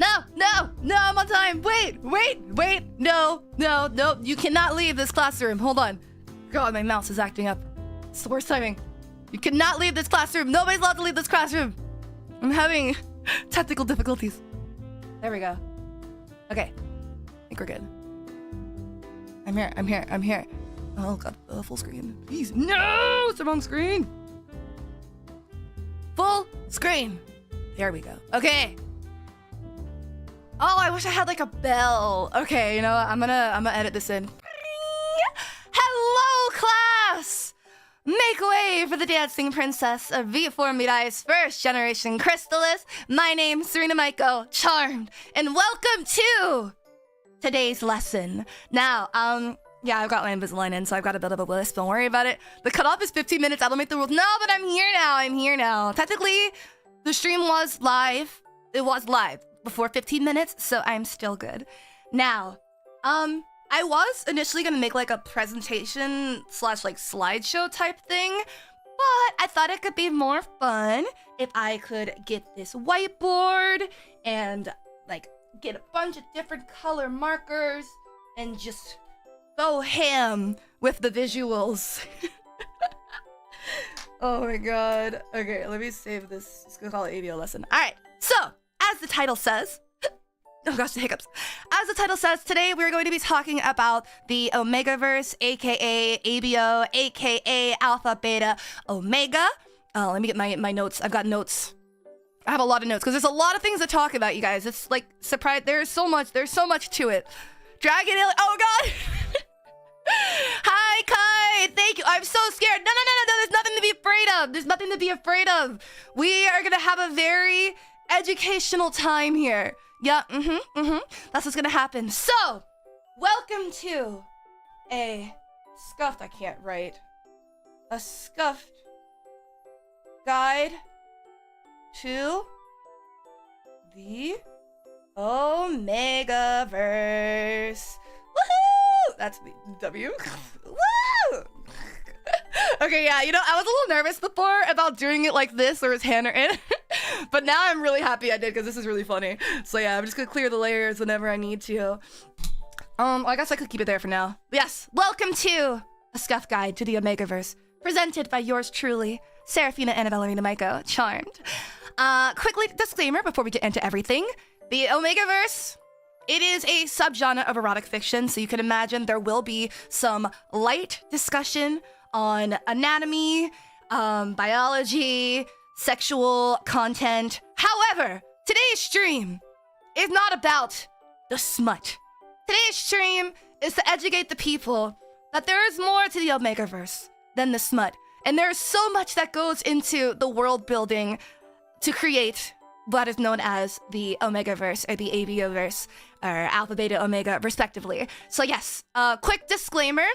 No, I'm on time. Wait, no, you cannot leave this classroom. Hold on. God, my mouse is acting up. It's the worst timing. You cannot leave this classroom. Nobody's allowed to leave this classroom. I'm having technical difficulties. There we go. Okay, I think we're good. I'm here. Oh God, full screen. Please, no, it's the wrong screen. Full screen. There we go. Okay. Oh, I wish I had like a bell. Okay, you know what? I'm gonna edit this in. Hello, class! Make way for the Dancing Princess of V4Mirai's first generation Crystallis. My name's Serina Maiko, charmed, and welcome to today's lesson. Now, yeah, I've got my Invisalign in, so I've got a bit of a lisp. Don't worry about it. The cutoff is 15 minutes. I don't make the rules. No, but I'm here now. Technically, the stream was live. It was live before 15 minutes, so I'm still good. Now, I was initially gonna make like a presentation slash like slideshow type thing, but I thought it could be more fun if I could get this whiteboard and like get a bunch of different color markers and just go ham with the visuals. Oh my God. Okay, let me save this. It's gonna call it ABO lesson. All right, so as the title says, oh gosh, the hiccups. As the title says, today we're going to be talking about the Omegaverse, aka ABO, aka Alpha, Beta, Omega. Let me get my notes. I've got notes. I have a lot of notes because there's a lot of things to talk about, you guys. It's like surprise. There's so much to it. Dragon. Oh God. Hi, Kai. Thank you. I'm so scared. No. There's nothing to be afraid of. There's nothing to be afraid of. We are gonna have a very educational time here. Yeah, that's what's gonna happen. So, welcome to a Scuffed, I can't write. A Scuffed guide to the Omegaverse. Woohoo! That's the W. Woo! Okay, yeah, you know, I was a little nervous before about doing it like this or his hand are in. But now I'm really happy I did because this is really funny. So yeah, I'm just gonna clear the layers whenever I need to. I guess I could keep it there for now. But yes, welcome to a Scuffed Guide to the Omegaverse, presented by yours truly, Serafina Serina Maiko, charmed. Quickly, disclaimer before we get into everything. The Omegaverse, it is a subgenre of erotic fiction, so you can imagine there will be some light discussion on anatomy, biology, sexual content. However, today's stream is not about the smut. Today's stream is to educate the people that there is more to the Omegaverse than the smut. And there is so much that goes into the world building to create what is known as the Omegaverse or the ABOverse or Alpha, Beta, Omega, respectively. So yes, quick disclaimer.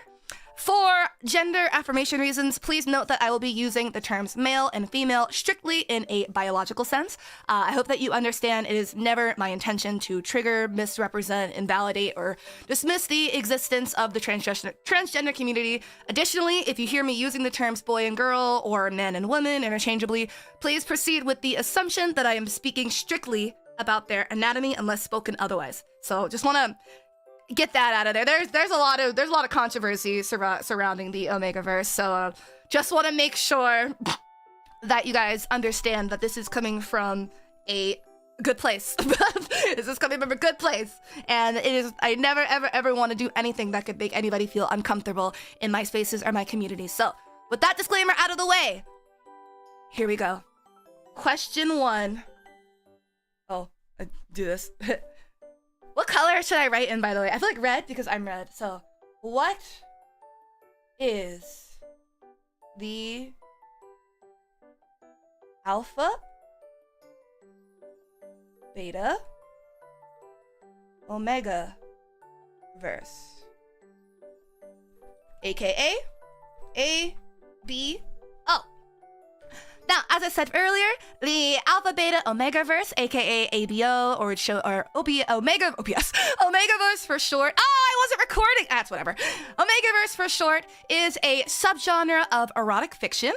For gender affirmation reasons, please note that I will be using the terms male and female strictly in a biological sense. I hope that you understand it is never my intention to trigger, misrepresent, invalidate, or dismiss the existence of the transgender community. Additionally, if you hear me using the terms boy and girl or man and woman interchangeably, please proceed with the assumption that I am speaking strictly about their anatomy unless spoken otherwise. So just want to get that out of there. There's a lot of controversy surrounding the Omegaverse, so just want to make sure that you guys understand that this is coming from a good place. This is coming from a good place, and it is. I never ever want to do anything that could make anybody feel uncomfortable in my spaces or my community. So, with that disclaimer out of the way, here we go. Question 1. Oh, I do this. What color should I write in, by the way? I feel like red because I'm red. So, what is the Alpha, Beta, Omega verse? AKA ABO. Now, as I said earlier, the Alpha, Beta, Omegaverse, aka ABO, or Omegaverse for short. Oh, I wasn't recording. That's whatever. Omegaverse for short is a subgenre of erotic fiction.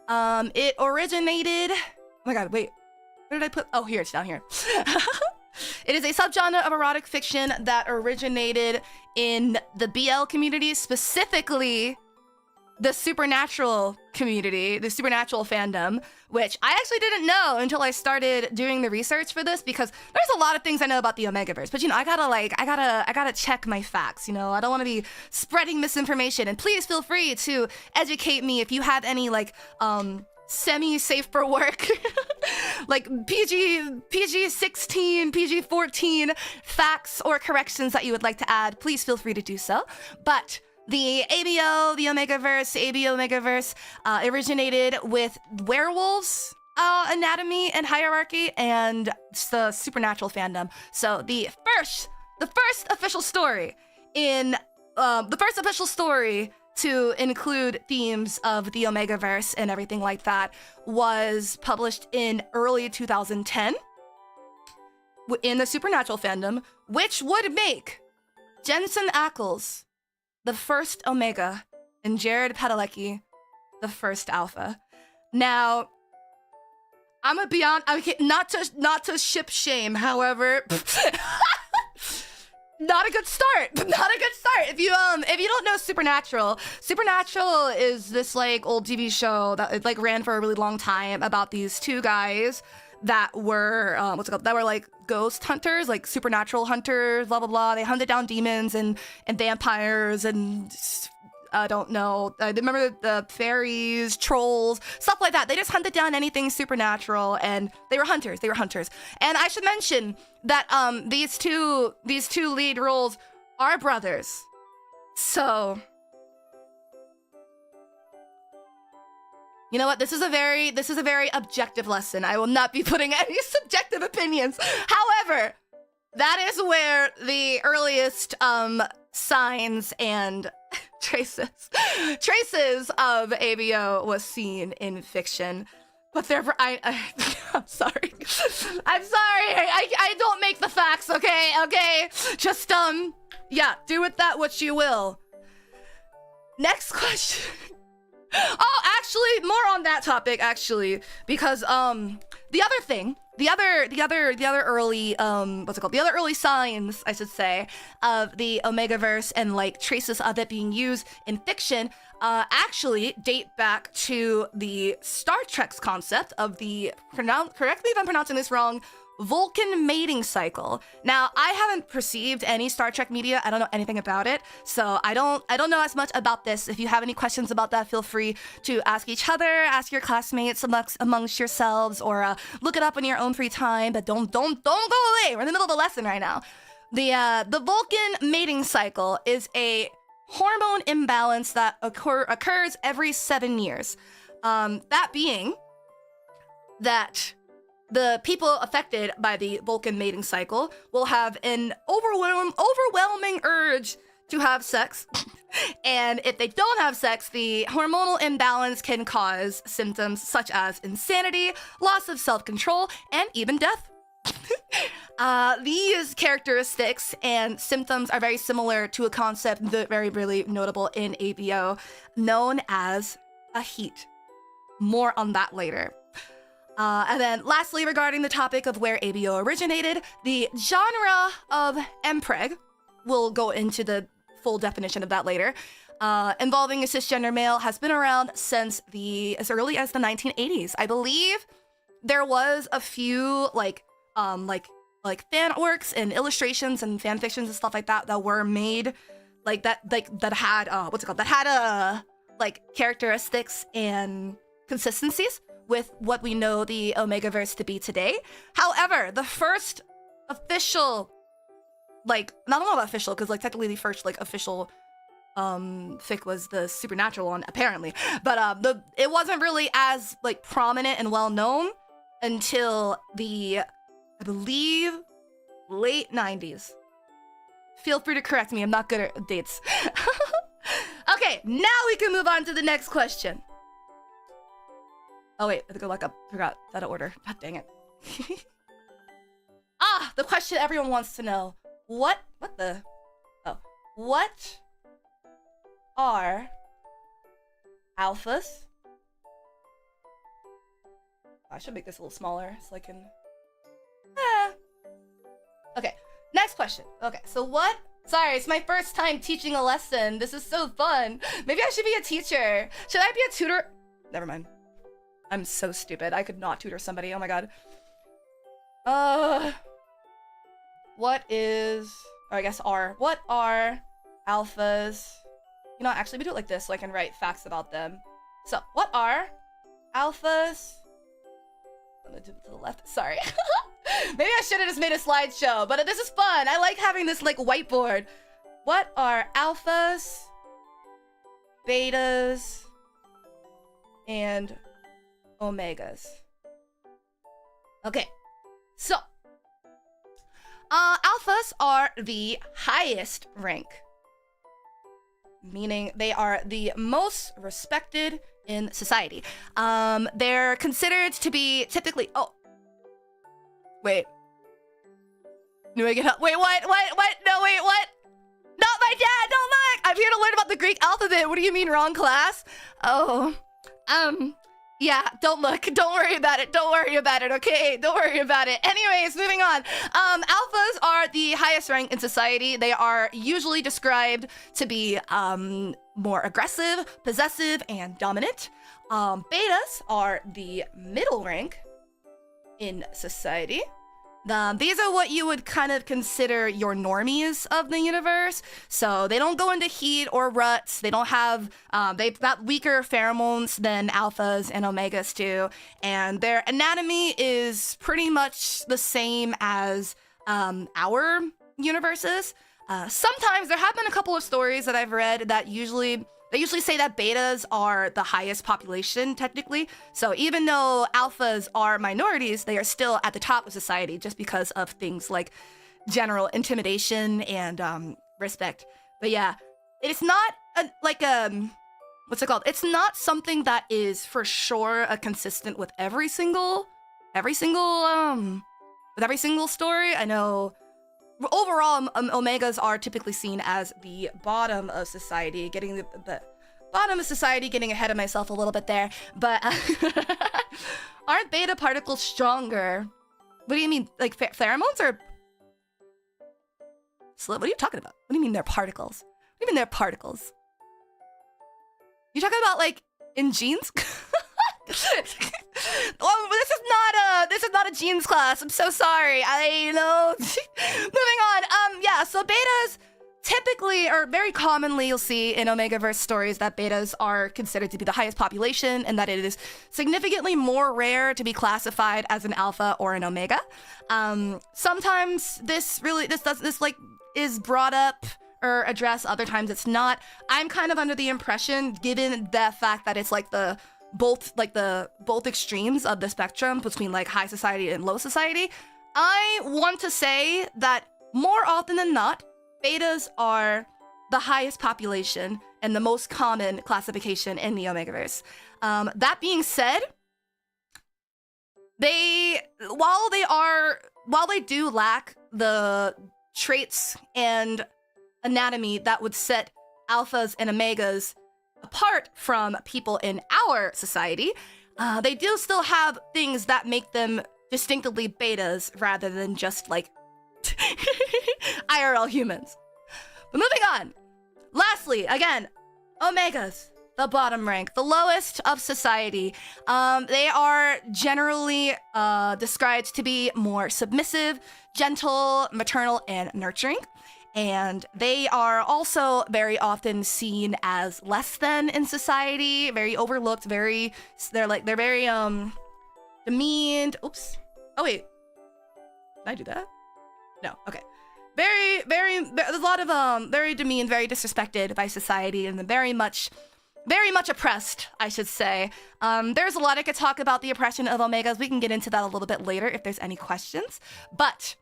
It originated. Oh my God, wait. Where did I put? Oh, here, it's down here. It is a subgenre of erotic fiction that originated in the BL community, specifically the supernatural community, the supernatural fandom, which I actually didn't know until I started doing the research for this, because there's a lot of things I know about the Omegaverse, but you know, I gotta check my facts, you know, I don't want to be spreading misinformation, and please feel free to educate me if you have any like semi-safe for work like PG-16, PG-14 facts or corrections that you would like to add. Please feel free to do so. But the ABO, the Omegaverse, originated with werewolves, anatomy and hierarchy, and the supernatural fandom. So the first official story to include themes of the Omegaverse and everything like that was published in early 2010 in the supernatural fandom, which would make Jensen Ackles the first Omega and Jared Padalecki the first Alpha. Now, I'm gonna be on, okay, not to ship shame, however, not a good start. Not a good start. If you don't know Supernatural is this like old TV show that it like ran for a really long time about these two guys that were that were like ghost hunters, like supernatural hunters, blah blah blah. They hunted down demons and vampires and I don't know. I remember the fairies, trolls, stuff like that. They just hunted down anything supernatural, and they were hunters. And I should mention that these two lead roles are brothers. So you know what? This is a very objective lesson. I will not be putting any subjective opinions. However, that is where the earliest signs and traces of ABO was seen in fiction. But therefore, I'm sorry. I'm sorry. I don't make the facts, okay? Just, yeah, do with that what you will. Next question. Oh, actually, more on that topic, actually, because, the other early, the other early signs, I should say, of the Omegaverse and, like, traces of it being used in fiction, actually date back to the Star Trek's concept of the, correctly if I'm pronouncing this wrong, Vulcan mating cycle. Now, I haven't perceived any Star Trek media. I don't know anything about it, so I don't know as much about this. If you have any questions about that, feel free to ask each other, ask your classmates amongst yourselves, or look it up in your own free time. But don't go away. We're in the middle of a lesson right now. The Vulcan mating cycle is a hormone imbalance that occurs every 7 years. That being that the people affected by the Vulcan mating cycle will have an overwhelming urge to have sex. And if they don't have sex, the hormonal imbalance can cause symptoms such as insanity, loss of self-control, and even death. These characteristics and symptoms are very similar to a concept that very, really notable in ABO, known as a heat. More on that later. And then lastly, regarding the topic of where ABO originated, the genre of MPreg, we'll go into the full definition of that later, involving a cisgender male has been around since as early as the 1980s. I believe there was a few like fan works and illustrations and fan fictions and stuff like that that were made that had characteristics and consistencies with what we know the Omegaverse to be today. However, the first official, not official, because technically the first official fic was the supernatural one, apparently. But it wasn't really as prominent and well known until I believe, late 90s. Feel free to correct me, I'm not good at dates. Okay, now we can move on to the next question. Oh wait, I have to go look up. Forgot that order. God dang it. The question everyone wants to know. What are alphas? I should make this a little smaller so I can... Okay, next question. Okay, so what? Sorry, it's my first time teaching a lesson. This is so fun. Maybe I should be a teacher. Should I be a tutor? Never mind. I'm so stupid. I could not tutor somebody. Oh my god. What is... Or I guess R. What are alphas? You know, actually, we do it like this so I can write facts about them. So, what are alphas? I'm gonna do it to the left. Sorry. Maybe I should have just made a slideshow, but this is fun. I like having this like whiteboard. What are alphas, betas, and omegas? Okay, so alphas are the highest rank, meaning they are the most respected in society. They're considered to be typically... Oh. Wait. Do I get help? Wait, what? No, wait, what? Not my dad, don't look! I'm here to learn about the Greek alphabet. What do you mean, wrong class? Oh. Yeah, don't look. Don't worry about it. Don't worry about it, okay? Don't worry about it. Anyways, moving on. Alphas are the highest rank in society. They are usually described to be more aggressive, possessive, and dominant. Betas are the middle rank in society. These are what you would kind of consider your normies of the universe. So they don't go into heat or ruts. They don't have, they've got weaker pheromones than alphas and omegas do. And their anatomy is pretty much the same as our universes. Sometimes there have been a couple of stories that I've read that they usually say that betas are the highest population, technically. So even though alphas are minorities, they are still at the top of society just because of things like general intimidation and respect. But yeah, it's not what's it called? It's not something that is for sure consistent with every single story. I know. Overall, omegas are typically seen as the bottom of society, getting the bottom of society, getting ahead of myself a little bit there. But aren't beta particles stronger? What do you mean, like pheromones or? What are you talking about? What do you mean they're particles? What do you mean they're particles? You talking about like in genes? Oh, this is not a genes class. I'm so sorry. I know. Moving on. Yeah, so betas typically, or very commonly, you'll see in Omegaverse stories that betas are considered to be the highest population and that it is significantly more rare to be classified as an alpha or an omega. Sometimes this is brought up or addressed, other times it's not. I'm kind of under the impression, given the fact that it's like both extremes of the spectrum between like high society and low society, I want to say that more often than not, betas are the highest population and the most common classification in the Omegaverse. That being said, while they do lack the traits and anatomy that would set alphas and omegas apart from people in our society, they do still have things that make them distinctively betas rather than just like IRL humans. But moving on. Lastly, again, omegas, the bottom rank, the lowest of society. They are generally described to be more submissive, gentle, maternal, and nurturing. And they are also very often seen as less than in society, very overlooked, they're very demeaned. Oops. Oh wait. Did I do that? No. Okay. There's a lot of very demeaned, very disrespected by society, and very much oppressed, I should say. There's a lot I could talk about the oppression of omegas. We can get into that a little bit later if there's any questions. But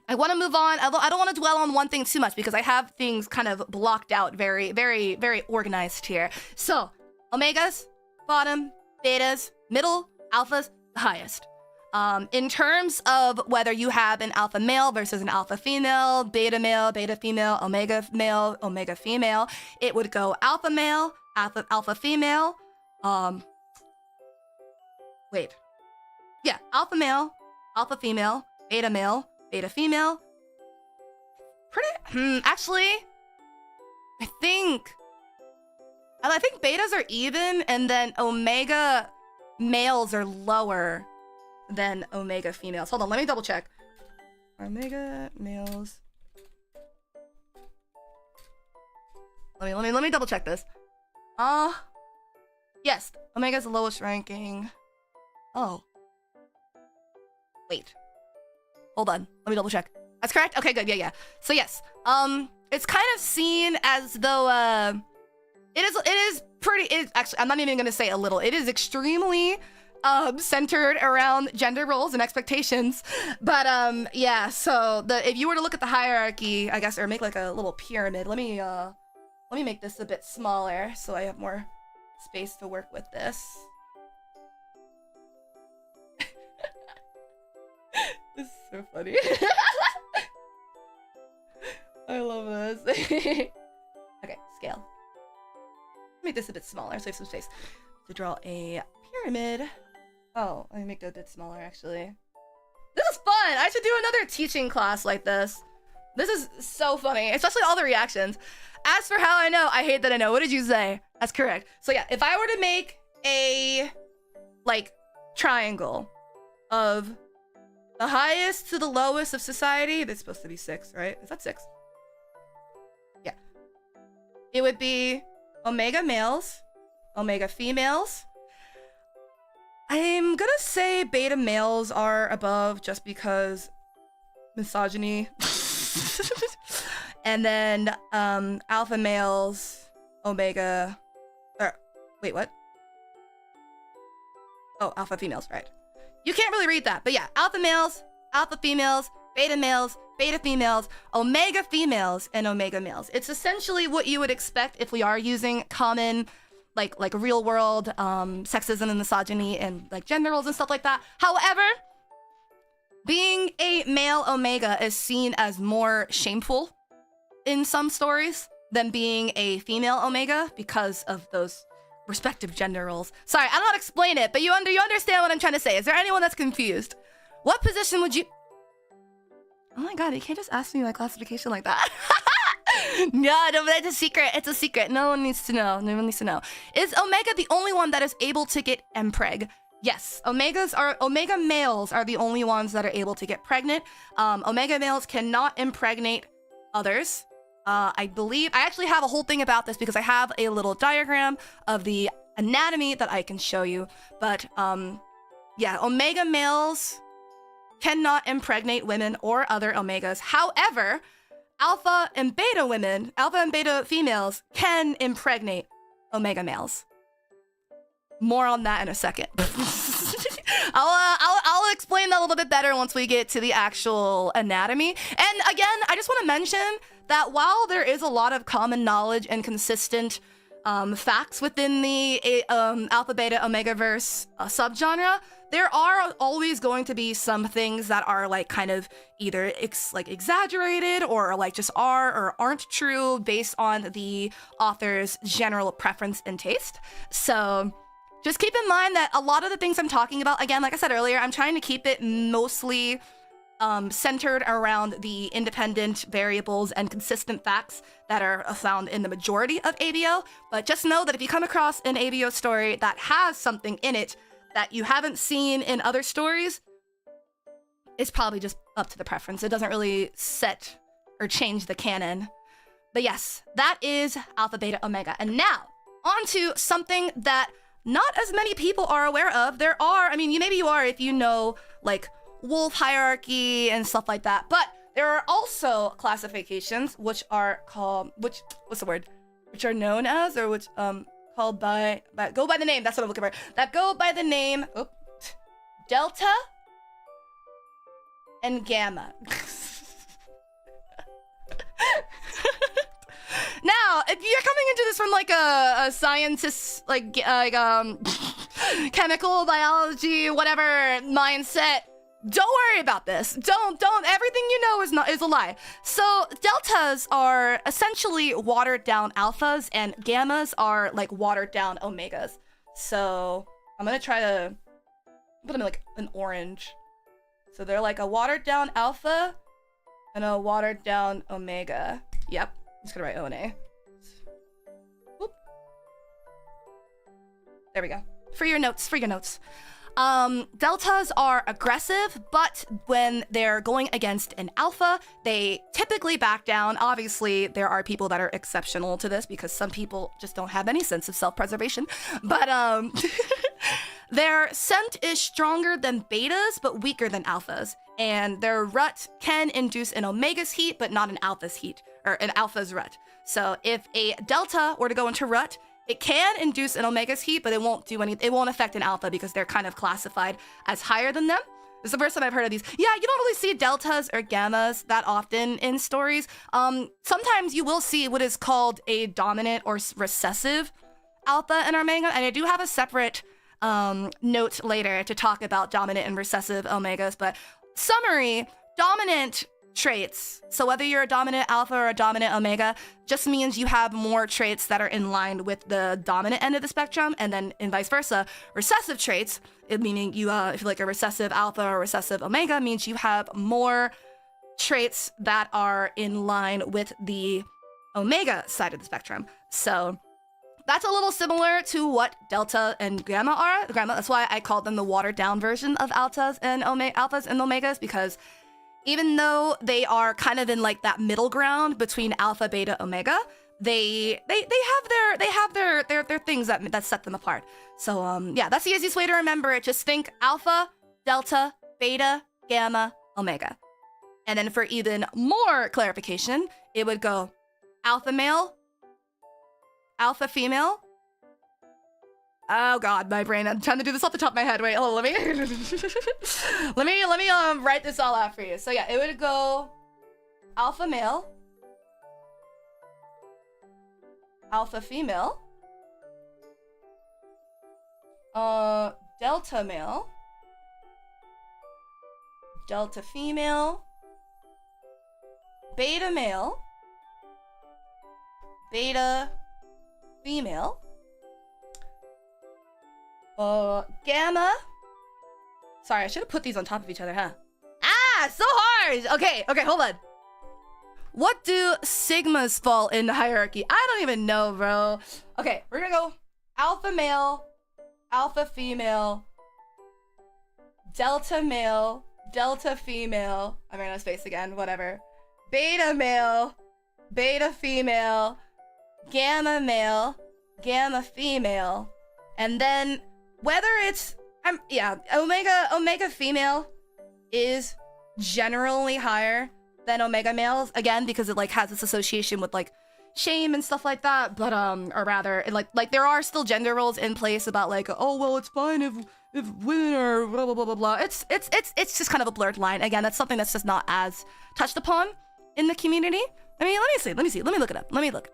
I want to move on. I don't want to dwell on one thing too much because I have things kind of blocked out very, very, very organized here. So, omegas, bottom, betas, middle, alphas, the highest. In terms of whether you have an alpha male versus an alpha female, beta female, omega male, omega female, it would go alpha male, alpha female, alpha male, alpha female, beta beta female. Actually, I think betas are even, and then omega males are lower than omega females. Hold on, let me double check. Omega males. Let me double check this. Yes, omega's the lowest ranking. Oh. Wait. Hold on. Let me double check. That's correct? Okay, good. Yeah. So yes. It's kind of seen as though actually, I'm not even gonna say a little. It is extremely centered around gender roles and expectations. But yeah, so if you were to look at the hierarchy, I guess, or make like a little pyramid, let me make this a bit smaller so I have more space to work with this. This is so funny. I love this. Okay, scale. Make this a bit smaller so I have some space to draw a pyramid. Oh, let me make that a bit smaller actually. This is fun! I should do another teaching class like this. This is so funny, especially all the reactions. As for how I know, I hate that I know. What did you say? That's correct. So yeah, if I were to make a, like, triangle of the highest to the lowest of society, that's supposed to be 6, right? Is that 6? Yeah. It would be omega males, omega females. I'm gonna say beta males are above just because misogyny. And then alpha males, omega, wait, what? Oh, alpha females, right. You can't really read that, but yeah, alpha males, alpha females, beta females, omega females, and omega males. It's essentially what you would expect if we are using common, like real world sexism and misogyny and like gender roles and stuff like that. However, being a male omega is seen as more shameful in some stories than being a female omega because of those respective gender roles. Sorry, I don't know how to explain it, but you understand what I'm trying to say. Is there anyone that's confused? What position would you... Oh my god, you can't just ask me my classification like that. No, it's a secret. It's a secret. No one needs to know. No one needs to know. Is omega the only one that is able to get impreg? Yes, omega males are the only ones that are able to get pregnant. Omega males cannot impregnate others. I believe I actually have a whole thing about this because I have a little diagram of the anatomy that I can show you. But yeah, omega males cannot impregnate women or other omegas. However, alpha and beta females can impregnate omega males. More on that in a second. I'll explain that a little bit better once we get to the actual anatomy. And again, I just want to mention that while there is a lot of common knowledge and consistent facts within the alpha beta omegaverse subgenre, there are always going to be some things that are like kind of either exaggerated or like just are or aren't true based on the author's general preference and taste. So just keep in mind that a lot of the things I'm talking about, again, like I said earlier, I'm trying to keep it mostly centered around the independent variables and consistent facts that are found in the majority of ABO. But just know that if you come across an ABO story that has something in it that you haven't seen in other stories, it's probably just up to the preference. It doesn't really set or change the canon. But yes, that is alpha, beta, omega. And now, on to something that not as many people are aware of. There are, I mean, maybe you are if you know, like, wolf hierarchy and stuff like that. But there are also classifications which are called, which are known as, or which, called go by the name, that's what I'm looking for. That go by the name, delta and gamma. Now, if you're coming into this from like a scientist, like chemical biology, whatever mindset, don't worry about this. Don't. Everything you know is a lie. So deltas are essentially watered down alphas, and gammas are like watered down omegas. So I'm gonna try to put them in like an orange. So they're like a watered down alpha and a watered down omega. Yep, I'm just gonna write O and A. Whoop. There we go. For your notes, for your notes. Deltas are aggressive, but when they're going against an alpha, they typically back down. Obviously, there are people that are exceptional to this because some people just don't have any sense of self-preservation. But their scent is stronger than betas, but weaker than alphas. And their rut can induce an omega's heat, but not an alpha's heat, or an alpha's rut. So if a delta were to go into rut, it can induce an omega's heat, but it won't do any. It won't affect an alpha because they're kind of classified as higher than them. It's the first time I've heard of these. Yeah, you don't really see deltas or gammas that often in stories. Sometimes you will see what is called a dominant or recessive alpha in our manga, and I do have a separate note later to talk about dominant and recessive omegas. But summary: dominant traits, so whether you're a dominant alpha or a dominant omega, just means you have more traits that are in line with the dominant end of the spectrum, and then in vice versa. Recessive traits, meaning you if you're like a recessive alpha or recessive omega, means you have more traits that are in line with the omega side of the spectrum. So that's a little similar to what delta and gamma are. That's why I call them the watered down version of alphas and omegas, because even though they are kind of in like that middle ground between alpha, beta, omega, they have their things that set them apart. So yeah, that's the easiest way to remember it. Just think alpha, delta, beta, gamma, omega. And then for even more clarification, it would go alpha male, alpha female. Oh god, my brain. I'm trying to do this off the top of my head. Wait, hold on, let me write this all out for you. So yeah, it would go alpha male, alpha female, delta male, delta female, beta male, beta female, gamma. Sorry, I should have put these on top of each other, huh? Ah, so hard! Okay, hold on. What do sigmas fall in the hierarchy? I don't even know, bro. Okay, we're gonna go alpha male, alpha female, delta male, delta female. I ran out of space again, whatever. Beta male, beta female, gamma male, gamma female, and then whether it's omega female is generally higher than omega males, again because it like has this association with like shame and stuff like that. But or rather, like there are still gender roles in place about like, oh well, it's fine if women are blah blah blah blah blah. It's just kind of a blurred line. Again, that's something that's just not as touched upon in the community. I mean, let me see. Let me look it up. Let me look.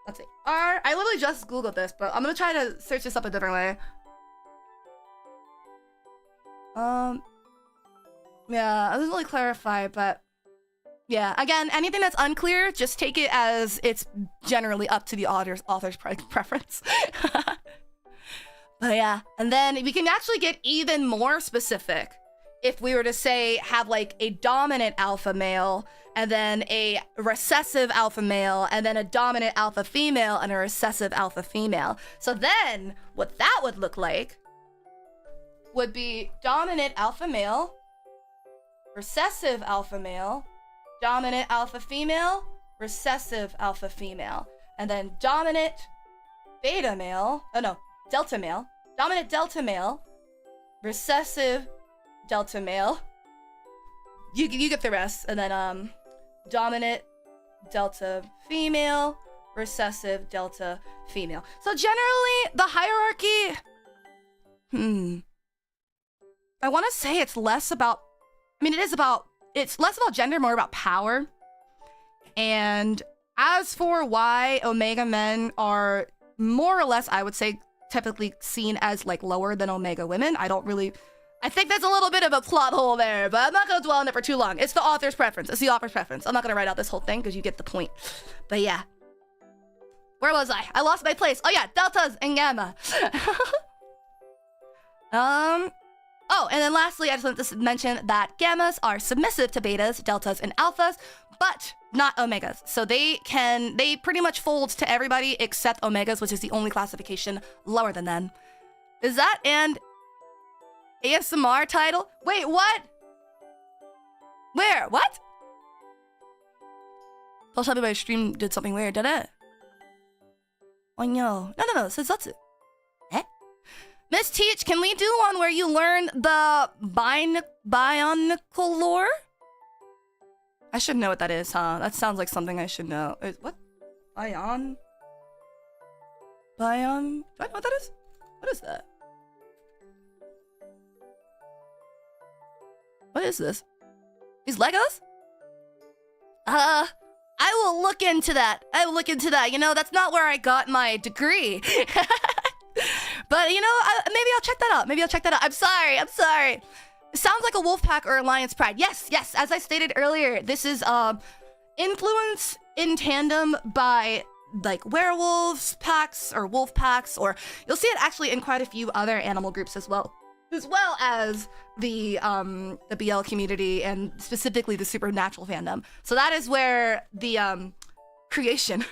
Let's see. I literally just Googled this, but I'm gonna try to search this up a different way. Yeah, it doesn't really clarify, but yeah, again, anything that's unclear, just take it as it's generally up to the author's preference. But yeah, and then we can actually get even more specific. If we were to say have like a dominant alpha male and then a recessive alpha male and then a dominant alpha female and a recessive alpha female. So then what that would look like would be dominant alpha male, recessive alpha male, dominant alpha female, recessive alpha female, and then dominant beta male, delta male, dominant delta male, recessive delta male. You get the rest, and then dominant delta female, recessive delta female. So generally the hierarchy, I want to say it's less about, it's less about gender, more about power. And as for why omega men are more or less, I would say, typically seen as like lower than omega women, I think there's a little bit of a plot hole there, but I'm not gonna dwell on it for too long. It's the author's preference. I'm not gonna write out this whole thing because you get the point. But yeah. Where was I? I lost my place. Oh yeah, deltas and gamma. Oh, and then lastly, I just want to mention that gammas are submissive to betas, deltas, and alphas, but not omegas. So they pretty much fold to everybody except omegas, which is the only classification lower than them. Is that an ASMR title? Wait, what? Where? What? Don't tell me my stream did something weird, did it? Oh no. No, it says ZATSU. Eh? Miss Teach, can we do one where you learn the bionicle lore? I should know what that is, huh? That sounds like something I should know. What? Bion? Do I know what that is? What is that? What is this? These Legos? I will look into that. You know, that's not where I got my degree. But, you know, maybe I'll check that out. I'm sorry. It sounds like a wolf pack or alliance pride. Yes. As I stated earlier, this is influenced in tandem by like werewolves packs or wolf packs, or you'll see it actually in quite a few other animal groups as well as the BL community and specifically the supernatural fandom. So that is where the creation,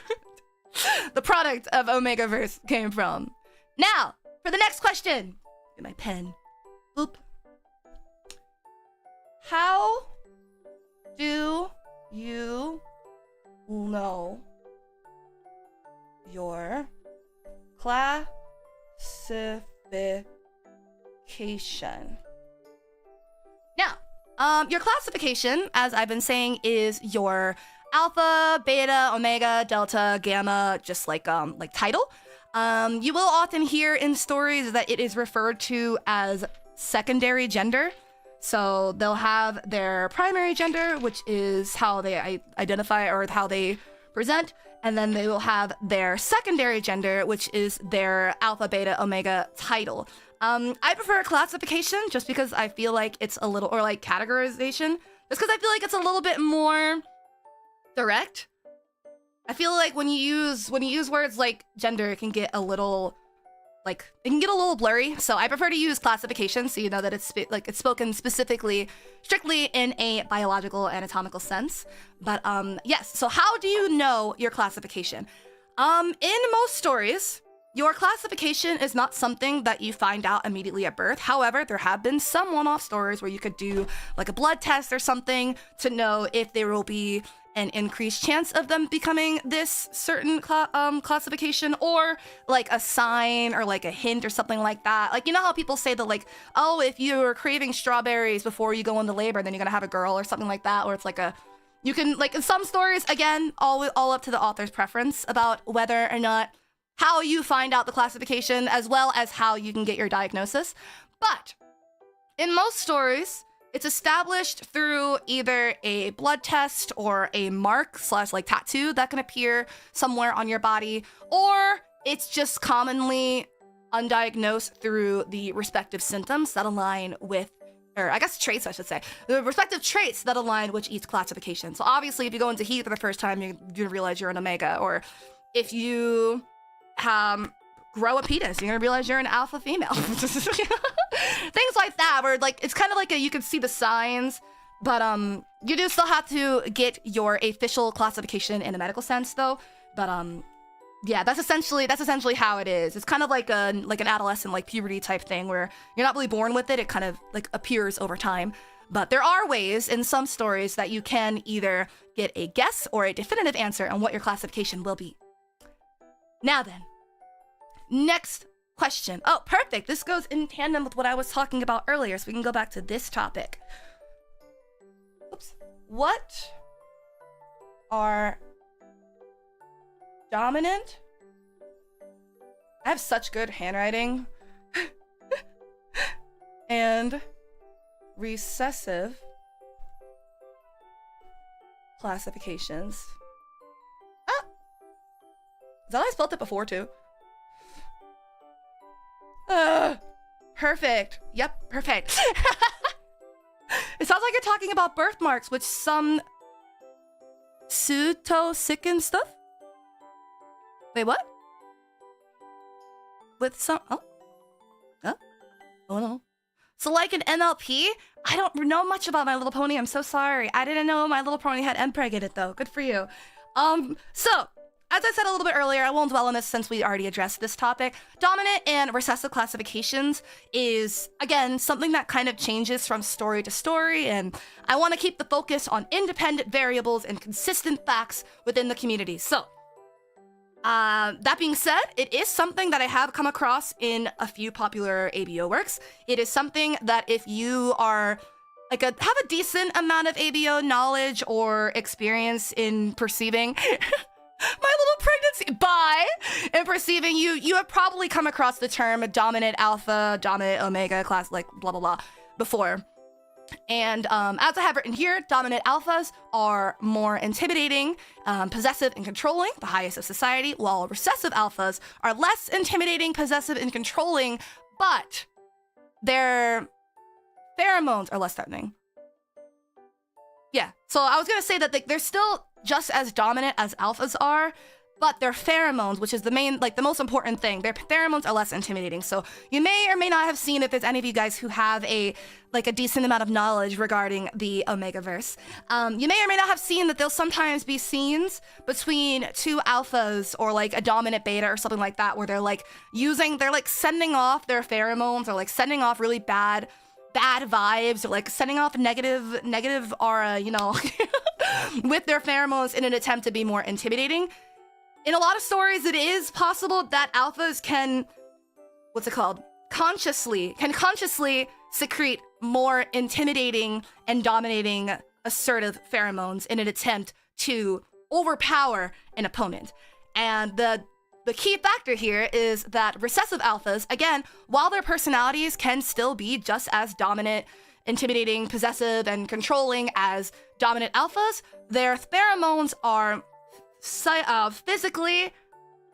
the product of Omegaverse came from. Now, for the next question. Get my pen. Boop. How do you know your classification? Now, your classification, as I've been saying, is your alpha, beta, omega, delta, gamma, just like title. You will often hear in stories that it is referred to as secondary gender. So they'll have their primary gender, which is how they identify or how they present, and then they will have their secondary gender, which is their alpha, beta, omega title. I prefer classification just because I feel like it's a little, or like categorization, just because I feel like it's a little bit more direct. I feel like when you use words like gender, it can get a little blurry. So I prefer to use classification, so you know that it's spoken specifically, strictly in a biological anatomical sense. But yes. So how do you know your classification? In most stories, your classification is not something that you find out immediately at birth. However, there have been some one-off stories where you could do like a blood test or something to know if there will be an increased chance of them becoming this certain classification, or like a sign or like a hint or something like that. Like, you know how people say that, like, oh, if you're craving strawberries before you go into labor, then you're gonna have a girl or something like that. Or it's like you can, like, in some stories, again, all up to the author's preference about whether or not how you find out the classification, as well as how you can get your diagnosis. But in most stories, it's established through either a blood test or a mark / like tattoo that can appear somewhere on your body, or it's just commonly undiagnosed through the respective symptoms that align with, or I guess traits, I should say, the respective traits that align with each classification. So obviously, if you go into heat for the first time, you're gonna realize you're an omega, or if you grow a penis, you're gonna realize you're an alpha female. Things like that, where like it's kind of like you can see the signs, but you do still have to get your official classification in a medical sense, though. But yeah, that's essentially how it is. It's kind of like an adolescent, like puberty type thing, where you're not really born with it. It kind of like appears over time. But there are ways in some stories that you can either get a guess or a definitive answer on what your classification will be. Now then, next question. Oh, perfect. This goes in tandem with what I was talking about earlier, so we can go back to this topic. Oops. What are dominant? I have such good handwriting. And recessive classifications. Ah! Is that how I spelled it before, too? Perfect. Yep, perfect. It sounds like you're talking about birthmarks with some pseudo-sicken stuff? Wait, what? With some... Oh? Huh? Oh, no. So like an MLP, I don't know much about My Little Pony. I'm so sorry. I didn't know My Little Pony had MPreg in it though. Good for you. So as I said a little bit earlier, I won't dwell on this since we already addressed this topic. Dominant and recessive classifications is, again, something that kind of changes from story to story, and I want to keep the focus on independent variables and consistent facts within the community. So, that being said, it is something that I have come across in a few popular ABO works. It is something that if you are have a decent amount of ABO knowledge or experience in perceiving My Little Pregnancy and perceiving, you have probably come across the term dominant alpha, dominant omega class, like blah blah blah before. And as I have written here, dominant alphas are more intimidating, possessive, and controlling, the highest of society, while recessive alphas are less intimidating, possessive, and controlling, but their pheromones are less threatening. Yeah, so I was gonna say that they're still just as dominant as alphas are, but their pheromones, which is the most important thing, their pheromones are less intimidating. So you may or may not have seen, if there's any of you guys who have a decent amount of knowledge regarding the Omegaverse, you may or may not have seen that there'll sometimes be scenes between two alphas or like a dominant beta or something like that, where they're sending off their pheromones, or like sending off really bad vibes, or like sending off negative aura, with their pheromones in an attempt to be more intimidating. In a lot of stories, it is possible that alphas can, consciously secrete more intimidating and dominating assertive pheromones in an attempt to overpower an opponent. And the key factor here is that recessive alphas, again, while their personalities can still be just as dominant, intimidating, possessive, and controlling as dominant alphas, their pheromones are physically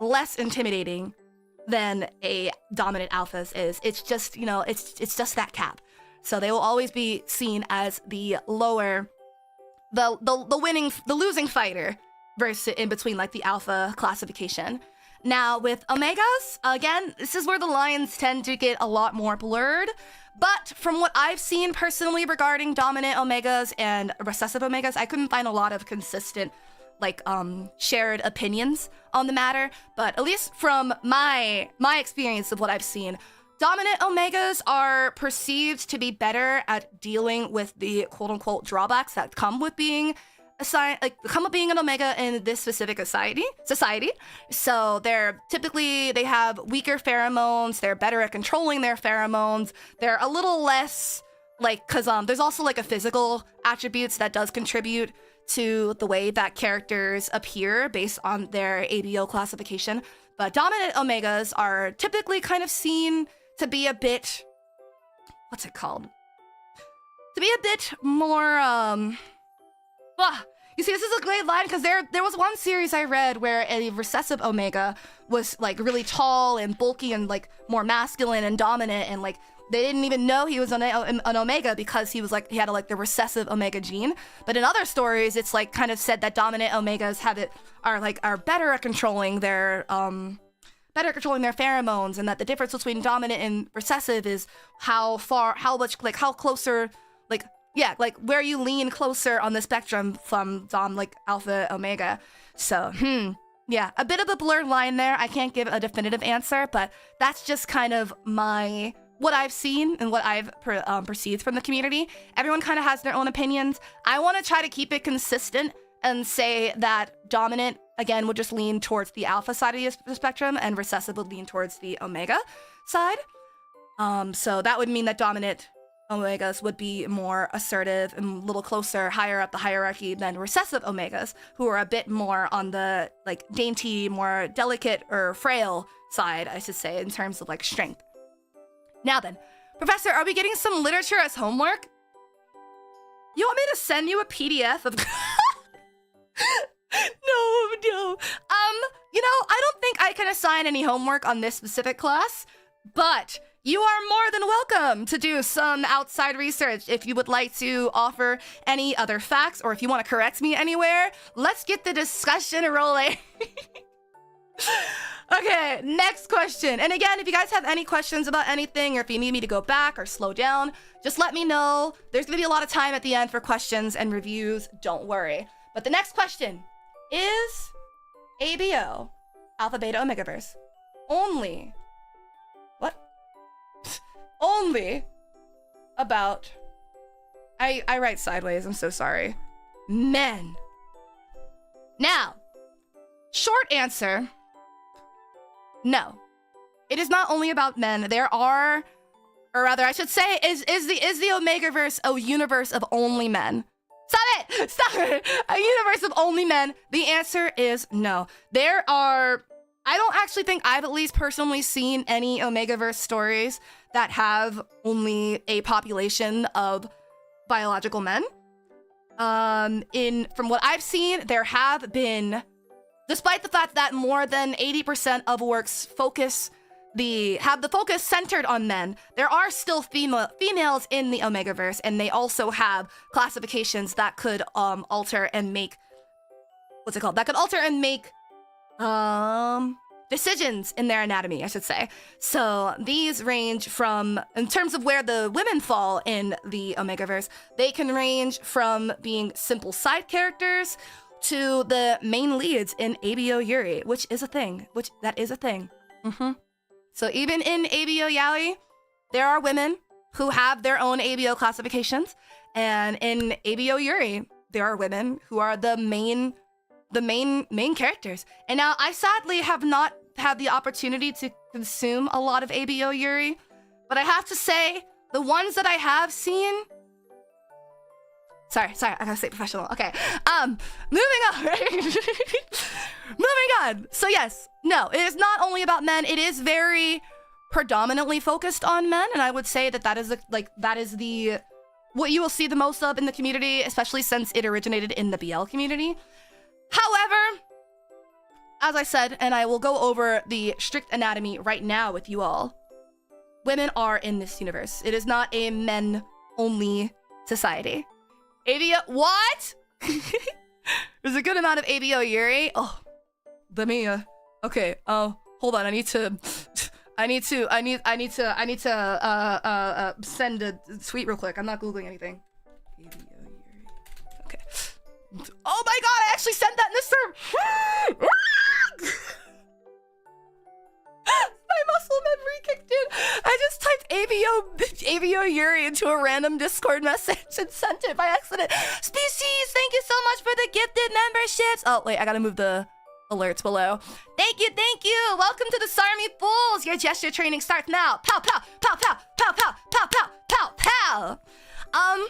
less intimidating than a dominant alpha's is. It's just, it's just that cap. So they will always be seen as the lower, the losing fighter versus in between like the alpha classification. Now with omegas, again, this is where the lines tend to get a lot more blurred. But from what I've seen personally regarding dominant omegas and recessive omegas, I couldn't find a lot of consistent shared opinions on the matter. But at least from my experience of what I've seen, dominant omegas are perceived to be better at dealing with the quote-unquote drawbacks that come with being being an omega in this specific society. So they have weaker pheromones, they're better at controlling their pheromones, they're a little less because there's also a physical attributes that does contribute to the way that characters appear based on their ABO classification. But dominant omegas are typically kind of seen to be a bit, to be a bit more, you see, this is a great line, because there was one series I read where a recessive omega was really tall and bulky and more masculine and dominant, and they didn't even know he was an omega because he was he had the recessive omega gene. But in other stories, it's kind of said that dominant omegas are better at controlling their pheromones, and that the difference between dominant and recessive is how closer, where you lean closer on the spectrum from alpha omega. So, yeah, a bit of a blurred line there. I can't give a definitive answer, but that's just kind of what I've seen and what I've perceived from the community. Everyone kind of has their own opinions. I want to try to keep it consistent and say that dominant, again, would just lean towards the alpha side of the spectrum, and recessive would lean towards the omega side. So that would mean that dominant omegas would be more assertive and a little closer, higher up the hierarchy than recessive omegas, who are a bit more on the dainty, more delicate or frail side, I should say, in terms of strength. Now then, Professor, are we getting some literature as homework? You want me to send you a PDF of... No. I don't think I can assign any homework on this specific class, but you are more than welcome to do some outside research if you would like to offer any other facts, or if you want to correct me anywhere. Let's get the discussion rolling. Okay, next question. And again, if you guys have any questions about anything, or if you need me to go back or slow down, just let me know. There's gonna be a lot of time at the end for questions and reviews, don't worry. But the next question is ABO, Alpha Beta Omegaverse, only, what? Only about, I write sideways, I'm so sorry, men. Now, short answer, no. It is not only about men. There are, or rather I should say, is the Omegaverse a universe of only men? Stop it! Stop it! A universe of only men? The answer is no. There are, I don't actually think I've at least personally seen any Omegaverse stories that have only a population of biological men. From what I've seen, there have been, despite the fact that more than 80% of works have the focus centered on men, there are still females in the Omegaverse, and they also have classifications that could alter and make, what's it called? That could alter and make decisions in their anatomy, I should say. So these range from, in terms of where the women fall in the Omegaverse, they can range from being simple side characters to the main leads in ABO Yuri, which is a thing. So even in ABO Yaoi, there are women who have their own ABO classifications, and in ABO Yuri, there are women who are the main characters. And now I sadly have not had the opportunity to consume a lot of ABO Yuri, but I have to say, the ones that I have seen, Sorry, I gotta stay professional. Okay, moving on, right? Moving on. So yes, no, it is not only about men. It is very predominantly focused on men, and I would say that that is the what you will see the most of in the community, especially since it originated in the BL community. However, as I said, and I will go over the strict anatomy right now with you all, women are in this universe. It is not a men-only society. ABO, what? There's a good amount of ABO Yuri. Oh, let me, okay, hold on, I need to send a tweet real quick. I'm not Googling anything. ABO Yuri, okay. Oh my god, I actually sent that in the server! My muscle memory kicked in. I just typed ABO Yuri into a random Discord message and sent it by accident. Species, thank you so much for the gifted memberships. Oh, wait, I gotta move the alerts below. Thank you, thank you. Welcome to the Sarmy Fools. Your gesture training starts now. Pow, pow, pow, pow, pow, pow, pow, pow, pow, pow.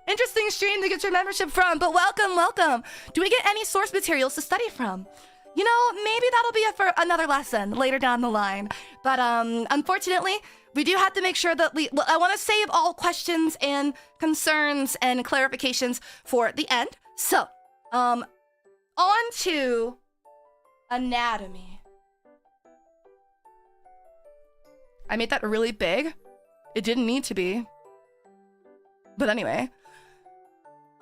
Interesting stream to get your membership from, but welcome, welcome. Do we get any source materials to study from? You know, maybe that'll be for another lesson later down the line. But unfortunately, we do have to make sure that I want to save all questions and concerns and clarifications for the end. So, on to anatomy. I made that really big. It didn't need to be. But anyway.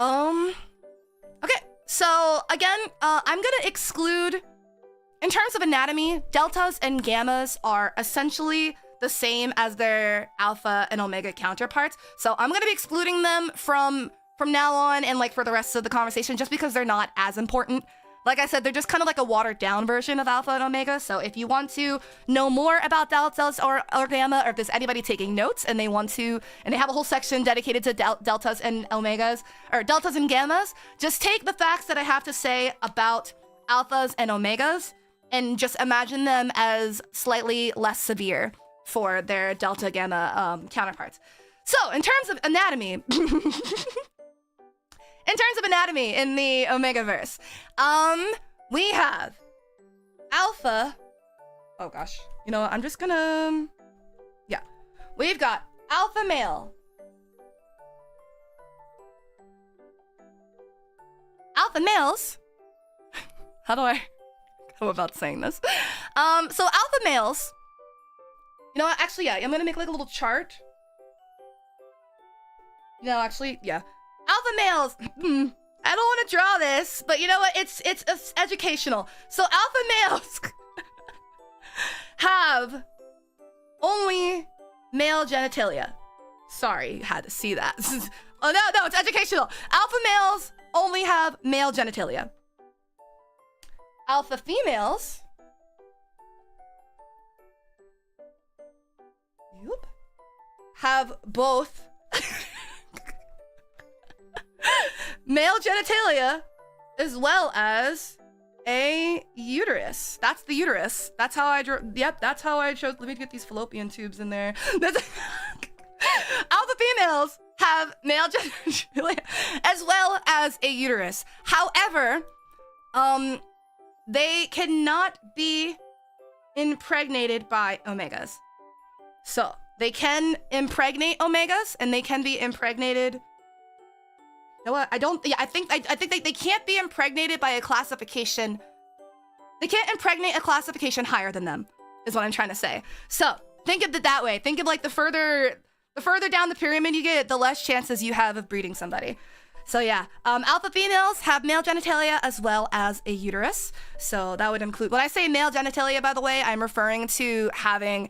Okay. So again, I'm gonna exclude, in terms of anatomy, deltas and gammas are essentially the same as their alpha and omega counterparts. So I'm gonna be excluding them from now on and like for the rest of the conversation, just because they're not as important. Like I said, they're just kind of like a watered down version of alpha and omega. So if you want to know more about deltas or gamma, or if there's anybody taking notes and they want to, and they have a whole section dedicated to deltas and omegas, or deltas and gammas, just take the facts that I have to say about alphas and omegas and just imagine them as slightly less severe for their delta gamma counterparts. So in terms of anatomy, in terms of anatomy in the Omegaverse, we have alpha. Oh gosh, you know what? I'm just gonna, yeah. We've got alpha male, alpha males. How do I go about saying this? So alpha males. You know what? Actually, yeah. I'm gonna make like a little chart. No, actually, yeah. Alpha males I don't want to draw this, but you know what? It's educational. So alpha males have only male genitalia. Sorry, you had to see that. Oh no, it's educational. Alpha males only have male genitalia. Alpha females have both male genitalia as well as a uterus. That's the uterus. That's how I drew. Yep, that's how I chose. Let me get these fallopian tubes in there. Alpha females have male genitalia as well as a uterus. However, they cannot be impregnated by omegas. So they can impregnate omegas, and they can be impregnated. You know what? I think they can't be impregnated by a classification. They can't impregnate a classification higher than them, is what I'm trying to say. So think of it that way. Think of like the further down the pyramid you get, the less chances you have of breeding somebody. So yeah, alpha females have male genitalia as well as a uterus. So that would include, when I say male genitalia, by the way, I'm referring to having,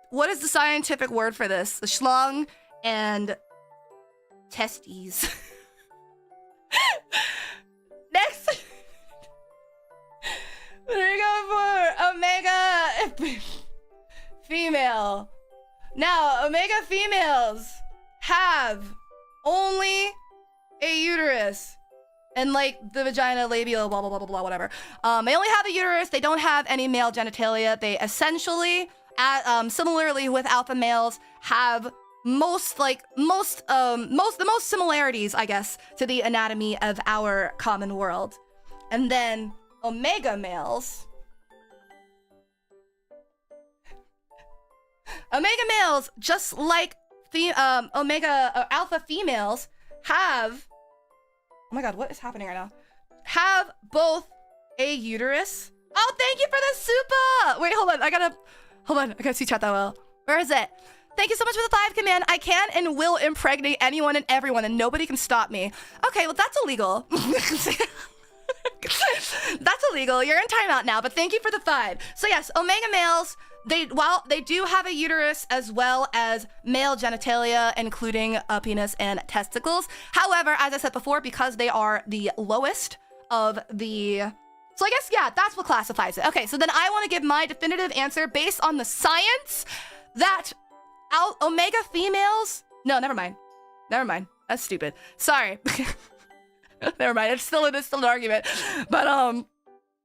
what is the scientific word for this? The schlong and testes. Next. What are we going for? Omega female. Now, omega females have only a uterus and like the vagina, labial, blah, blah, blah, blah, blah, whatever. They only have a uterus. They don't have any male genitalia. They essentially, similarly with alpha males, have the most similarities, I guess, to the anatomy of our common world. And then omega males. Omega males, just like the alpha females, have, oh my god, what is happening right now? Have both a uterus. Oh, thank you for the super. Wait, hold on, I gotta see chat that well. Where is it? Thank you so much for the 5 command. I can and will impregnate anyone and everyone, and nobody can stop me. Okay, well that's illegal. That's illegal. You're in timeout now, but thank you for the 5. So yes, omega males, while they do have a uterus as well as male genitalia, including a penis and testicles. However, as I said before, because they are the lowest of the... So I guess, yeah, that's what classifies it. Okay, so then I want to give my definitive answer based on the science that omega females... No, never mind. That's stupid. Sorry. Never mind. It's still an argument. But,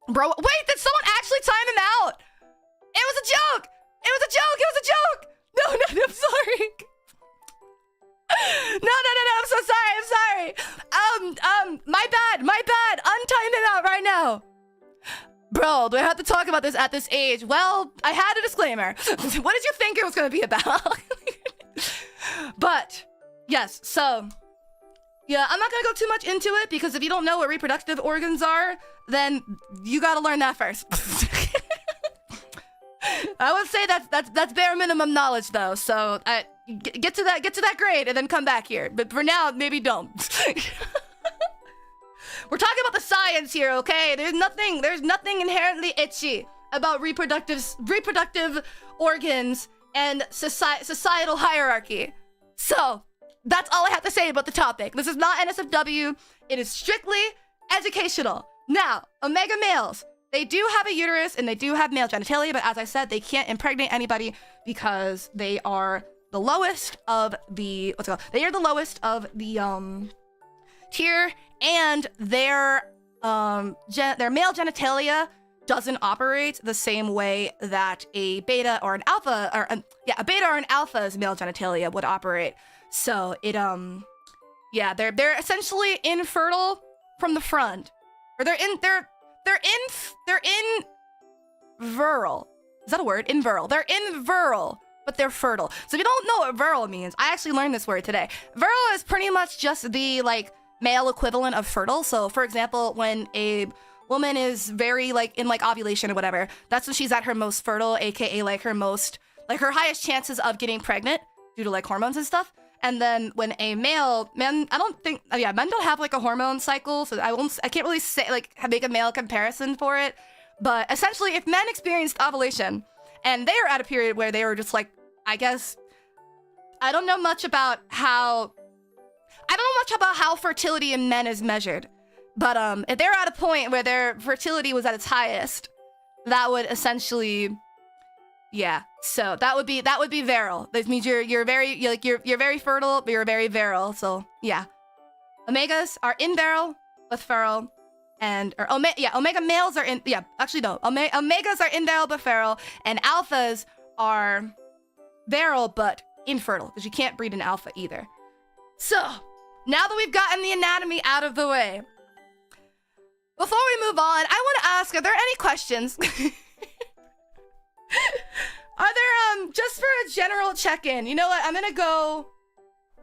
bro, wait, did someone actually time him out? It was a joke! No, I'm sorry. No, I'm so sorry. My bad. Untime him out right now. Bro, do I have to talk about this at this age? Well, I had a disclaimer. What did you think it was gonna be about? But, yes, so... Yeah, I'm not gonna go too much into it, because if you don't know what reproductive organs are, then you gotta learn that first. I would say that's bare minimum knowledge, though. So get to that grade and then come back here. But for now, maybe don't. We're talking about the science here, okay? There's nothing inherently itchy about reproductive organs and societal hierarchy. So that's all I have to say about the topic. This is not NSFW. It is strictly educational. Now, omega males, they do have a uterus and they do have male genitalia, but as I said, they can't impregnate anybody because they are the lowest of the, they are the lowest of the tier, and their male genitalia doesn't operate the same way that a beta or an alpha, or a beta or an alpha's male genitalia would operate. So it they're essentially infertile from the front, or they're invirile. Is that a word? Invirile. They're invirile, but they're fertile. So if you don't know what virile means, I actually learned this word today. Virile is pretty much just the male equivalent of fertile. So for example, when a woman is very in ovulation or whatever, that's when she's at her most fertile, aka her highest chances of getting pregnant due to hormones and stuff. And then when a male, men don't have like a hormone cycle, so I can't really say, like, make a male comparison for it. But essentially, if men experienced ovulation and they are at a period where they were just like, I guess, I don't know much about how fertility in men is measured. But if they're at a point where their fertility was at its highest, that would essentially, yeah. So that would be virile. This means you're very fertile, but you're very virile. So yeah, omegas are invirile but feral, omega males are omegas are invirile but feral, and alphas are virile but infertile because you can't breed an alpha either. So now that we've gotten the anatomy out of the way, before we move on, I want to ask: are there any questions? Are there, just for a general check-in, you know what? I'm gonna go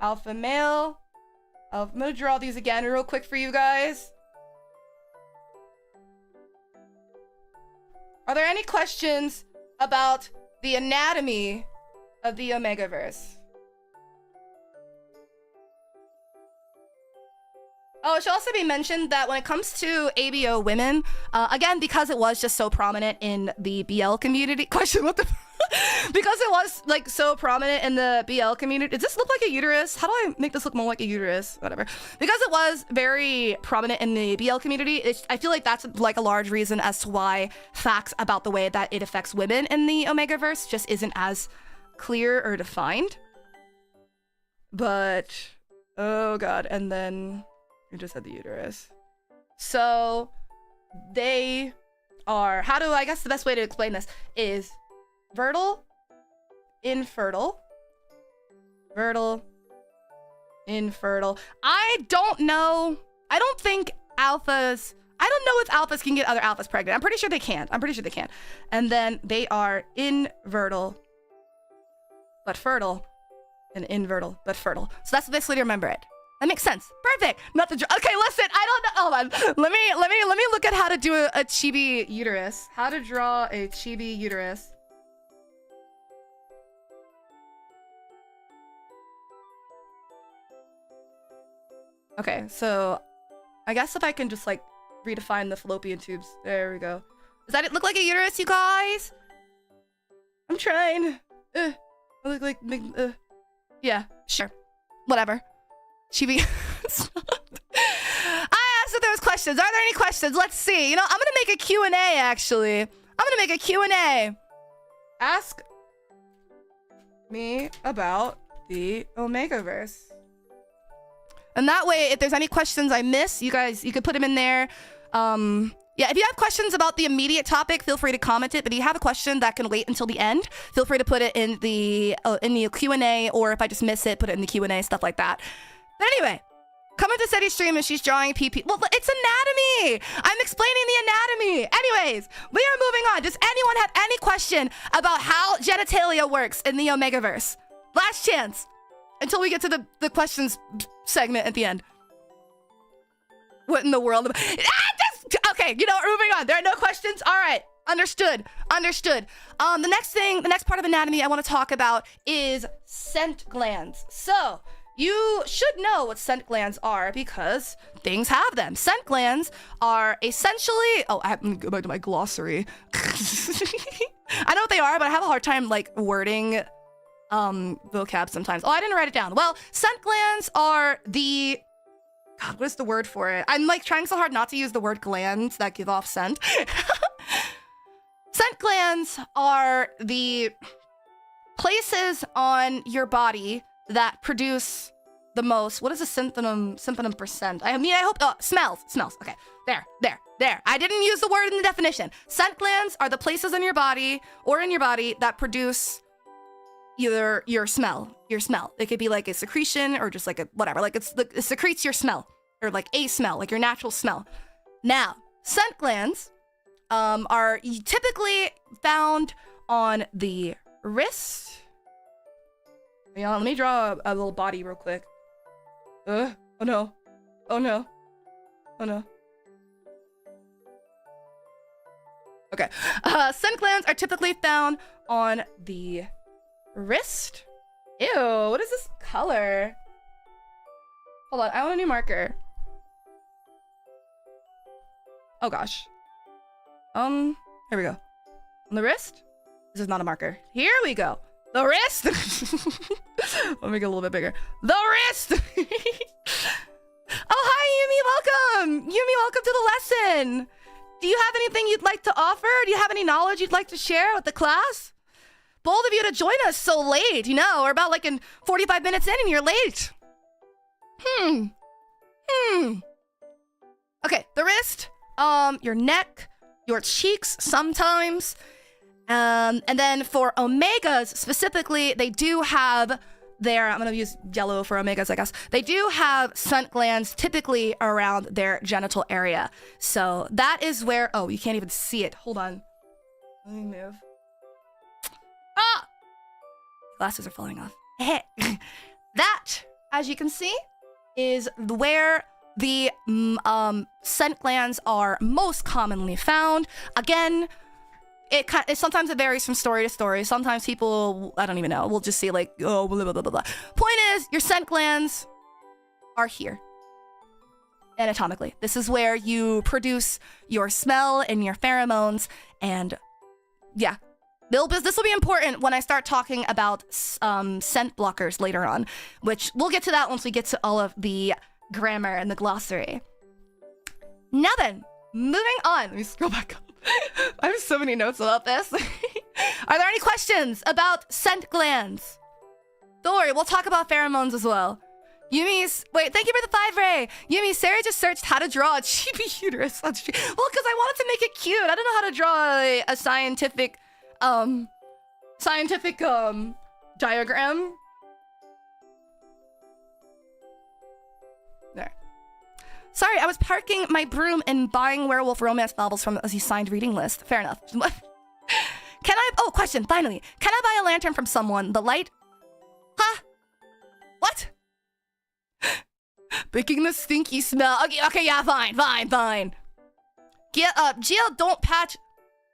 alpha male. I'm gonna draw these again real quick for you guys. Are there any questions about the anatomy of the Omegaverse? Oh, it should also be mentioned that when it comes to ABO women, again, because it was just so prominent in the BL community, because it was like so prominent in the BL community. Does this look like a uterus? How do I make this look more like a uterus? Whatever. Because it was very prominent in the BL community, I feel like that's like a large reason as to why facts about the way that it affects women in the Omegaverse just isn't as clear or defined. But, oh god, and then you just said the uterus. So they are, I guess the best way to explain this is fertile, infertile, fertile, infertile. I don't know if alphas can get other alphas pregnant. I'm pretty sure they can. And then they are infertile, but fertile, and infertile, but fertile. So that's the best way to remember it. That makes sense. Perfect. Okay, listen, I don't know. Hold on. Let me look at how to do a chibi uterus. How to draw a chibi uterus. Okay, so I guess if I can just like redefine the fallopian tubes. There we go. Does that look like a uterus, you guys? I'm trying. I look like yeah, sure. Whatever. Chibi. I asked if there was questions. Are there any questions? Let's see. You know, I'm gonna make a Q&A actually. I'm gonna make a Q&A. Ask me about the Omegaverse. And that way, if there's any questions I miss, you could put them in there. Yeah, if you have questions about the immediate topic, feel free to comment it. But if you have a question that can wait until the end, feel free to put it in the Q&A, or if I just miss it, put it in the Q&A, stuff like that. But anyway, coming to Seti's stream and she's drawing PP. Well, it's anatomy. I'm explaining the anatomy. Anyways, we are moving on. Does anyone have any question about how genitalia works in the Omegaverse? Last chance until we get to the questions segment at the end. What in the world? Okay, you know what, we're moving on. There are no questions? All right, understood. The next part of anatomy I want to talk about is scent glands. So, you should know what scent glands are because things have them. Scent glands are essentially, I have to go back to my glossary. I know what they are, but I have a hard time like wording vocab sometimes. Oh, I didn't write it down. Well, scent glands are God, what is the word for it? I'm like trying so hard not to use the word glands that give off scent. Scent glands are the places on your body that produce the most. What is a symptom percent? I hope, smells. Okay, there. I didn't use the word in the definition. Scent glands are the places in your body that produce either your smell. It could be like a secretion or just like a whatever. Like it secretes your smell or like a smell, like your natural smell. Now, scent glands are typically found on the wrist. Let me draw a little body real quick. Oh no. Okay. Scent glands are typically found on the wrist Ew, what is this color? Hold on, I want a new marker. Oh gosh. Here we go. On the wrist? This is not a marker. Here we go. The wrist! Let me get a little bit bigger. The wrist! Oh, hi, Yumi, welcome! Yumi, welcome to the lesson! Do you have anything you'd like to offer? Do you have any knowledge you'd like to share with the class? Bold of you to join us so late, you know, we're about like in 45 minutes in and you're late. Okay, the wrist, your neck, your cheeks sometimes. And then for omegas specifically, they do have their, I'm gonna use yellow for omegas, I guess. They do have scent glands typically around their genital area. So that is where, oh, you can't even see it. Hold on. Let me move. Ah! Glasses are falling off. That, as you can see, is where the scent glands are most commonly found. Again, sometimes it varies from story to story. Sometimes people, I don't even know, will just say like, oh, blah, blah, blah, blah. Point is, your scent glands are here. Anatomically. This is where you produce your smell and your pheromones. And yeah, this will be important when I start talking about scent blockers later on, which we'll get to that once we get to all of the grammar and the glossary. Now then, moving on. Let me scroll back up. I have so many notes about this. Are there any questions about scent glands? Don't worry, we'll talk about pheromones as well. Yumi's, wait, thank you for the 5-ray. Yumi, Sarah just searched how to draw a chibi uterus. Well, because I wanted to make it cute. I don't know how to draw a scientific diagram. There. Sorry, I was parking my broom and buying werewolf romance novels from the signed reading list. Fair enough. Can I, oh, question, finally. Can I buy a lantern from someone? The light? Huh? What? Picking the stinky smell. Okay, yeah, fine. Gio, don't patch.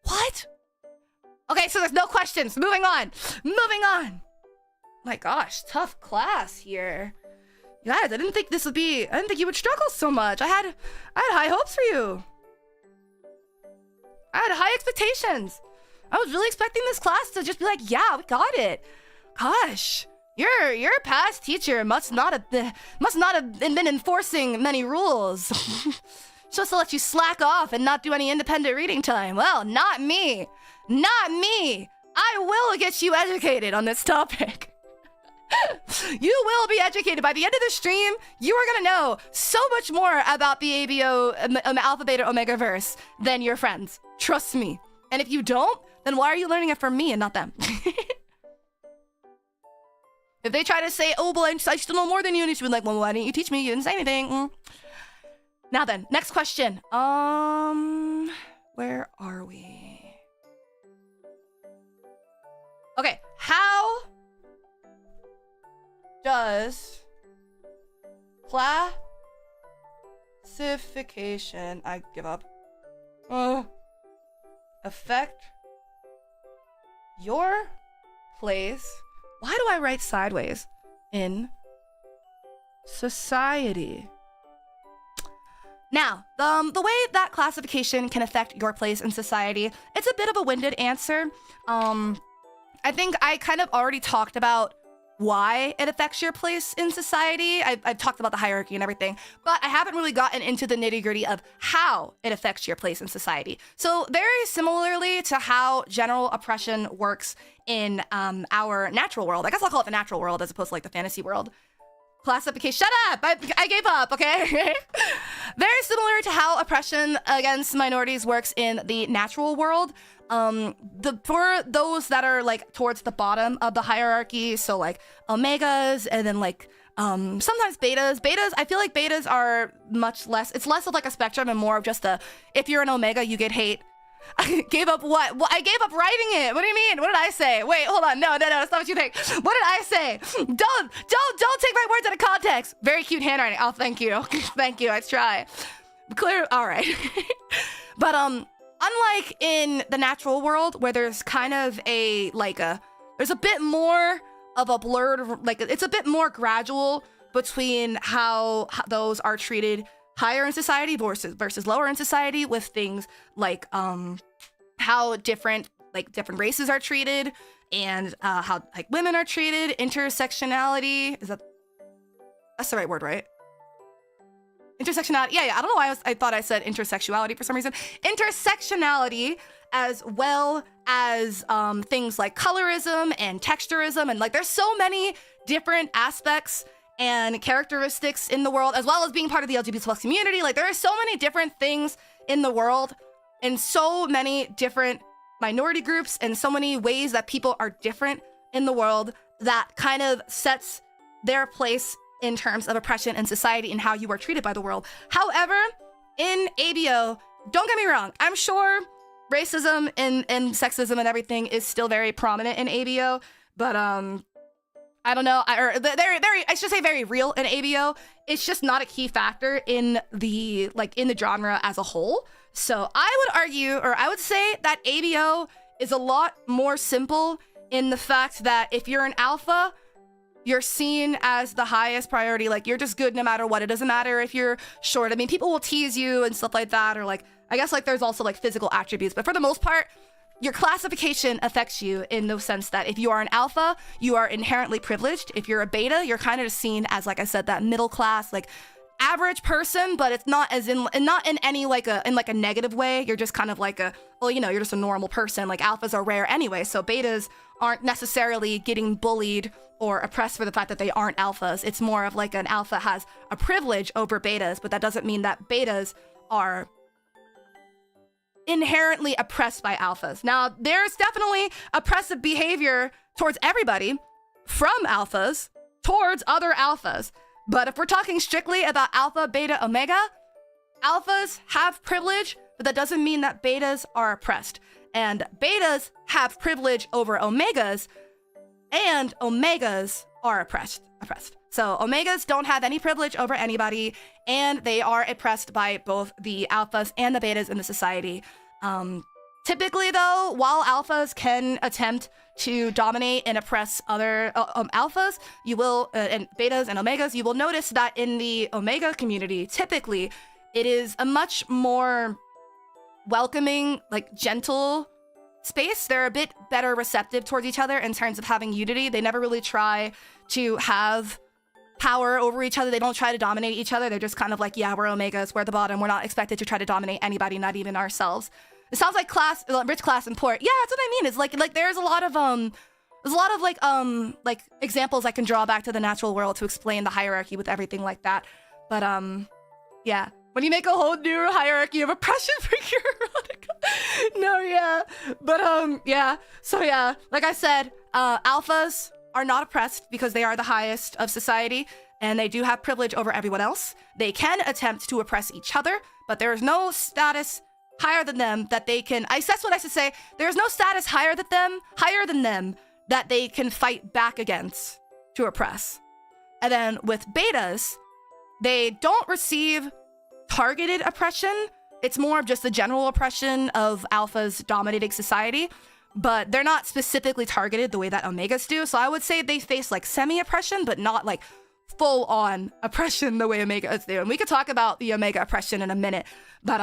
What? Okay, so there's no questions. Moving on. My gosh, tough class here. Guys, I didn't think you would struggle so much. I had high hopes for you. I had high expectations. I was really expecting this class to just be like, yeah, we got it. Gosh, your past teacher must not have been enforcing many rules. Supposed to let you slack off and not do any independent reading time. Well, not me. I will get you educated on this topic. You will be educated. By the end of the stream, you are gonna know so much more about the Alpha Beta Omegaverse than your friends. Trust me. And if you don't, then why are you learning it from me and not them? If they try to say, oh, but I still know more than you, and you should be like, well, why didn't you teach me? You didn't say anything. Now then, next question. Where are we? Okay, how does classification, I give up, affect your place? Why do I write sideways? In society. Now, the way that classification can affect your place in society, it's a bit of a winded answer. I think I kind of already talked about why it affects your place in society. I've talked about the hierarchy and everything, but I haven't really gotten into the nitty-gritty of how it affects your place in society. So very similarly to how general oppression works in our natural world, I guess I'll call it the natural world as opposed to like the fantasy world. Classification, shut up! I gave up, okay? Very similar to how oppression against minorities works in the natural world. For those that are like towards the bottom of the hierarchy, so like omegas and then like sometimes betas. I feel like betas are much less, it's less of like a spectrum and more of just a, if you're an omega, you get hate. I gave up what? I gave up writing it. What do you mean? What did I say? Wait, hold on. No, that's not what you think. What did I say? Don't take my words out of context. Very cute handwriting. Oh, thank you. Thank you. I try. Clear. All right. But unlike in the natural world where there's kind of there's a bit more of a blurred, like it's a bit more gradual between how those are treated higher in society versus lower in society, with things like how different races are treated, and how like women are treated, intersectionality. That's the right word, right? Intersectionality. Yeah. I don't know why I thought I said intersexuality for some reason. Intersectionality, as well as things like colorism and texturism, and like there's so many different aspects and characteristics in the world, as well as being part of the LGBT plus community. Like there are so many different things in the world, and so many different minority groups, and so many ways that people are different in the world, that kind of sets their place in terms of oppression in society and how you are treated by the world. However, in ABO, don't get me wrong, I'm sure racism and sexism and everything is still very prominent in ABO, but I don't know, I should say very real in ABO. It's just not a key factor in the genre as a whole. So I would argue, or I would say, that ABO is a lot more simple in the fact that if you're an alpha, you're seen as the highest priority. Like, you're just good no matter what. It doesn't matter if you're short. I mean, people will tease you and stuff like that, or like, I guess like there's also like physical attributes, but for the most part, your classification affects you in the sense that if you are an alpha, you are inherently privileged. If you're a beta, you're kind of seen as, like I said, that middle class, like average person, but it's not as in, and not in any like a negative way. You're just kind of like you're just a normal person. Like alphas are rare anyway, so betas aren't necessarily getting bullied or oppressed for the fact that they aren't alphas. It's more of like an alpha has a privilege over betas, but that doesn't mean that betas are inherently oppressed by alphas. Now, there's definitely oppressive behavior towards everybody from alphas towards other alphas. But if we're talking strictly about alpha, beta, omega, alphas have privilege, but that doesn't mean that betas are oppressed. And betas have privilege over omegas, and omegas are oppressed. So omegas don't have any privilege over anybody, and they are oppressed by both the alphas and the betas in the society. Typically, though, while alphas can attempt to dominate and oppress other alphas, you will, and betas and omegas, you will notice that in the omega community, typically, it is a much more welcoming, like gentle space. They're a bit better receptive towards each other in terms of having unity. They never really try to have power over each other. They don't try to dominate each other. They're just kind of like, yeah, we're omegas, we're the bottom. We're not expected to try to dominate anybody, not even ourselves. It sounds like rich, class, and poor. Yeah, that's what I mean. It's like there's a lot of like examples I can draw back to the natural world to explain the hierarchy with everything like that. But yeah. When you make a whole new hierarchy of oppression for your erotica. No, yeah. But yeah. So yeah, like I said, alphas are not oppressed because they are the highest of society, and they do have privilege over everyone else. They can attempt to oppress each other, but there is no status higher than them that they can, that's what I should say. There's no status higher than them that they can fight back against to oppress. And then with betas, they don't receive targeted oppression. It's more of just the general oppression of alphas dominating society, but they're not specifically targeted the way that omegas do. So I would say they face like semi-oppression, but not like full-on oppression the way omegas do. And we could talk about the omega oppression in a minute, but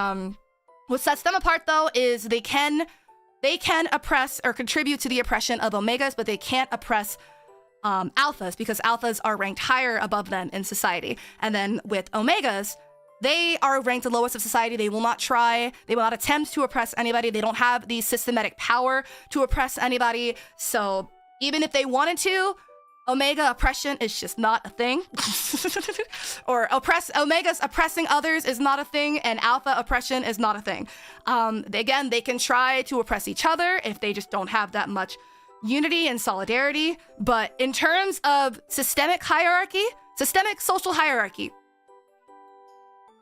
what sets them apart, though, is they can oppress or contribute to the oppression of omegas, but they can't oppress alphas, because alphas are ranked higher above them in society. And then with omegas, they are ranked the lowest of society. They will not attempt to oppress anybody. They don't have the systematic power to oppress anybody. So even if they wanted to, omega oppression is just not a thing. Or omegas oppressing others is not a thing, and alpha oppression is not a thing. Again, they can try to oppress each other if they just don't have that much unity and solidarity. But in terms of systemic social hierarchy,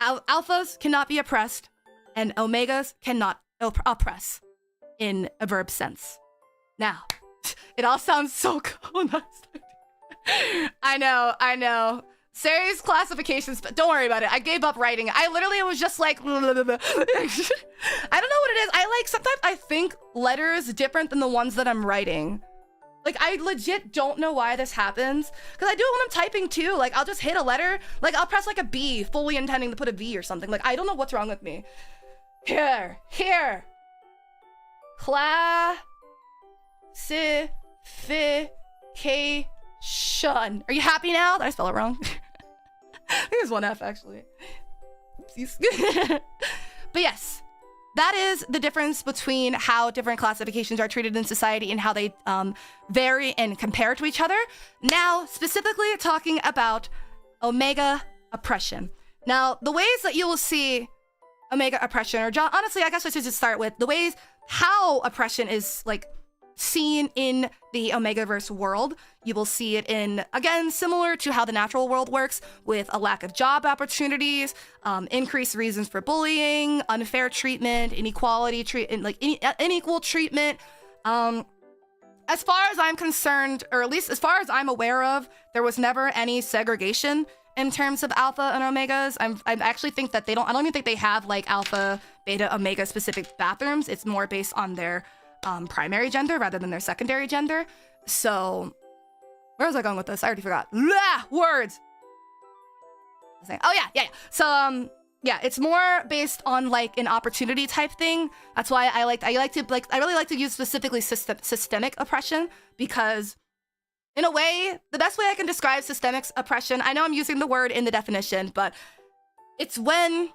alphas cannot be oppressed, and omegas cannot oppress in a verb sense. Now, it all sounds so cool. I know. Serious classifications, but don't worry about it. I gave up writing. I literally was just like, I don't know what it is. Sometimes I think letters different than the ones that I'm writing. Like, I legit don't know why this happens. Because I do it when I'm typing, too. Like, I'll just hit a letter. Like, I'll press, like, a B, fully intending to put a V or something. Like, I don't know what's wrong with me. Here. Classification. Are you happy now? Did I spell it wrong? I think there's one F, actually. Oopsies. But yes, that is the difference between how different classifications are treated in society and how they vary and compare to each other. Now, specifically talking about Omega oppression. Now, the ways that you will see Omega oppression, or honestly, I guess I should just start with the ways how oppression is like seen in the Omegaverse world. You will see it in, again, similar to how the natural world works, with a lack of job opportunities, increased reasons for bullying, unfair treatment, inequality treatment, like unequal treatment. As far as I'm concerned, or at least as far as I'm aware of, there was never any segregation in terms of alpha and omegas. I actually think that I don't even think they have like alpha, beta, omega specific bathrooms. It's more based on their primary gender rather than their secondary gender. So where was I going with this? I already forgot. Blah, words. Oh yeah. So yeah, it's more based on like an opportunity type thing. That's why I really like to use specifically systemic oppression, because in a way, the best way I can describe systemic oppression, I know I'm using the word in the definition, but it's when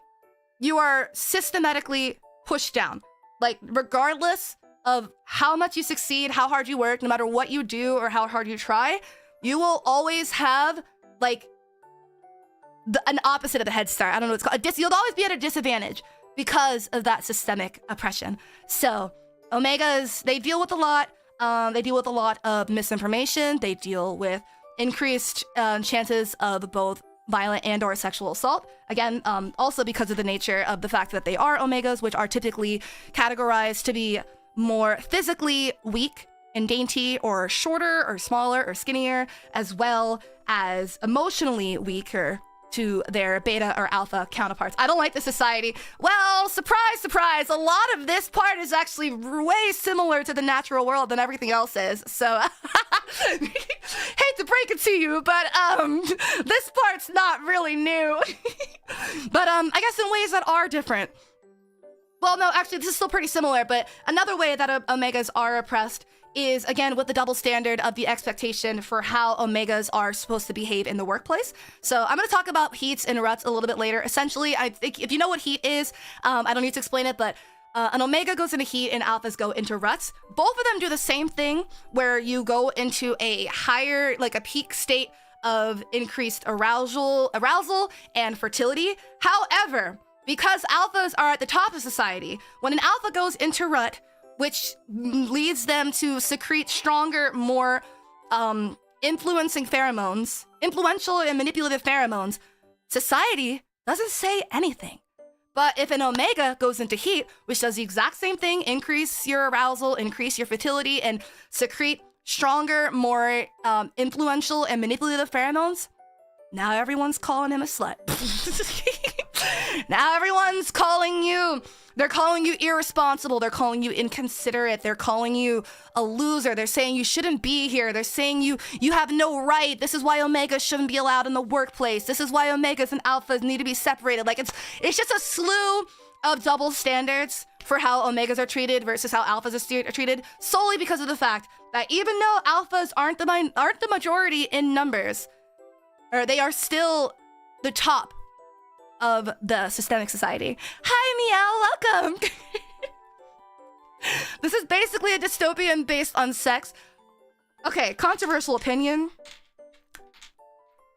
you are systematically pushed down. Like, regardless of how much you succeed, how hard you work, no matter what you do or how hard you try, you will always have, like, an opposite of the head start. I don't know what it's called. You'll always be at a disadvantage because of that systemic oppression. So, Omegas, they deal with a lot. They deal with a lot of misinformation. They deal with increased chances of both violent and or sexual assault. Again, also because of the nature of the fact that they are omegas, which are typically categorized to be more physically weak and dainty, or shorter or smaller or skinnier, as well as emotionally weaker to their beta or alpha counterparts. I don't like the society. Well, surprise, surprise, a lot of this part is actually way similar to the natural world than everything else is. So, hate to break it to you, but this part's not really new. But I guess in ways that are different. Well, no, actually, this is still pretty similar, but another way that omegas are oppressed is, again, with the double standard of the expectation for how omegas are supposed to behave in the workplace. So I'm going to talk about heats and ruts a little bit later. Essentially, I think if you know what heat is, I don't need to explain it, but an omega goes into heat and alphas go into ruts. Both of them do the same thing, where you go into a higher, like a peak state of increased arousal and fertility. However, because alphas are at the top of society, when an alpha goes into rut, which leads them to secrete stronger, more influential and manipulative pheromones, society doesn't say anything. But if an omega goes into heat, which does the exact same thing, increase your arousal, increase your fertility, and secrete stronger, more influential and manipulative pheromones, now everyone's calling him a slut. Now everyone's calling you, they're calling you irresponsible, they're calling you inconsiderate, they're calling you a loser, they're saying you shouldn't be here, they're saying you have no right, this is why omegas shouldn't be allowed in the workplace, this is why omegas and alphas need to be separated. Like, it's just a slew of double standards for how omegas are treated versus how alphas are treated, solely because of the fact that even though alphas aren't the majority in numbers, or they are still the top of the systemic society. Hi, Meow, welcome! This is basically a dystopian based on sex. Okay, controversial opinion.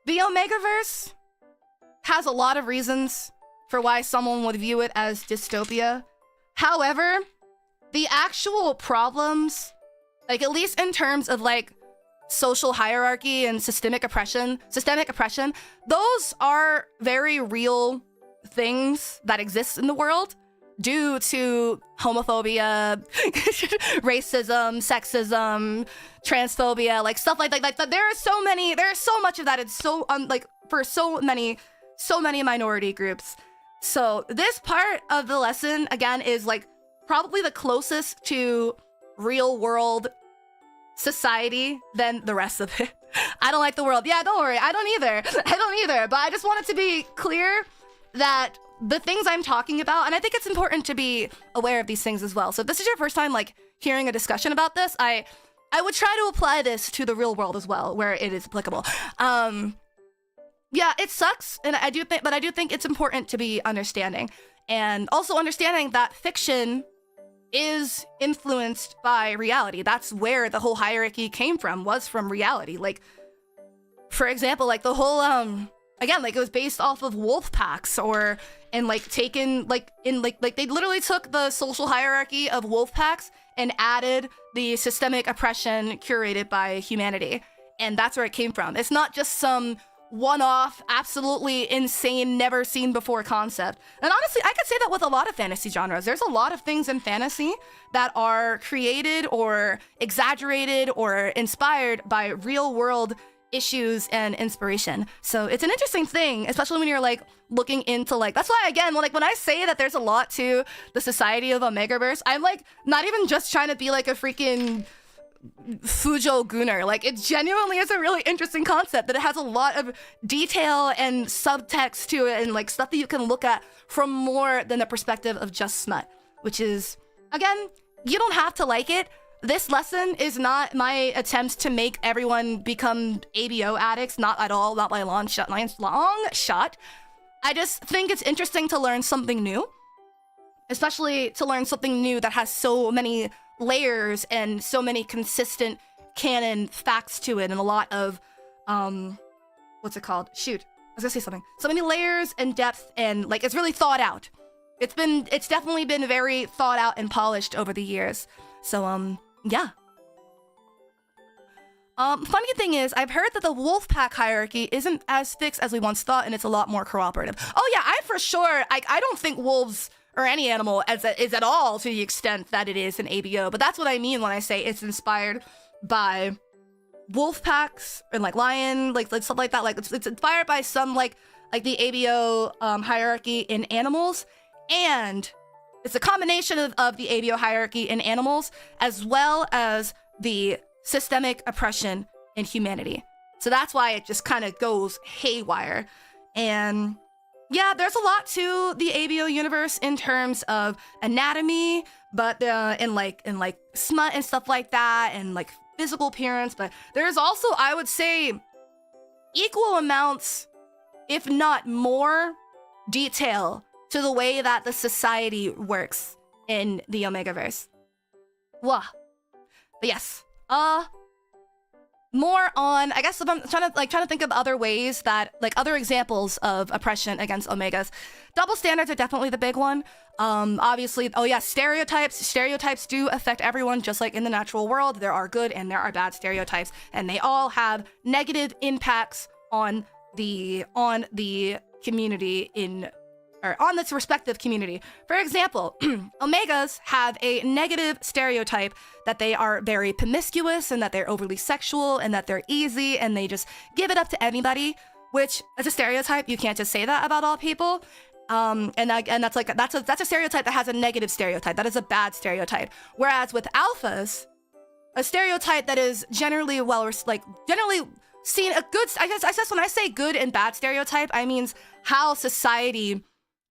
The Omegaverse has a lot of reasons for why someone would view it as dystopia. However, the actual problems, like at least in terms of like social hierarchy and systemic oppression, those are very real things that exist in the world due to homophobia, racism, sexism, transphobia, like stuff like that. Like there's so much of that. It's so for so many minority groups. So this part of the lesson, again, is like probably the closest to real world society than the rest of it. I don't like the world. Yeah, don't worry. I don't either. I don't either. But I just wanted to be clear that the things I'm talking about, and I think it's important to be aware of these things as well. So if this is your first time like hearing a discussion about this, I would try to apply this to the real world as well, where it is applicable. Yeah, it sucks, and I do think it's important to be understanding, and also understanding that fiction is influenced by reality. That's where the whole hierarchy came from, was from reality. Like, for example, like the whole again, like it was based off of wolf packs, or and like taken like in like they literally took the social hierarchy of wolf packs and added the systemic oppression curated by humanity, and that's where it came from. It's not just some one-off, absolutely insane, never seen before concept. And honestly, I could say that with a lot of fantasy genres. There's a lot of things in fantasy that are created or exaggerated or inspired by real-world issues and inspiration. So it's an interesting thing, especially when you're like looking into like, that's why again, when I say that there's a lot to the society of Omegaverse, I'm like not even just trying to be like a freaking Fujo Gunner. Like, it genuinely is a really interesting concept, that it has a lot of detail and subtext to it, and like stuff that you can look at from more than the perspective of just smut, which is, again, you don't have to like it. This lesson is not my attempt to make everyone become ABO addicts, not at all, not by a long shot. I just think it's interesting to learn something new, especially to learn something new that has so many layers and so many consistent canon facts to it, and a lot of what's it called? Shoot, I was gonna say something. So many layers and depth, and like it's really thought out. It's definitely been very thought out and polished over the years. So yeah. Funny thing is, I've heard that the wolf pack hierarchy isn't as fixed as we once thought, and it's a lot more cooperative. Oh yeah, I for sure, I don't think wolves or any animal is at all to the extent that it is an ABO, but that's what I mean when I say it's inspired by wolf packs and like lion, like stuff like that. Like it's inspired by some like the ABO hierarchy in animals, and it's a combination of the ABO hierarchy in animals as well as the systemic oppression in humanity. So that's why it just kind of goes haywire. And yeah, there's a lot to the ABO universe in terms of anatomy, but in like smut and stuff like that, and like physical appearance. But there's also, I would say, equal amounts, if not more, detail to the way that the society works in the Omegaverse. Wah. But yes, more on, I guess, if I'm trying to think of other ways that, like, other examples of oppression against Omegas. Double standards are definitely the big one. Obviously, oh yeah, stereotypes. Stereotypes do affect everyone, just like in the natural world. There are good and there are bad stereotypes, and they all have negative impacts on the community on this respective community. For example, Omegas have a negative stereotype that they are very promiscuous, and that they're overly sexual, and that they're easy, and they just give it up to anybody, which, as a stereotype, you can't just say that about all people. And that's a stereotype that has a negative stereotype. That is a bad stereotype. Whereas with alphas, a stereotype that is generally generally seen a good, I guess when I say good and bad stereotype, I mean how society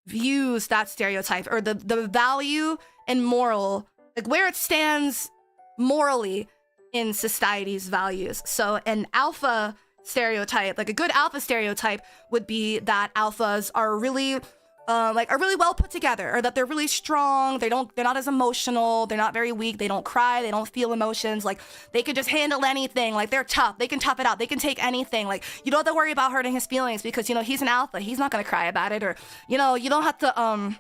views that stereotype, or the value and moral, like where it stands morally in society's values. So an alpha stereotype, like a good alpha stereotype, would be that alphas are really well put together, or that they're really strong. They're not as emotional. They're not very weak. They don't cry. They don't feel emotions. Like, they can just handle anything. Like, they're tough. They can tough it out. They can take anything. Like, you don't have to worry about hurting his feelings, because, he's an alpha. He's not gonna cry about it. Or, you don't have to,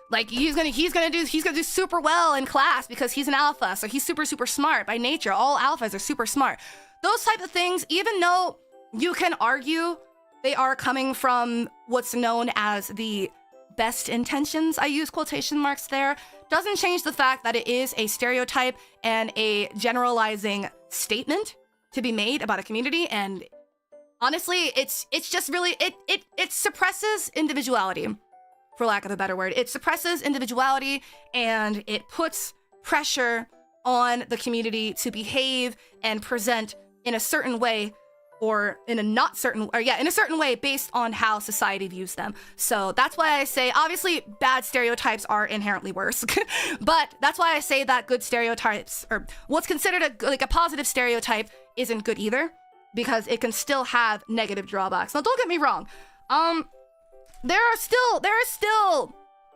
like, he's gonna do super well in class because he's an alpha. So he's super, super smart by nature. All alphas are super smart. Those type of things, even though you can argue they are coming from what's known as the best intentions, I use quotation marks there, doesn't change the fact that it is a stereotype and a generalizing statement to be made about a community. And honestly, it's just really, it suppresses individuality, for lack of a better word. It suppresses individuality, and it puts pressure on the community to behave and present in a certain way, or in a certain way based on how society views them. So that's why I say, obviously, bad stereotypes are inherently worse, but that's why I say that good stereotypes, or what's considered a positive stereotype, isn't good either, because it can still have negative drawbacks. Now, don't get me wrong. There are still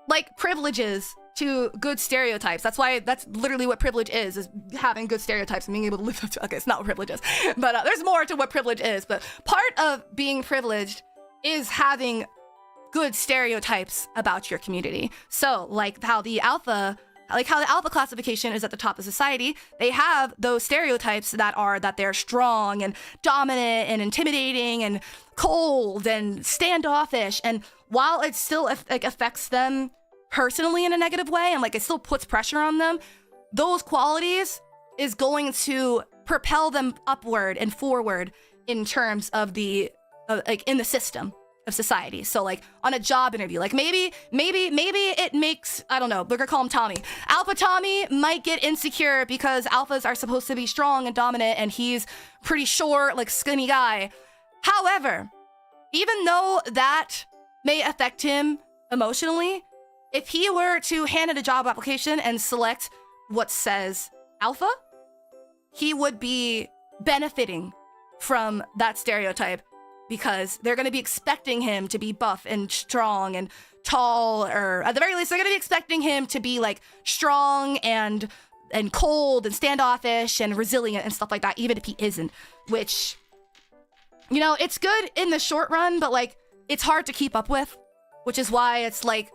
like privileges to good stereotypes. That's literally what privilege is having good stereotypes and being able to live up to. Okay, it's not what privilege is, but there's more to what privilege is. But part of being privileged is having good stereotypes about your community. So like how the alpha classification is at the top of society, they have those stereotypes that they're strong and dominant and intimidating and cold and standoffish. And while it still affects them personally in a negative way, and like it still puts pressure on them, those qualities is going to propel them upward and forward in terms of the in the system of society. So like on a job interview, like maybe it makes, I don't know, we're gonna call him Tommy. Alpha Tommy might get insecure because alphas are supposed to be strong and dominant, and he's pretty short, like skinny guy. However, even though that may affect him emotionally, if he were to hand in a job application and select what says alpha, he would be benefiting from that stereotype, because they're going to be expecting him to be buff and strong and tall, or at the very least, they're going to be expecting him to be like strong and cold and standoffish and resilient and stuff like that, even if he isn't, which, you know, it's good in the short run, but like it's hard to keep up with, which is why it's like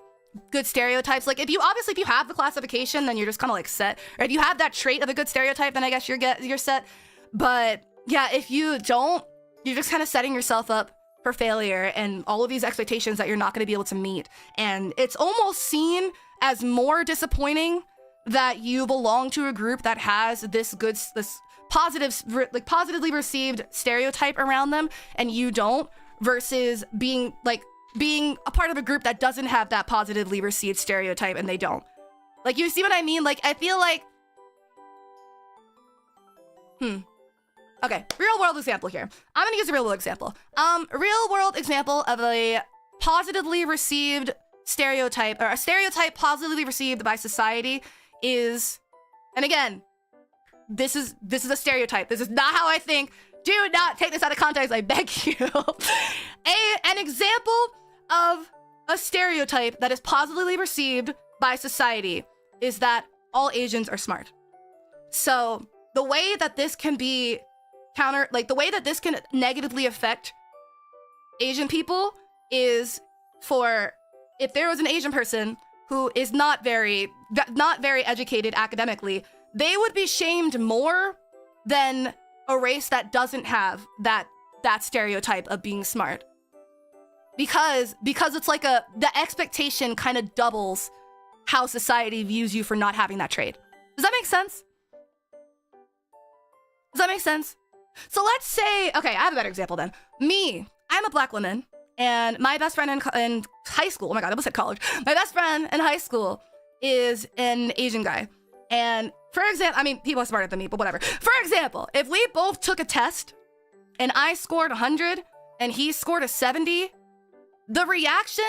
good stereotypes. Like if you have the classification, then you're just kind of like set. Or if you have that trait of a good stereotype, then I guess you're set. But yeah, if you don't, you're just kind of setting yourself up for failure and all of these expectations that you're not going to be able to meet. And it's almost seen as more disappointing that you belong to a group that has this positively received stereotype around them and you don't, versus being a part of a group that doesn't have that positively received stereotype and they don't. Like, you see what I mean? Like, I feel like, okay, real world example here. I'm gonna use a real world example. Real world example of a positively received stereotype, or a stereotype positively received by society is, and again, this is a stereotype. This is not how I think. Do not take this out of context, I beg you. An example of a stereotype that is positively received by society is that all Asians are smart. So the way that this can be the way that this can negatively affect Asian people is if there was an Asian person who is not very educated academically, they would be shamed more than a race that doesn't have that stereotype of being smart. Because it's like the expectation kind of doubles how society views you for not having that trait. Does that make sense? Does that make sense? So let's say, okay, I have a better example then. I'm a black woman, and my best friend in high school, oh my god, I almost said college. My best friend in high school is an Asian guy. And for example, I mean, people are smarter than me, but whatever. For example, if we both took a test and I scored 100 and he scored a 70, the reaction,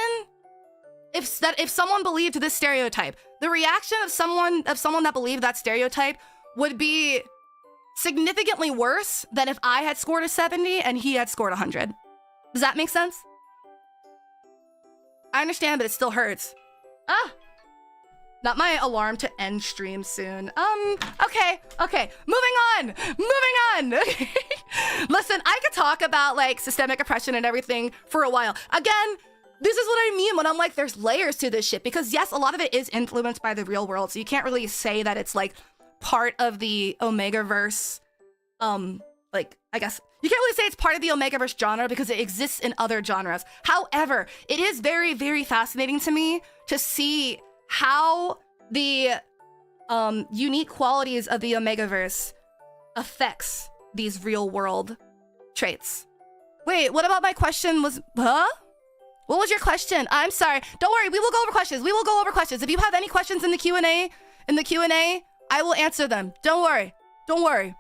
if someone believed this stereotype, the reaction of someone that believed that stereotype would be significantly worse than if I had scored a 70 and he had scored 100. Does that make sense? I understand, but it still hurts. Not my alarm to end stream soon. Okay. Moving on. Listen, I could talk about like systemic oppression and everything for a while. Again, this is what I mean when I'm like, there's layers to this shit, because yes, a lot of it is influenced by the real world. So you can't really say that it's like part of the Omegaverse. Like, I guess you can't really say it's part of the Omegaverse genre because it exists in other genres. However, it is very, very fascinating to me to see how the unique qualities of the Omegaverse affects these real world traits. Wait, what about my question was, huh? What was your question? I'm sorry. Don't worry, we will go over questions. If you have any questions in the Q&A, I will answer them. Don't worry. Don't worry.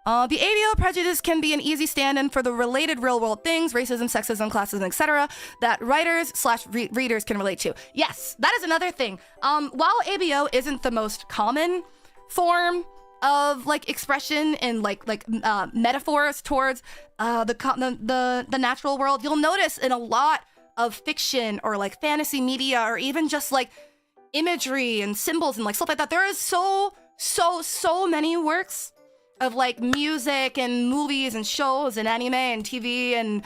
The ABO prejudice can be an easy stand-in for the related real-world things, racism, sexism, classism, etc., that writers/readers can relate to. Yes, that is another thing. While ABO isn't the most common form of like expression and metaphors towards the natural world, you'll notice in a lot of fiction or like fantasy media or even just like imagery and symbols and like stuff like that, there is so many works of like music and movies and shows and anime and TV and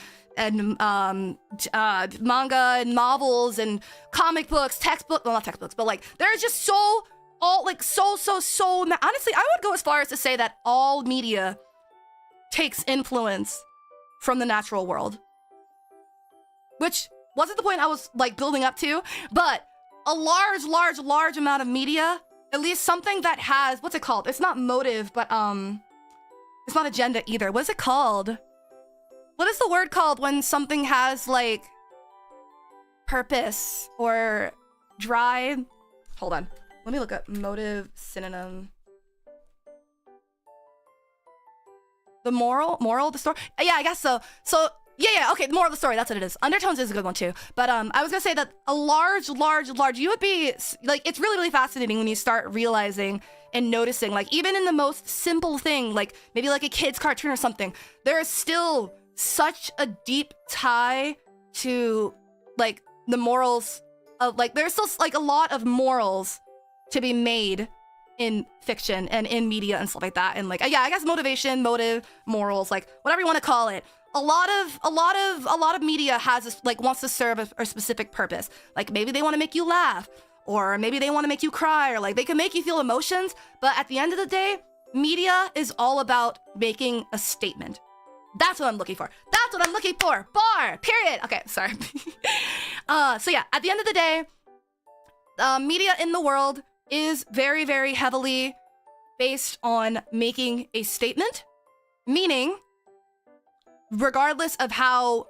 manga and novels and comic books, textbooks, well, not textbooks, but like there's just honestly, I would go as far as to say that all media takes influence from the natural world, which wasn't the point I was like building up to, but a large amount of media, at least something that has, what's it called? It's not motive, but it's not agenda either. What's it called? What is the word called when something has like purpose or drive? Hold on. Let me look up motive synonym. The moral, the story? Yeah, I guess so. So, yeah, okay, the moral of the story, that's what it is. Undertones is a good one too. But I was gonna say that a large, you would be, like, it's really fascinating when you start realizing and noticing, like, even in the most simple thing, like, maybe like a kid's cartoon or something, there is still such a deep tie to, like, the morals of, like, there's still, like, a lot of morals to be made in fiction and in media and stuff like that. And like, yeah, I guess motivation, motive, morals, like whatever you want to call it. A lot of media has this, like, wants to serve a specific purpose. Like maybe they want to make you laugh, or maybe they want to make you cry, or like they can make you feel emotions. But at the end of the day, media is all about making a statement. That's what I'm looking for. That's what I'm looking for. Bar. Period. Okay, sorry. So yeah, at the end of the day, media in the world is very heavily based on making a statement, meaning regardless of how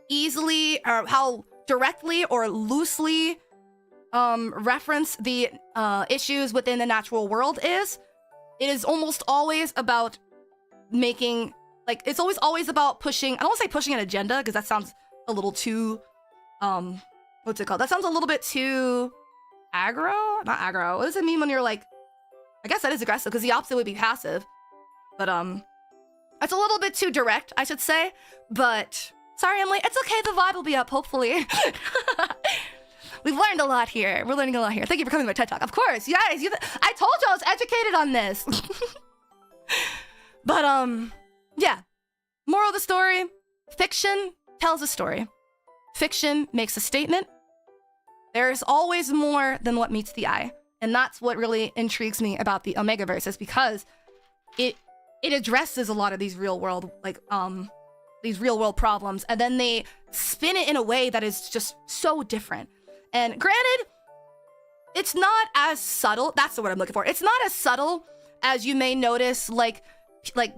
easily or how directly or loosely reference the issues within the natural world is, it is almost always about making, like, it's always about pushing, I don't want to say pushing an agenda because that sounds a little too, what's it called? That sounds a little bit too aggro? Not aggro. What does it mean when you're like, I guess that is aggressive because the opposite would be passive. But it's a little bit too direct, I should say. But sorry, Emily, it's okay. The vibe will be up, hopefully. We've learned a lot here. We're learning a lot here. Thank you for coming to my TED Talk. Of course, you guys. I told you I was educated on this. But yeah. Moral of the story: fiction tells a story. Fiction makes a statement. There's always more than what meets the eye. And that's what really intrigues me about the Omegaverse, is because it addresses a lot of these real world, like, these real world problems, and then they spin it in a way that is just so different. And granted, it's not as subtle. That's the word I'm looking for. It's not as subtle as you may notice, like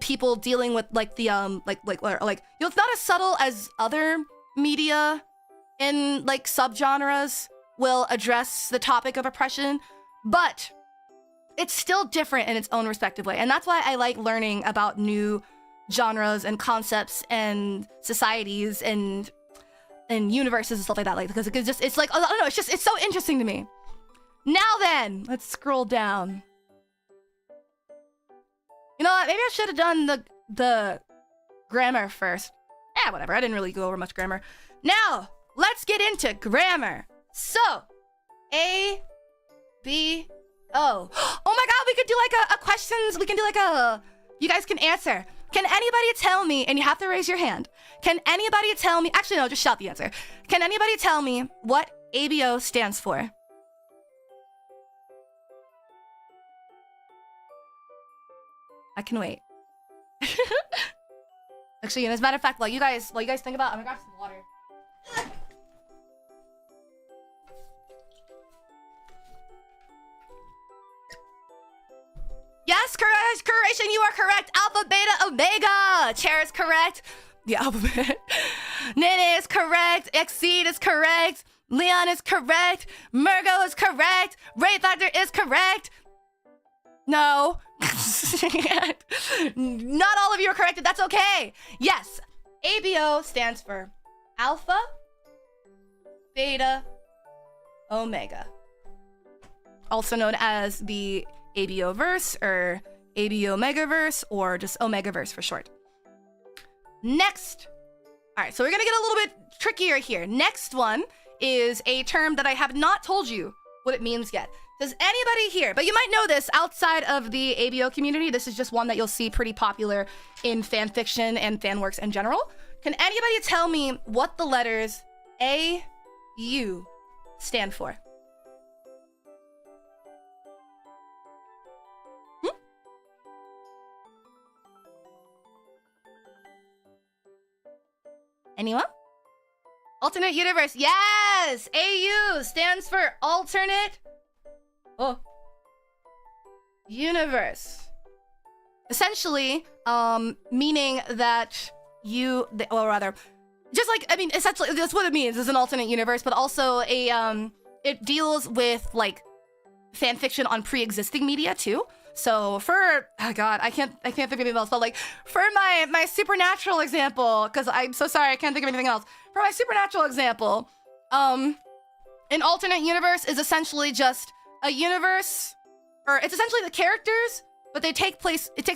people dealing with like the, it's not as subtle as other media in like subgenres will address the topic of oppression, but it's still different in its own respective way. And that's why I like learning about new genres and concepts and societies and universes and stuff like that. Like, because it's like, I don't know, it's so interesting to me. Now then, let's scroll down. You know what? Maybe I should have done the grammar first. Whatever. I didn't really go over much grammar. Now, let's get into grammar. So, A, B, O. Oh my god, we could do like a questions. We can do like you guys can answer. Can anybody tell me, and you have to raise your hand. Can anybody tell me, actually no, just shout the answer. Can anybody tell me what ABO stands for? I can wait. Actually, and as a matter of fact, while you guys think about it, I'm gonna grab some water. Yes, correction, you are correct. Alpha, beta, omega. Chair is correct. The alphabet. Nene is correct. Exceed is correct. Leon is correct. Murgo is correct. Rate Factor is correct. No. Not all of you are corrected. That's okay. Yes. ABO stands for alpha, beta, omega. Also known as the ABO-verse or Omegaverse or just Omegaverse for short. Next. All right, so we're gonna get a little bit trickier here. Next one is a term that I have not told you what it means yet. Does anybody here, but you might know this outside of the ABO community, this is just one that you'll see pretty popular in fan fiction and fan works in general. Can anybody tell me what the letters AU stand for? Anyone? Alternate universe. Yes! AU stands for alternate universe. Essentially, meaning that or rather, just like, I mean, essentially, that's what it means, is an alternate universe, but also it deals with, like, fan fiction on pre-existing media, too. So for, oh God, I can't think of anything else, but like, for my Supernatural example, because I'm so sorry, I can't think of anything else. For my Supernatural example, an alternate universe is essentially just a universe, or it's essentially the characters, but it takes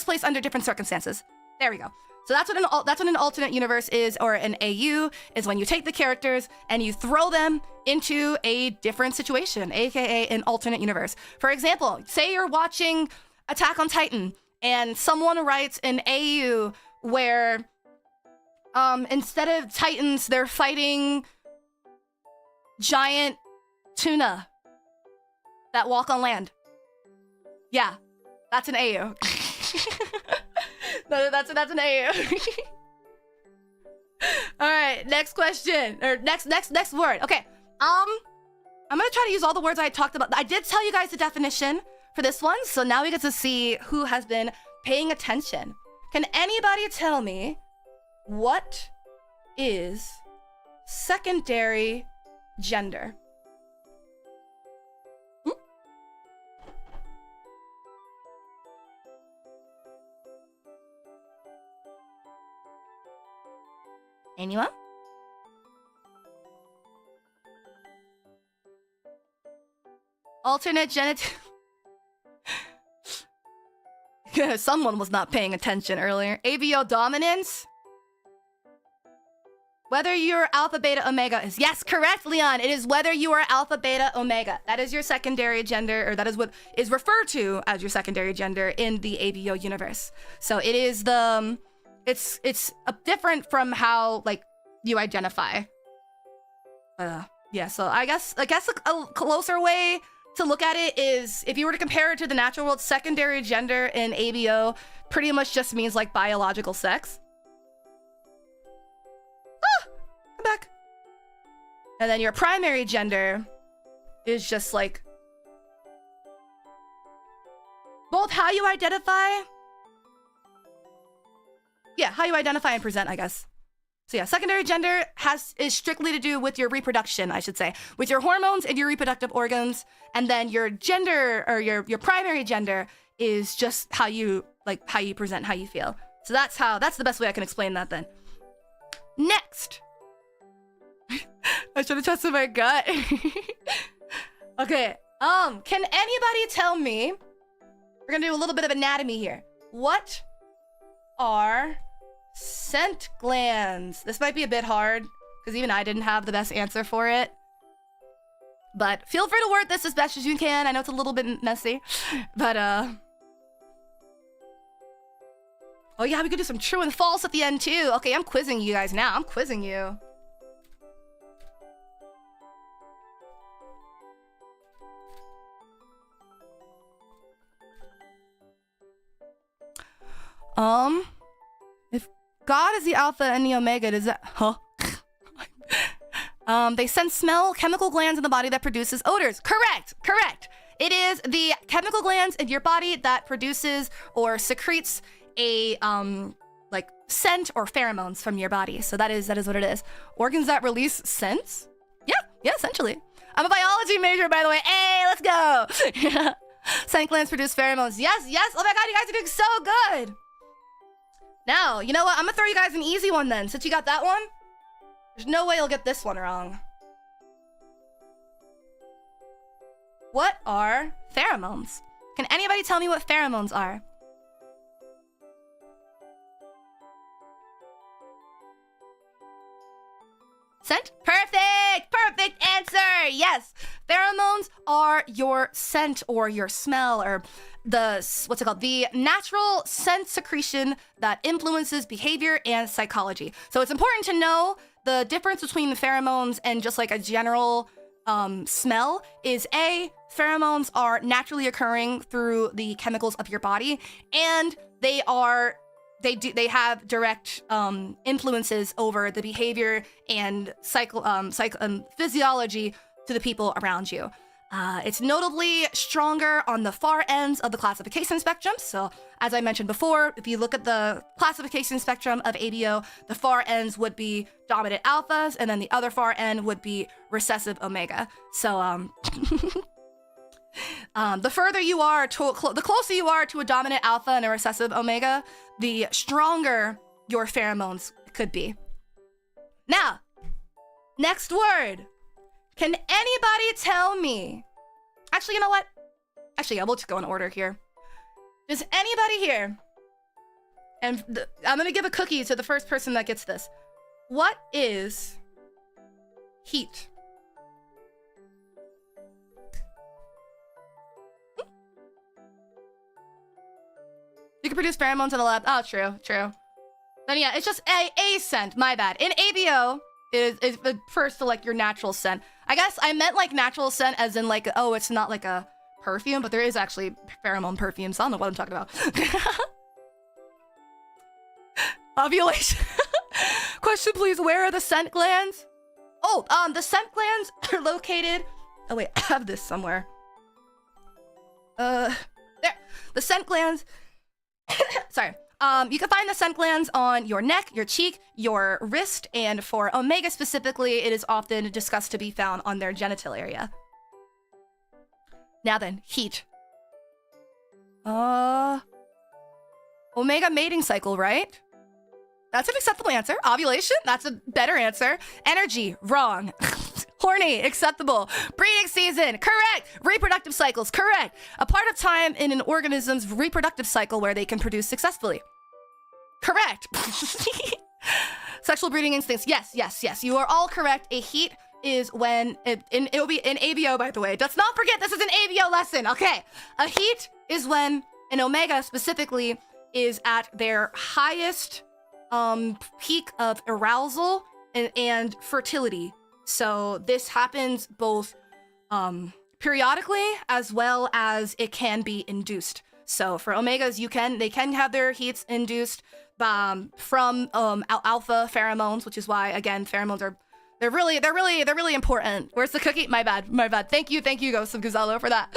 place under different circumstances. There we go. So that's what an alternate universe is, or an AU, is when you take the characters and you throw them into a different situation, aka an alternate universe. For example, say you're watching Attack on Titan and someone writes an AU where instead of titans, they're fighting giant tuna that walk on land. Yeah, that's an AU. No, that's an AU. All right, next question, or next word. Okay, I'm gonna try to use all the words I talked about. I did tell you guys the definition for this one, so now we get to see who has been paying attention. Can anybody tell me what is secondary gender? Anyone? Alternate genital. Someone was not paying attention earlier. ABO dominance. Whether you're alpha, beta, omega is, yes, correct, Leon. It is whether you are alpha, beta, omega. That is your secondary gender, or that is what is referred to as your secondary gender in the ABO universe. So it is the, it's different from how, like, you identify. Yeah, so I guess a closer way to look at it is, if you were to compare it to the natural world, secondary gender in ABO pretty much just means, like, biological sex. Come back. And then your primary gender is just, like, both how you identify. Yeah, how you identify and present, I guess. So yeah, secondary gender is strictly to do with your reproduction, I should say, with your hormones and your reproductive organs. And then your gender, or your primary gender, is just how you present, how you feel. So that's the best way I can explain that then. Next. I should have trusted my gut. Okay. Can anybody tell me, we're gonna do a little bit of anatomy here. What are scent glands? This might be a bit hard, because even I didn't have the best answer for it. But feel free to word this as best as you can. I know it's a little bit messy, but oh yeah, we could do some true and false at the end too. Okay, I'm quizzing you guys now. I'm quizzing you. If God is the alpha and the omega, does that, they sense smell, chemical glands in the body that produces odors. Correct. It is the chemical glands in your body that produces or secretes a, like, scent or pheromones from your body. So that is what it is. Organs that release scents? Yeah, Yeah, essentially. I'm a biology major, by the way. Hey, let's go. Scent glands produce pheromones. Yes, yes. Oh my god, you guys are doing so good. Now, you know what? I'm gonna throw you guys an easy one then. Since you got that one, there's no way you'll get this one wrong. What are pheromones? Can anybody tell me what pheromones are? Scent? Perfect! Perfect answer! Yes! Pheromones are your scent or your smell or the, what's it called? The natural scent secretion that influences behavior and psychology. So it's important to know the difference between the pheromones and just like a general smell is pheromones are naturally occurring through the chemicals of your body, and they have direct influences over the behavior and physiology to the people around you. It's notably stronger on the far ends of the classification spectrum. So as I mentioned before, if you look at the classification spectrum of ABO, the far ends would be dominant alphas, and then the other far end would be recessive omega. So the further you are to, the closer you are to a dominant alpha and a recessive omega, the stronger your pheromones could be. Now, next word. Can anybody tell me? Actually, you know what? Actually, yeah, we'll just go in order here. Does anybody here? And I'm gonna give a cookie to the first person that gets this. What is heat? You can produce pheromones in the lab. Oh, true, true. Then yeah, it's just a scent. My bad. In ABO, it refers to like your natural scent. I guess I meant like natural scent as in like, oh, it's not like a perfume, but there is actually pheromone perfumes. I don't know what I'm talking about. Ovulation. Question, please. Where are the scent glands? Oh, the scent glands are located. Oh wait, I have this somewhere. There. The scent glands. Sorry. You can find the scent glands on your neck, your cheek, your wrist, and for Omega specifically, it is often discussed to be found on their genital area. Now then, heat. Omega mating cycle, right? That's an acceptable answer. Ovulation, that's a better answer. Energy, wrong. Horny, acceptable. Breeding season, correct. Reproductive cycles, correct. A part of time in an organism's reproductive cycle where they can produce successfully. Correct. Sexual breeding instincts, yes, yes, yes. You are all correct. A heat is when, it'll be in ABO, by the way. Let's not forget, this is an ABO lesson, okay? A heat is when an Omega specifically is at their highest peak of arousal and fertility. So this happens both periodically as well as it can be induced. So for Omegas, they can have their heats induced from alpha pheromones, which is why again pheromones are they're really important. Where's the cookie? My bad. Thank you, Ghost of Gazzello for that.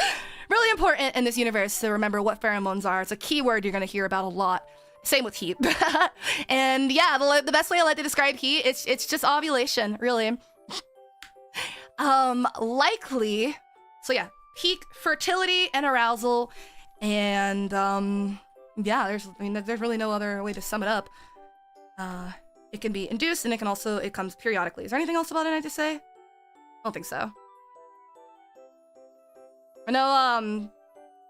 Really important in this universe to remember what pheromones are. It's a keyword you're gonna hear about a lot. Same with heat. And yeah, the best way I like to describe heat, it's just ovulation, really. Likely, so yeah, peak fertility and arousal, and yeah, there's really no other way to sum it up. It can be induced, and it comes periodically. Is there anything else about it I need to say? I don't think so. I know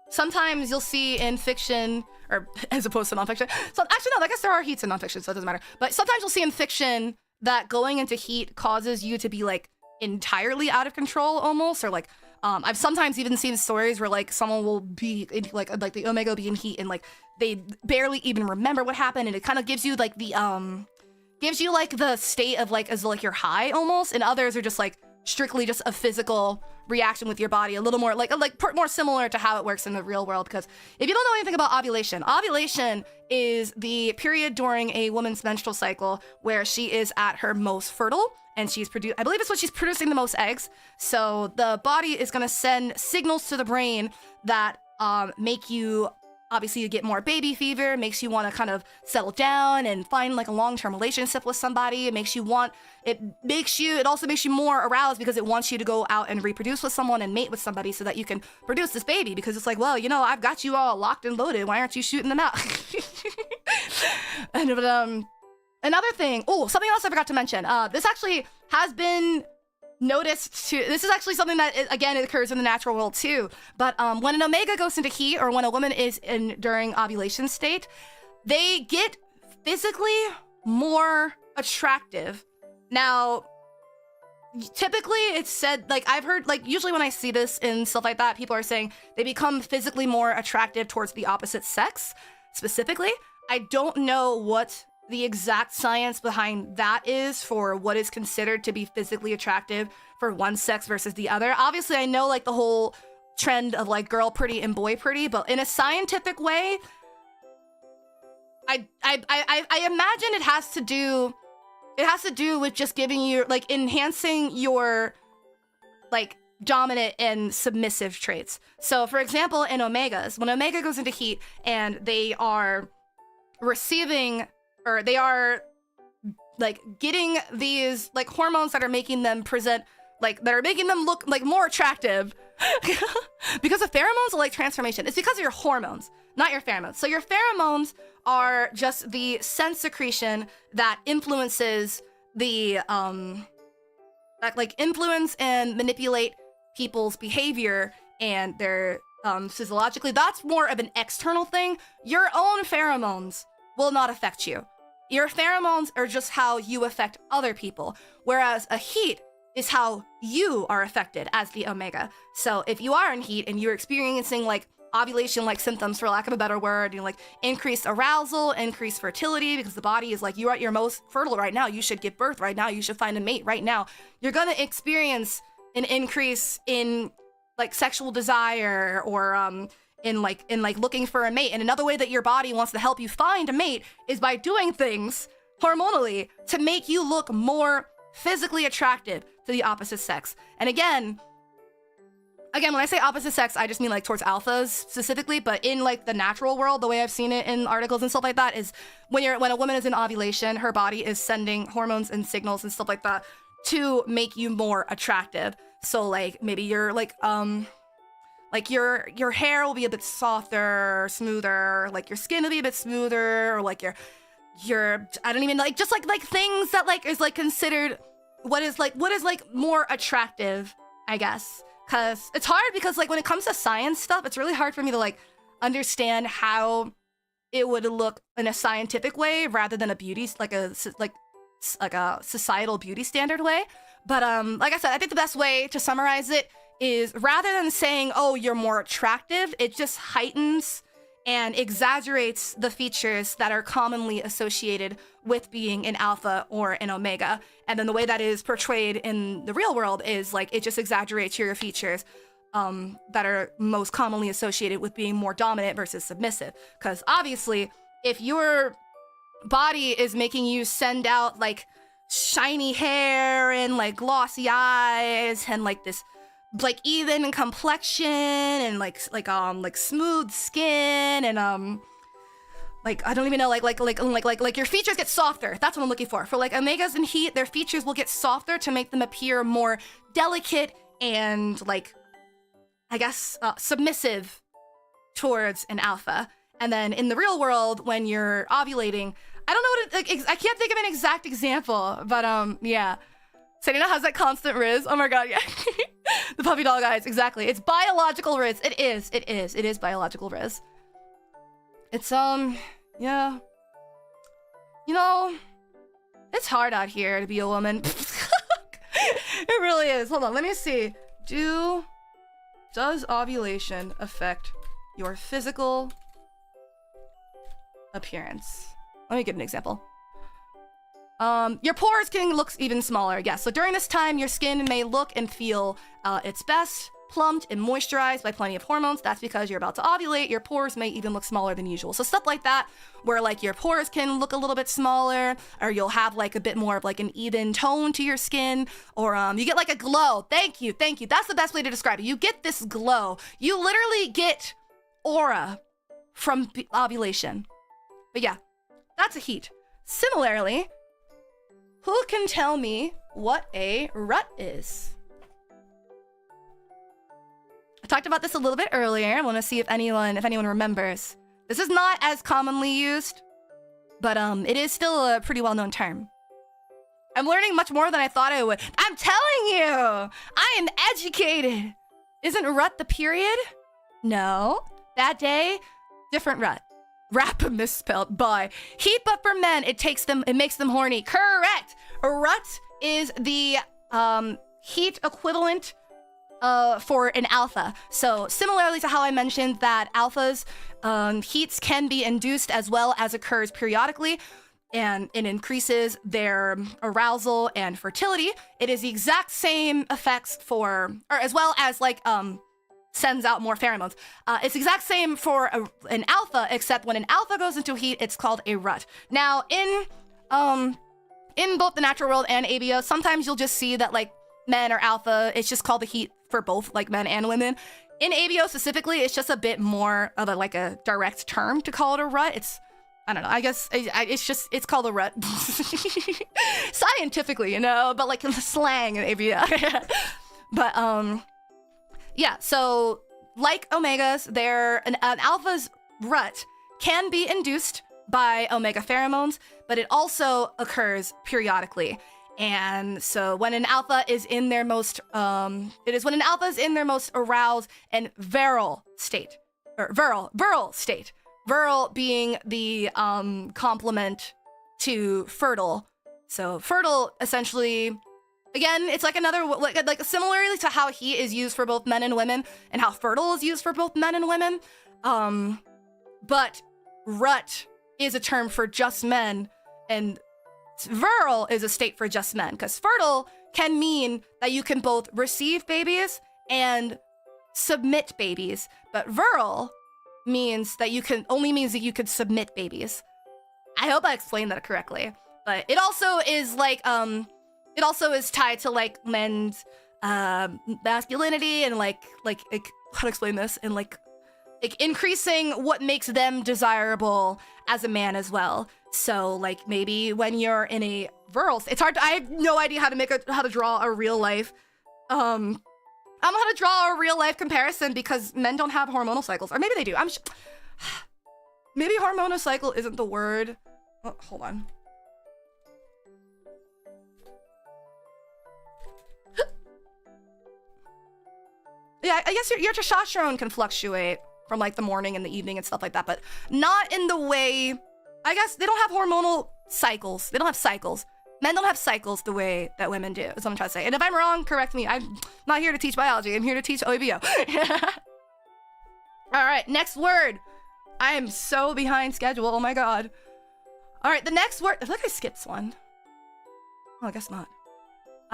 sometimes you'll see in fiction, or as opposed to nonfiction. So actually no, I guess there are heats in nonfiction, so it doesn't matter. But sometimes you'll see in fiction that going into heat causes you to be like entirely out of control almost, or like I've sometimes even seen stories where like someone will be in, like the Omega will be in heat and like they barely even remember what happened, and it kind of gives you like the state of like as like you're high almost, and others are just like strictly just a physical reaction with your body, a little more more similar to how it works in the real world. Because if you don't know anything about ovulation is the period during a woman's menstrual cycle where she is at her most fertile, and I believe it's when she's producing the most eggs. So the body is gonna send signals to the brain that make you obviously you get more baby fever, makes you want to kind of settle down and find like a long-term relationship with somebody. It also makes you more aroused because it wants you to go out and reproduce with someone and mate with somebody so that you can produce this baby, because it's like, well, you know, I've got you all locked and loaded. Why aren't you shooting them out? Another thing, something else I forgot to mention. This actually has been noticed too. This is actually something that, again, it occurs in the natural world too. But when an omega goes into heat, or when a woman is during ovulation state, they get physically more attractive. Now, typically it's said, like, I've heard, like, usually when I see this and stuff like that, people are saying they become physically more attractive towards the opposite sex, specifically. I don't know what the exact science behind that is for what is considered to be physically attractive for one sex versus the other. Obviously, I know, like, the whole trend of, like, girl pretty and boy pretty, but in a scientific way, I imagine it has to do with just giving you, like, enhancing your, like, dominant and submissive traits. So, for example, in omegas, when omega goes into heat and they are receiving, or they are, like, getting these, like, hormones that are making them present, like, that are making them look, like, more attractive. Because of pheromones are like transformation. It's because of your hormones, not your pheromones. So your pheromones are just the scent secretion that influences the, that, like, influence and manipulate people's behavior and their, physiologically. That's more of an external thing. Your own pheromones will not affect you. Your pheromones are just how you affect other people, whereas a heat is how you are affected as the omega. So if you are in heat and you're experiencing, like, ovulation-like symptoms, for lack of a better word, you know, like increased arousal, increased fertility, because the body is like, you're at your most fertile right now, you should give birth right now, you should find a mate right now, you're gonna experience an increase in, like, sexual desire, or in looking for a mate. And another way that your body wants to help you find a mate is by doing things hormonally to make you look more physically attractive to the opposite sex. And again, when I say opposite sex, I just mean, like, towards alphas specifically, but in, like, the natural world, the way I've seen it in articles and stuff like that is when a woman is in ovulation, her body is sending hormones and signals and stuff like that to make you more attractive. So, like, maybe you're, like your hair will be a bit softer, smoother, like your skin will be a bit smoother, or like your I don't even, like, just like things that, like, is, like, considered what is more attractive, I guess. Cause it's hard, because, like, when it comes to science stuff, it's really hard for me to, like, understand how it would look in a scientific way rather than a beauty, like a societal beauty standard way. But like I said, I think the best way to summarize it is, rather than saying, oh, you're more attractive, it just heightens and exaggerates the features that are commonly associated with being an alpha or an omega. And then the way that is portrayed in the real world is, like, it just exaggerates your features that are most commonly associated with being more dominant versus submissive. Because obviously, if your body is making you send out, like, shiny hair and, like, glossy eyes and, like, this, like, even complexion and like smooth skin and like, I don't even know, like your features get softer. That's what I'm looking for. For, like, omegas in heat, their features will get softer to make them appear more delicate and, like, I guess submissive towards an alpha. And then in the real world, when you're ovulating, I don't know what I can't think of an exact example, but yeah. Serina has that constant Riz. Oh my god, yeah. The puppy dog eyes, exactly. It's biological Riz. It is biological Riz. It's, yeah. You know, it's hard out here to be a woman. It really is. Hold on, let me see. Does ovulation affect your physical appearance? Let me give an example. Your pores can look even smaller, yes. So during this time, your skin may look and feel its best, plumped and moisturized by plenty of hormones. That's because you're about to ovulate. Your pores may even look smaller than usual. So stuff like that, where, like, your pores can look a little bit smaller, or you'll have, like, a bit more of, like, an even tone to your skin, or you get, like, a glow. Thank you. That's the best way to describe it. You get this glow. You literally get aura from ovulation. But yeah, that's a heat. Similarly, who can tell me what a rut is? I talked about this a little bit earlier. I want to see if anyone remembers. This is not as commonly used, but it is still a pretty well-known term. I'm learning much more than I thought I would. I'm telling you, I am educated. Isn't rut the period? No. Bad day, different rut. Rap misspelled by heat, but for men, it makes them horny. Correct. A rut is the heat equivalent for an alpha. So similarly to how I mentioned that alphas, heats can be induced as well as occurs periodically, and it increases their arousal and fertility. It is the exact same effects or as well as like sends out more pheromones. It's the exact same for an alpha, except when an alpha goes into heat, it's called a rut. Now in both the natural world and ABO, sometimes you'll just see that like men or alpha, it's just called the heat for both like men and women. In ABO specifically, it's just a bit more of a direct term to call it a rut. I don't know, I guess it's called a rut. Scientifically, you know, but like in the slang in ABO. But yeah, so like omegas, an alpha's rut can be induced by omega pheromones, but it also occurs periodically. And so when an alpha is in their most, aroused and virile state, or virile state. Virile being the complement to fertile. So fertile essentially, again, it's like another, like similarly to how heat is used for both men and women, and how fertile is used for both men and women. But rut is a term for just men, and virile is a state for just men, because fertile can mean that you can both receive babies and submit babies, but virile means that you can submit babies. I hope I explained that correctly. But it also is like it also is tied to like men's masculinity and like how to explain this, and like increasing what makes them desirable as a man as well. So like maybe when you're in a virile, it's hard to, I have no idea how to draw a real life I don't know how to draw a real life comparison because men don't have hormonal cycles, or maybe they do. Maybe hormonal cycle isn't the word. Oh, hold on. Yeah, I guess your testosterone can fluctuate from like the morning and the evening and stuff like that, but not in the way, I guess they don't have hormonal cycles. They don't have cycles. Men don't have cycles the way that women do, is what I'm trying to say. And if I'm wrong, correct me. I'm not here to teach biology. I'm here to teach OEBO. All right, next word. I am so behind schedule. Oh my God. All right, the next word. I feel like I skipped one. Oh, I guess not.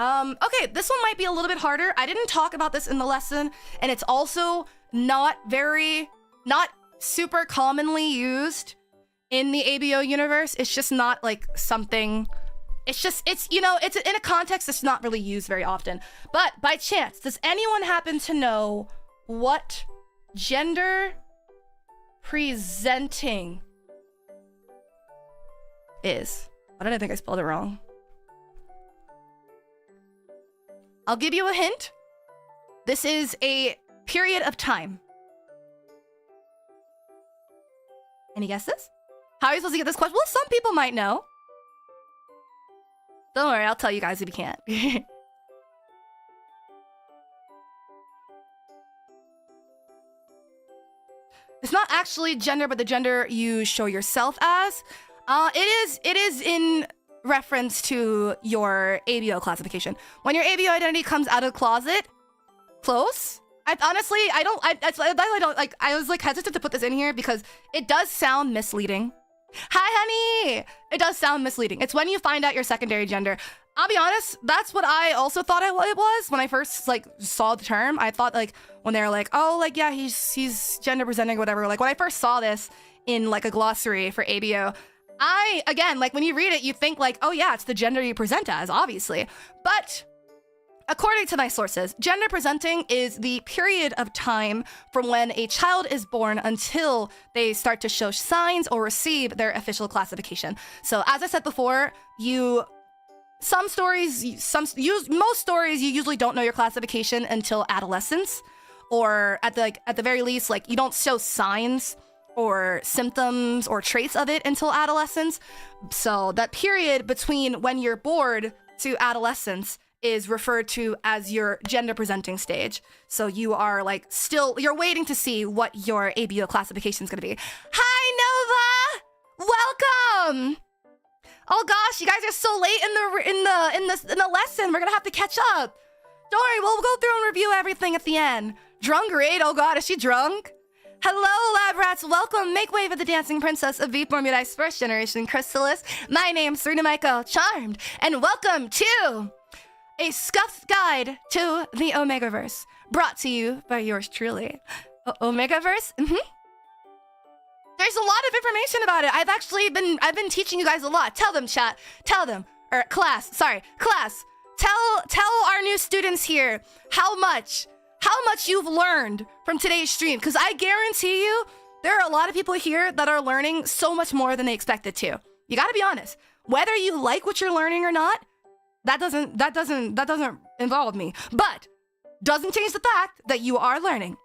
Okay, this one might be a little bit harder. I didn't talk about this in the lesson, and it's also not super commonly used in the ABO universe. It's just not like something. It's in a context that's not really used very often. But by chance, does anyone happen to know what gender presenting is? Why did I think I spelled it wrong? I'll give you a hint. This is a period of time. Any guesses? How are you supposed to get this question? Well, some people might know. Don't worry, I'll tell you guys if you can't. It's not actually gender, but the gender you show yourself as. It is in reference to your ABO classification. When your ABO identity comes out of the closet, close. I was like hesitant to put this in here because it does sound misleading. Hi, honey! It does sound misleading. It's when you find out your secondary gender. I'll be honest, that's what I also thought it was when I first like saw the term. I thought like when they were like, oh, like yeah, he's gender presenting or whatever. Like when I first saw this in like a glossary for ABO, again, like when you read it, you think like, oh yeah, it's the gender you present as, obviously. But According to my sources, gender presenting is the period of time from when a child is born until they start to show signs or receive their official classification. So as I said before, most stories, you usually don't know your classification until adolescence, or at the very least, like, you don't show signs or symptoms or traits of it until adolescence. So that period between when you're born to adolescence is referred to as your gender presenting stage. So you are like you're waiting to see what your ABO classification is going to be. Hi Nova, welcome. Oh gosh, you guys are so late in the lesson. We're gonna have to catch up. Don't worry, we'll go through and review everything at the end. Drunk raid? Oh god, is she drunk? Hello, lab rats. Welcome. Make way for the Dancing Princess of V4Mirai's first generation chrysalis. My name's Serina Maiko, charmed, and welcome to a Scuffed guide to the Omegaverse, brought to you by yours truly. Omegaverse? There's a lot of information about it. I've been teaching you guys a lot. Tell them, chat. Tell them. Or class. Tell our new students here how much you've learned from today's stream. Because I guarantee you, there are a lot of people here that are learning so much more than they expected to. You gotta be honest. Whether you like what you're learning or not, that doesn't involve me, but doesn't change the fact that you are learning.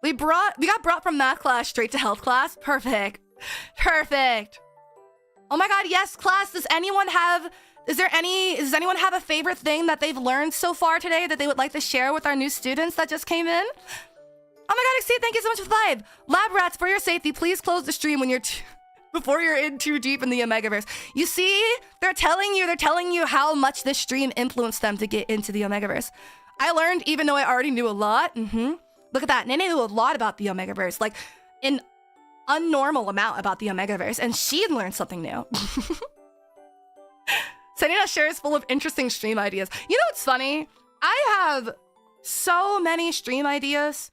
We got brought from math class straight to health class. Perfect. Oh my god, yes, class. Does anyone have a favorite thing that they've learned so far today that they would like to share with our new students that just came in? Oh my god, Exceed, thank you so much for the 5. Lab rats, for your safety, please close the stream when before you're in too deep in the Omegaverse. You see, they're telling you how much this stream influenced them to get into the Omegaverse. I learned, even though I already knew a lot. Look at that, Nene knew a lot about the Omegaverse, like an unnormal amount about the Omegaverse, and she learned something new. Serina shares full of interesting stream ideas. You know what's funny? I have so many stream ideas,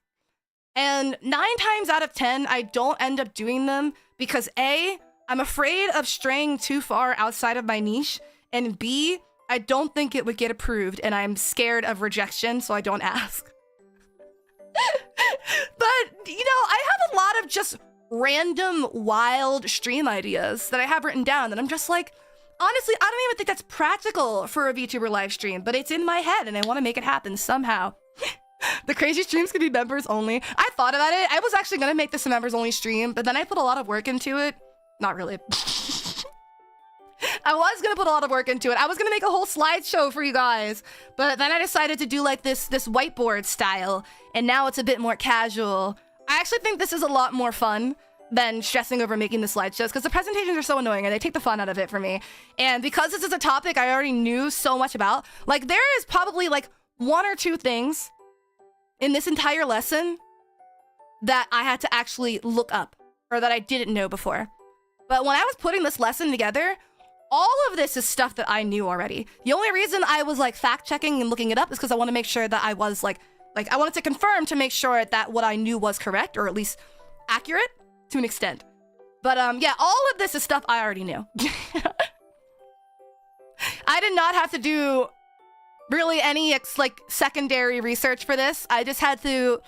and 9 times out of 10, I don't end up doing them because A, I'm afraid of straying too far outside of my niche, and B, I don't think it would get approved, and I'm scared of rejection, so I don't ask. But, you know, I have a lot of just random, wild stream ideas that I have written down, and I'm just like, honestly, I don't even think that's practical for a VTuber live stream, but it's in my head, and I want to make it happen somehow. The crazy streams could be members only. I thought about it. I was actually gonna make this a members only stream, but then I put a lot of work into it. Not really. I was gonna put a lot of work into it. I was gonna make a whole slideshow for you guys, but then I decided to do like this whiteboard style, and now it's a bit more casual. I actually think this is a lot more fun than stressing over making the slideshows, because the presentations are so annoying and they take the fun out of it for me. And because this is a topic I already knew so much about, like there is probably like 1 or 2 things in this entire lesson that I had to actually look up, or that I didn't know before. But when I was putting this lesson together, all of this is stuff that I knew already. The only reason I was like fact checking and looking it up is because I want to make sure that I was like I wanted to confirm to make sure that what I knew was correct, or at least accurate to an extent. But yeah, all of this is stuff I already knew. I did not have to do really any like secondary research for this. I just had to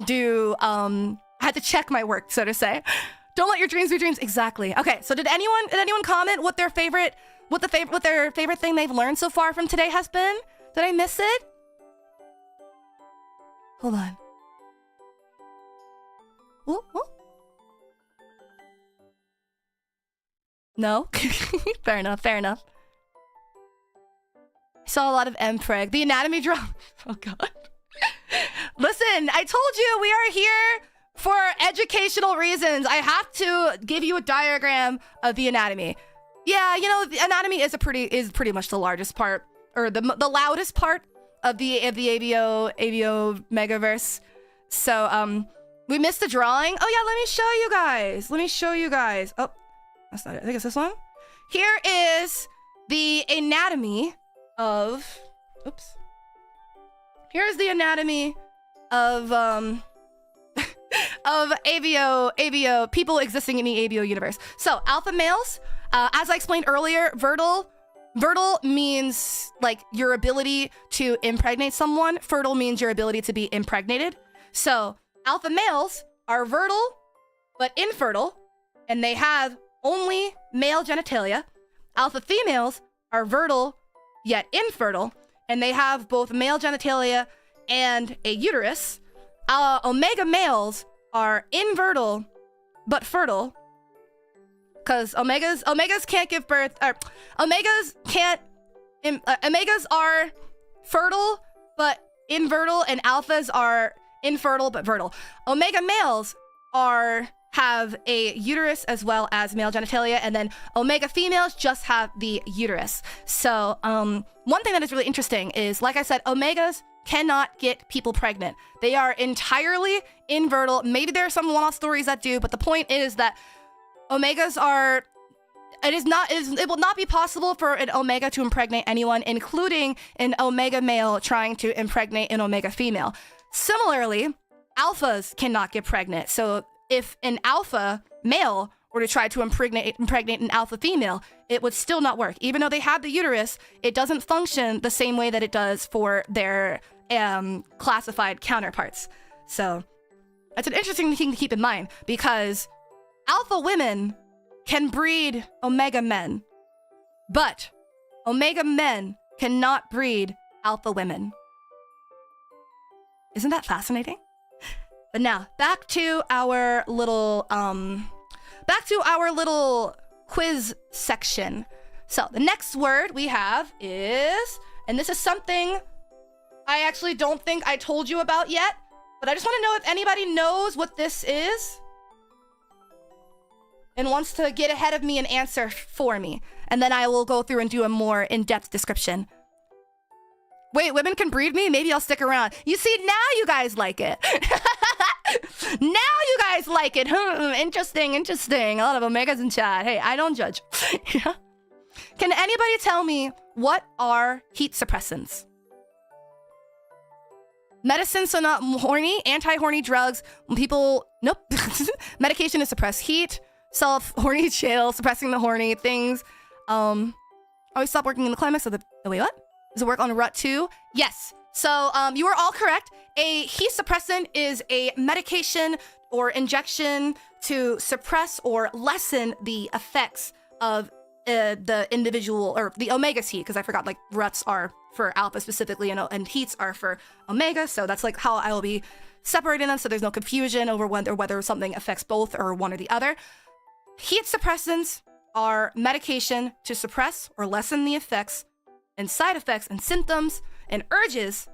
do I had to check my work, so to say. Don't let your dreams be dreams. Exactly. Okay, so did anyone comment what their favorite thing they've learned so far from today has been? Did I miss it? Hold on. Ooh, ooh. No? Fair enough, fair enough. I saw a lot of mpreg. The anatomy drama. Oh god. Listen, I told you we are here for educational reasons. I have to give you a diagram of the anatomy. Yeah, you know, the anatomy is pretty much the largest part, or the loudest part of the AVO Megaverse. So we missed the drawing. Oh yeah, let me show you guys. Oh, that's not it. I think it's this one. Here is the anatomy of, oops. Here's the anatomy of of AVO people existing in the AVO universe. So alpha males, as I explained earlier, fertile, Fertile means like your ability to impregnate someone. Fertile means your ability to be impregnated. So alpha males are fertile but infertile, and they have only male genitalia. Alpha females are fertile yet infertile, and they have both male genitalia and a uterus. Omega males are infertile but fertile, because omegas can't give birth. Omegas are fertile but infertile, and alphas are infertile but fertile. Omega males have a uterus as well as male genitalia, and then omega females just have the uterus. So one thing that is really interesting is, like I said, omegas cannot get people pregnant. They are entirely infertile. Maybe there are some one-off stories that do, but the point is that omegas are, it will not be possible for an omega to impregnate anyone, including an omega male trying to impregnate an omega female. Similarly, alphas cannot get pregnant. So if an alpha male were to try to impregnate an alpha female, it would still not work. Even though they have the uterus, it doesn't function the same way that it does for their classified counterparts. So that's an interesting thing to keep in mind, because alpha women can breed omega men, but omega men cannot breed alpha women. Isn't that fascinating? But now back to our little quiz section. So the next word we have is, and this is something I actually don't think I told you about yet, but I just want to know if anybody knows what this is and wants to get ahead of me and answer for me. And then I will go through and do a more in-depth description. Wait, women can breed me? Maybe I'll stick around. You see, now you guys like it. Now you guys like it. Interesting. A lot of omegas in chat. Hey, I don't judge. Yeah. Can anybody tell me what are heat suppressants? Medicine, so not horny. Anti-horny drugs. People, nope. Medication to suppress heat. Self-horny chill, suppressing the horny things. Always stop working in the climax of the, oh, wait, what? Does it work on rut too? Yes. So you are all correct. A heat suppressant is a medication or injection to suppress or lessen the effects of the individual, or the omega's heat, because I forgot, like, ruts are for alpha specifically, and heats are for omega. So that's like how I will be separating them, so there's no confusion over whether something affects both or one or the other. Heat suppressants are medication to suppress or lessen the effects and side effects and symptoms and urges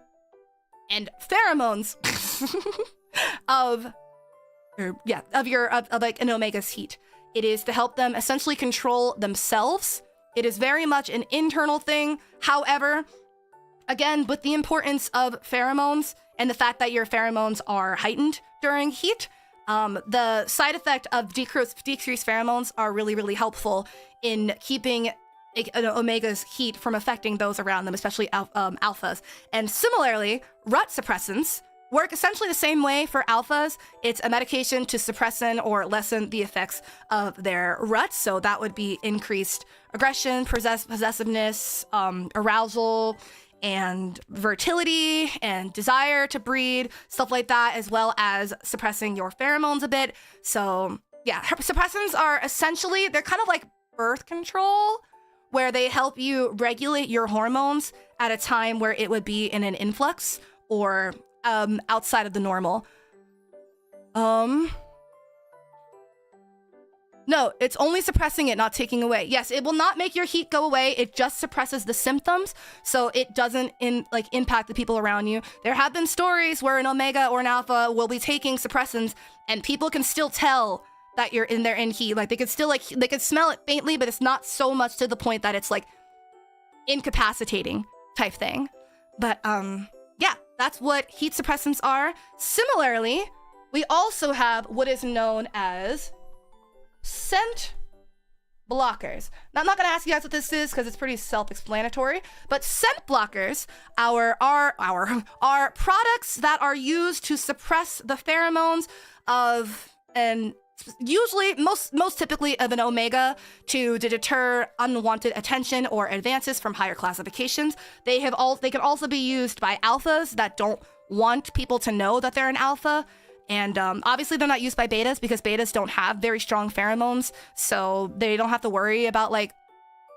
and pheromones of like an omega's heat. It is to help them essentially control themselves. It is very much an internal thing. However, again, with the importance of pheromones and the fact that your pheromones are heightened during heat, the side effect of decreased pheromones are really, really helpful in keeping an omega's heat from affecting those around them, especially alphas. And similarly, rut suppressants work essentially the same way for alphas. It's a medication to suppress or lessen the effects of their ruts. So that would be increased aggression, possessiveness, arousal, and fertility and desire to breed, stuff like that, as well as suppressing your pheromones a bit. So yeah, suppressants are essentially, they're kind of like birth control, where they help you regulate your hormones at a time where it would be in an influx or outside of the normal. No, it's only suppressing it, not taking away. Yes, it will not make your heat go away. It just suppresses the symptoms, so it doesn't impact the people around you. There have been stories where an omega or an alpha will be taking suppressants, and people can still tell that you're in there in heat. Like, they could still, like, they could smell it faintly, but it's not so much to the point that it's like incapacitating type thing. But yeah, that's what heat suppressants are. Similarly, we also have what is known as scent blockers. Now, I'm not gonna ask you guys what this is because it's pretty self-explanatory, but scent blockers are products that are used to suppress the pheromones of usually most typically of an omega to deter unwanted attention or advances from higher classifications. They can also be used by alphas that don't want people to know that they're an alpha. And obviously they're not used by betas because betas don't have very strong pheromones, so they don't have to worry about like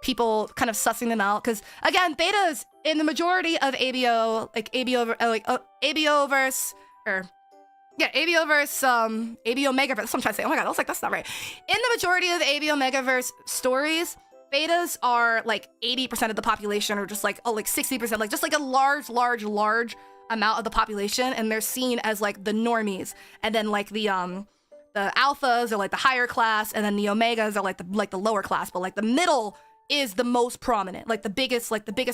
people kind of sussing them out. Because again, betas in the majority of ABO, ABOverse, ABO Omegaverse. That's what I'm trying to say. Oh my god, I was like, that's not right. In the majority of ABO Omegaverse stories, betas are like 80% of the population, or just like 60%, like just like a large amount of the population, and they're seen as like the normies, and then like the alphas are like the higher class, and then the omegas are like the lower class, but like the middle is the most prominent, like the biggest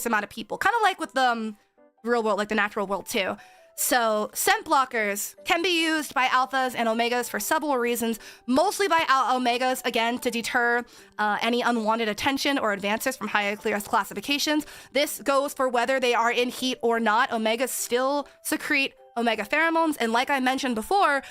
amount of people, kind of like with the real world, like the natural world too. So scent blockers can be used by alphas and omegas for several reasons, mostly by omegas, again, to deter any unwanted attention or advances from higher classifications. This goes for whether they are in heat or not. Omegas still secrete omega pheromones, and like I mentioned before,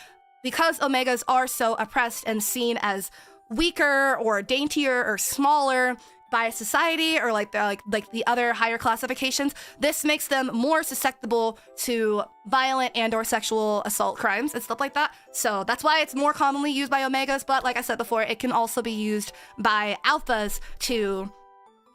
because omegas are so oppressed and seen as weaker or daintier or smaller by society, or like the other higher classifications, this makes them more susceptible to violent and or sexual assault crimes and stuff like that. So that's why it's more commonly used by omegas, but like I said before, it can also be used by alphas to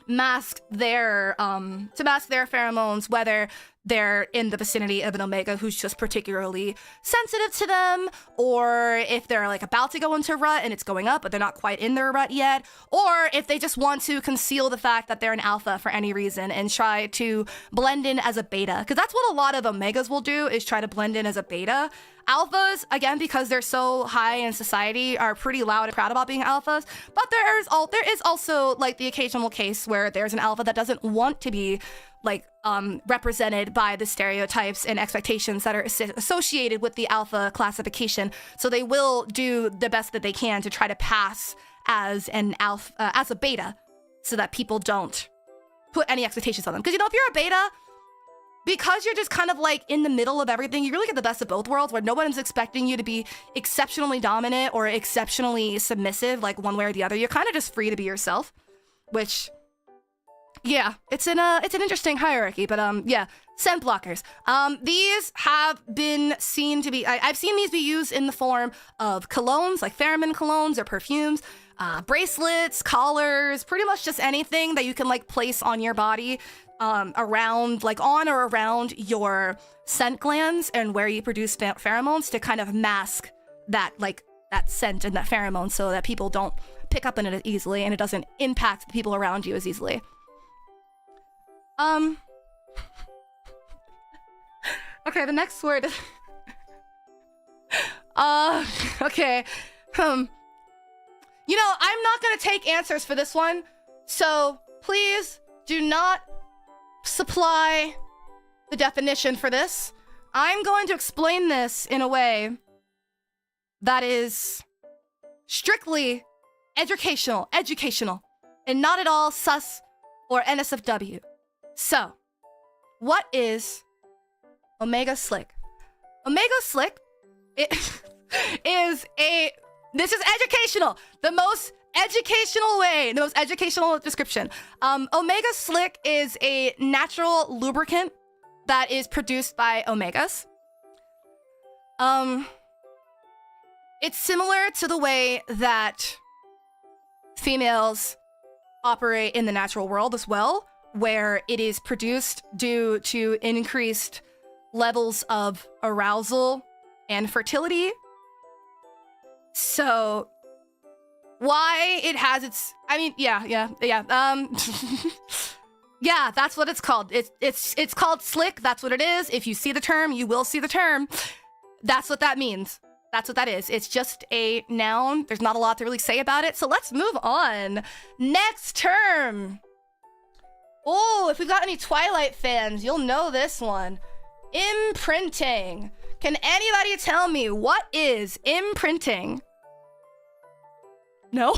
mask their pheromones, whether they're in the vicinity of an omega who's just particularly sensitive to them, or if they're like about to go into a rut and it's going up but they're not quite in their rut yet, or if they just want to conceal the fact that they're an alpha for any reason and try to blend in as a beta, because that's what a lot of omegas will do, is try to blend in as a beta. Alphas, again, because they're so high in society, are pretty loud and proud about being alphas, but there is also like the occasional case where there's an alpha that doesn't want to be like represented by the stereotypes and expectations that are associated with the alpha classification. So they will do the best that they can to try to pass as an alpha, as a beta, so that people don't put any expectations on them. Because, you know, if you're a beta, because you're just kind of like in the middle of everything, you really get the best of both worlds, where no one's expecting you to be exceptionally dominant or exceptionally submissive, like one way or the other. You're kind of just free to be yourself, which, yeah, it's an interesting hierarchy. But yeah, scent blockers. These have been seen to be, I've seen these be used in the form of colognes, like pheromone colognes or perfumes, bracelets, collars, pretty much just anything that you can like place on your body, around, like on or around your scent glands and where you produce pheromones, to kind of mask that, like, that scent and that pheromone, so that people don't pick up on it as easily and it doesn't impact the people around you as easily. Okay, the next word. Okay. You know, I'm not gonna take answers for this one, so please do not supply the definition for this. I'm going to explain this in a way that is strictly educational, and not at all sus or NSFW. So, what is Omega Slick? Omega Slick is this is educational. The most educational way, the most educational description. Omega Slick is a natural lubricant that is produced by omegas. It's similar to the way that females operate in the natural world as well, where it is produced due to increased levels of arousal and fertility. So why it has its, I mean, yeah. Yeah, that's what it's called. It's called slick. That's what it is. If you see the term, you will see the term. That's what that means. That's what that is. It's just a noun. There's not a lot to really say about it. So let's move on. Next term. Oh, if we've got any Twilight fans, you'll know this one. Imprinting. Can anybody tell me what is imprinting? No?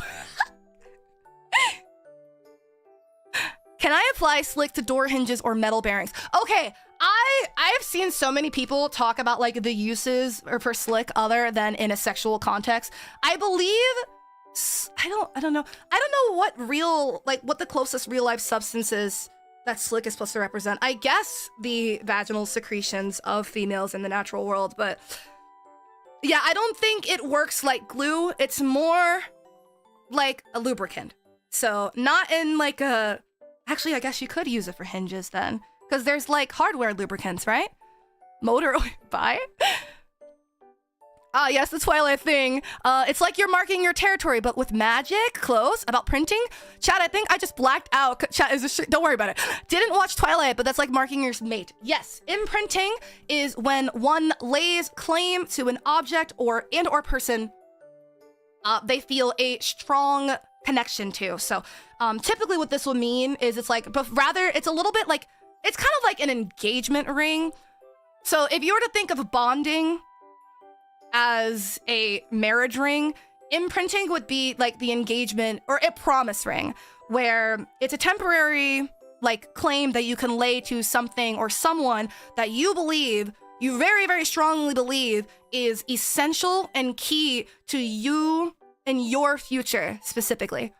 Can I apply slick to door hinges or metal bearings? Okay, I've seen so many people talk about like the uses or for slick other than in a sexual context. I believe I don't know what the closest real life substance is that slick is supposed to represent. I guess the vaginal secretions of females in the natural world, but yeah, I don't think it works like glue. It's more like a lubricant. So not in like a, actually I guess you could use it for hinges then, because there's like hardware lubricants, right? Motor oil, bye? Ah, yes, the Twilight thing. It's like you're marking your territory, but with magic. Close. About printing. Chat, I think I just blacked out. Chat, don't worry about it. Didn't watch Twilight, but that's like marking your mate. Yes, imprinting is when one lays claim to an object or person they feel a strong connection to. So typically what this will mean is it's like, but rather it's a little bit like, it's kind of like an engagement ring. So if you were to think of bonding as a marriage ring, imprinting would be like the engagement or a promise ring, where it's a temporary like claim that you can lay to something or someone that you believe, you very, very strongly believe is essential and key to you and your future specifically.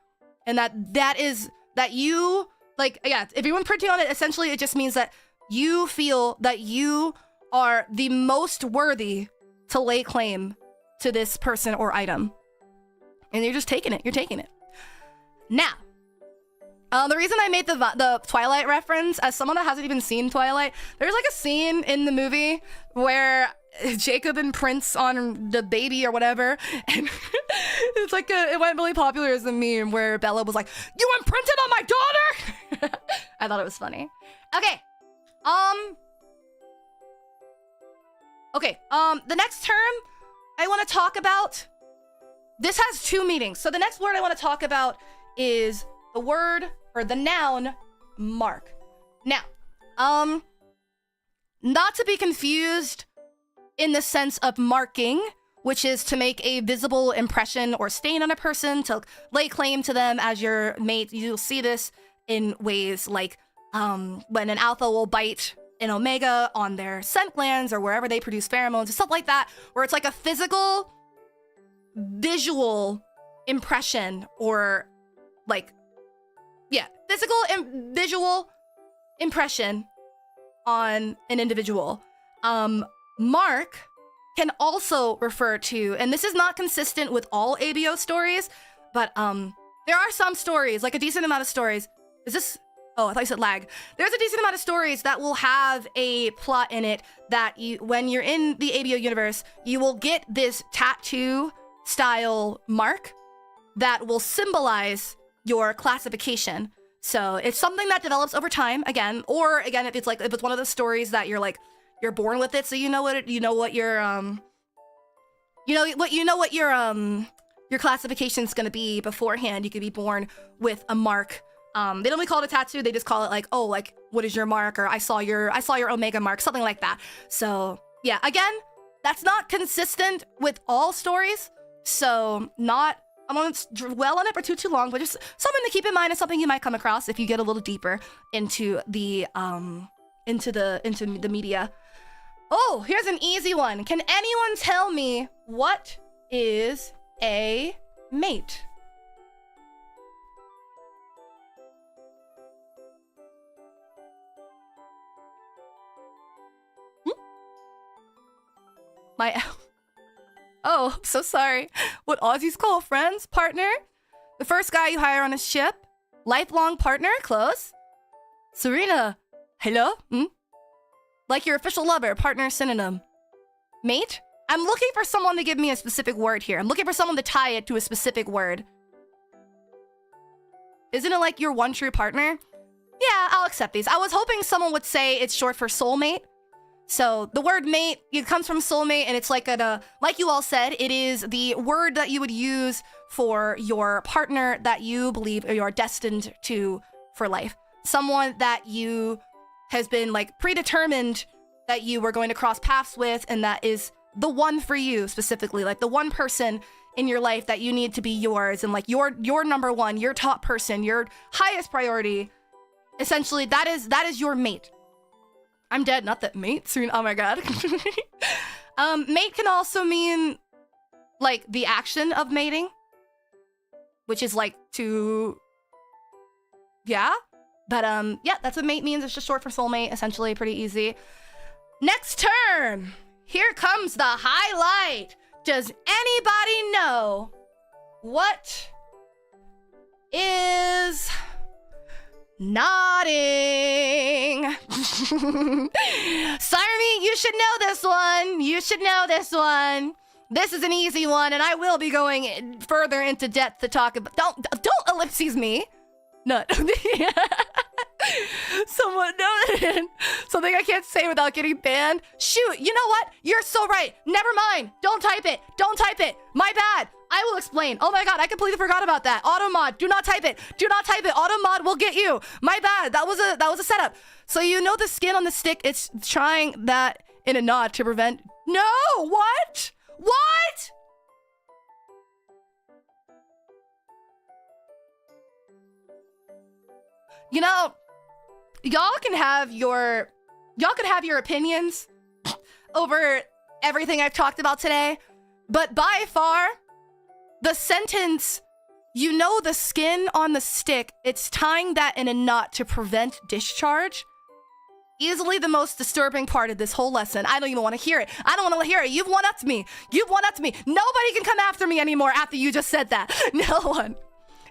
And that is that you, like, yeah, if you're imprinting on it, essentially it just means that you feel that you are the most worthy to lay claim to this person or item. And you're just taking it. You're taking it. Now, the reason I made the Twilight reference, as someone that hasn't even seen Twilight, there's like a scene in the movie where Jacob imprints on the baby or whatever, and it's like it went really popular as a meme where Bella was like, "You imprinted on my daughter!" I thought it was funny. Okay. The next term I want to talk about, this has two meanings. So the next word I want to talk about is the word or the noun mark. Now, not to be confused in the sense of marking, which is to make a visible impression or stain on a person, to lay claim to them as your mate. You'll see this in ways like when an alpha will bite an omega on their scent glands or wherever they produce pheromones or stuff like that, where it's like a physical, visual impression or like, yeah, physical and visual impression on an individual. Mark can also refer to, and this is not consistent with all ABO stories, but there are some stories, like a decent amount of stories. Is this? Oh, I thought you said lag. There's a decent amount of stories that will have a plot in it that you, when you're in the ABO universe, you will get this tattoo style mark that will symbolize your classification. So it's something that develops over time again, or again, if it's one of the stories that you're born with it, so you know what your classification is gonna be beforehand. You could be born with a mark. They don't really call it a tattoo. They just call it like, oh, like, what is your mark? Or I saw your omega mark, something like that. So yeah, again, that's not consistent with all stories. So I won't dwell on it for too long, but just something to keep in mind and something you might come across if you get a little deeper into the media. Oh, here's an easy one. Can anyone tell me what is a mate? Oh, so sorry. What Aussies call friends, partner. The first guy you hire on a ship. Lifelong partner, close. Serina, hello? Like your official lover, partner, synonym. Mate? I'm looking for someone to give me a specific word here. I'm looking for someone to tie it to a specific word. Isn't it like your one true partner? Yeah, I'll accept these. I was hoping someone would say it's short for soulmate. So the word mate, it comes from soulmate, and it's like like you all said, it is the word that you would use for your partner that you believe you are destined to for life. Someone that you has been like predetermined that you were going to cross paths with, and that is the one for you specifically, like the one person in your life that you need to be yours, and like your number one, your top person, your highest priority. Essentially, that is your mate. I'm dead, not that mate. Soon. Oh my god. Mate can also mean like the action of mating, which is like to, yeah. But yeah, that's what mate means. It's just short for soulmate, essentially. Pretty easy. Next turn. Here comes the highlight. Does anybody know what is nodding? Sarmi, you should know this one. You should know this one. This is an easy one, and I will be going further into depth to talk about. Don't ellipses me. Nut. Someone noted something I can't say without getting banned. Shoot, you know what? You're so right. Never mind. Don't type it. Don't type it. My bad. I will explain. Oh my god, I completely forgot about that. Automod, do not type it. Do not type it. Automod will get you. My bad. That was a setup. So you know the skin on the stick, it's trying that in a nod to prevent. No, what? What? You know, y'all can have your opinions over everything I've talked about today, but by far, the sentence, you know the skin on the stick, it's tying that in a knot to prevent discharge, easily the most disturbing part of this whole lesson. I don't even want to hear it. I don't want to hear it. You've one-upped me. You've one-upped me. Nobody can come after me anymore after you just said that. No one.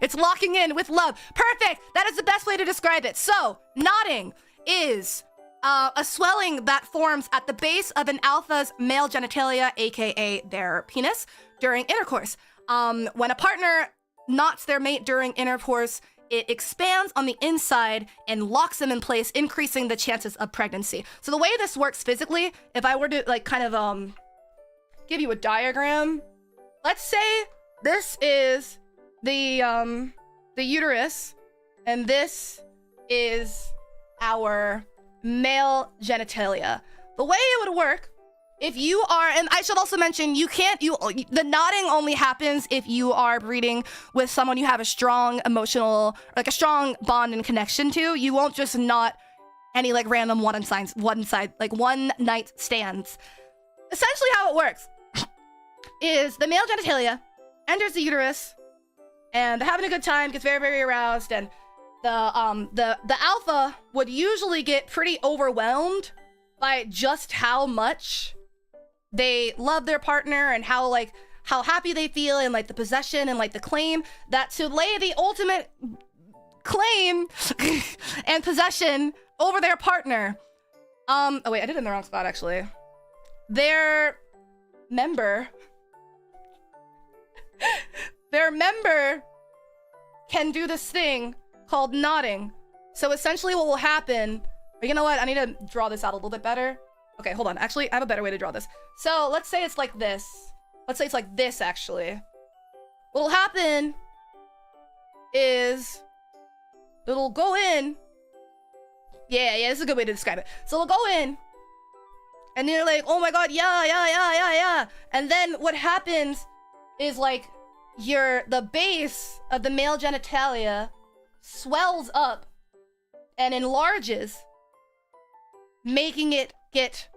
It's locking in with love. Perfect. That is the best way to describe it. So, nodding is a swelling that forms at the base of an alpha's male genitalia, aka their penis, during intercourse. When a partner knots their mate during intercourse, it expands on the inside and locks them in place, increasing the chances of pregnancy. So the way this works physically, if I were to like kind of give you a diagram, let's say this is the uterus, and this is our male genitalia. The way it would work, if you are, and I should also mention, the nodding only happens if you are breeding with someone you have a strong emotional, like a strong bond and connection to. You won't just knot any like random one night stands. Essentially how it works is the male genitalia enters the uterus, and they're having a good time, gets very, very aroused, and the alpha would usually get pretty overwhelmed by just how much they love their partner and how happy they feel, and like the possession and like the claim, that to lay the ultimate claim and possession over their partner. Oh wait, I did it in the wrong spot actually. Their member can do this thing called nodding. So essentially what will happen, or you know what, I need to draw this out a little bit better. Okay, hold on. Actually, I have a better way to draw this. So let's say it's like this. Let's say it's like this actually. What'll happen is it'll go in. Yeah, this is a good way to describe it. So it'll go in, and you're like, oh my god, yeah. And then what happens is like the base of the male genitalia swells up and enlarges, making it get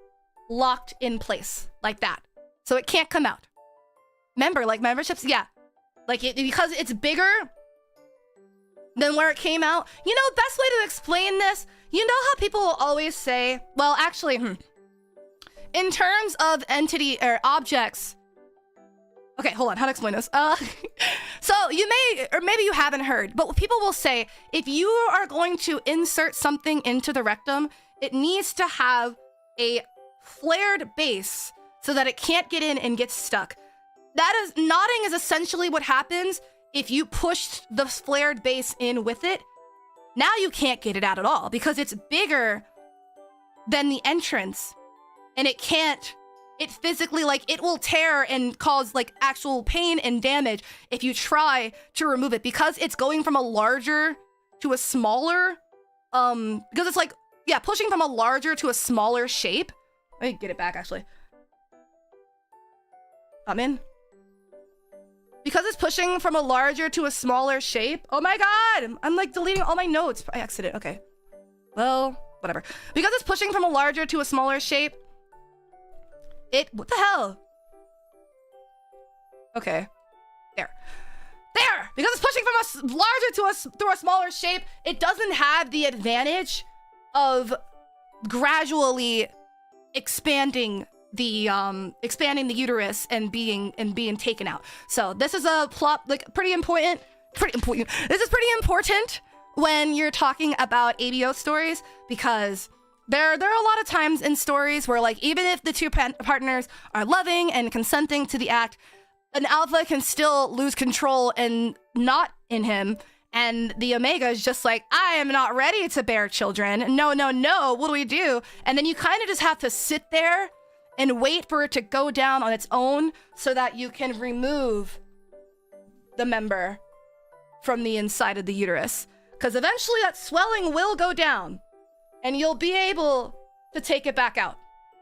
locked in place like that, so it can't come out. Remember, like memberships, yeah, like because it's bigger than where it came out. You know, best way to explain this, you know how people will always say, well, actually, in terms of entity or objects. Okay, hold on, how to explain this? So you may, or maybe you haven't heard, but people will say, if you are going to insert something into the rectum, it needs to have a flared base so that it can't get in and get stuck. Nodding is essentially what happens if you push the flared base in with it. Now you can't get it out at all because it's bigger than the entrance, and it physically, like, it will tear and cause like actual pain and damage if you try to remove it, because it's going from a larger to a smaller, because it's like, yeah, pushing from a larger to a smaller shape. Let me get it back, actually. I'm in. Because it's pushing from a larger to a smaller shape. Oh my god! I'm like deleting all my notes by accident. Okay. Well, whatever. Because it's pushing from a larger to a smaller shape, what the hell? Okay, there. Because it's pushing from a larger to a smaller shape, it doesn't have the advantage of gradually expanding the uterus and being taken out. So this is a plot, like, pretty important. This is pretty important when you're talking about ABO stories, because there are a lot of times in stories where, like, even if the two partners are loving and consenting to the act, an alpha can still lose control and not in him, and the omega is just like, I am not ready to bear children. No, what do we do? And then you kind of just have to sit there and wait for it to go down on its own so that you can remove the member from the inside of the uterus. Because eventually that swelling will go down and you'll be able to take it back out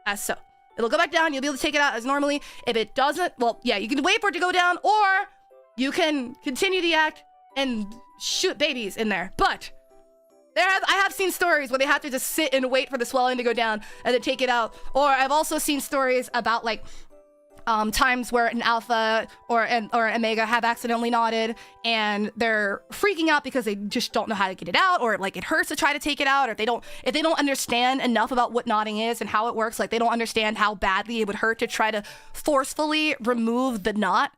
as so. It'll go back down, you'll be able to take it out as normally. If it doesn't, well, yeah, you can wait for it to go down, or you can continue the act and shoot babies in there. But I have seen stories where they have to just sit and wait for the swelling to go down and then take it out. Or I've also seen stories about, like, times where an alpha or an omega have accidentally knotted and they're freaking out because they just don't know how to get it out, or, like, it hurts to try to take it out, or if they don't understand enough about what knotting is and how it works, like, they don't understand how badly it would hurt to try to forcefully remove the knot,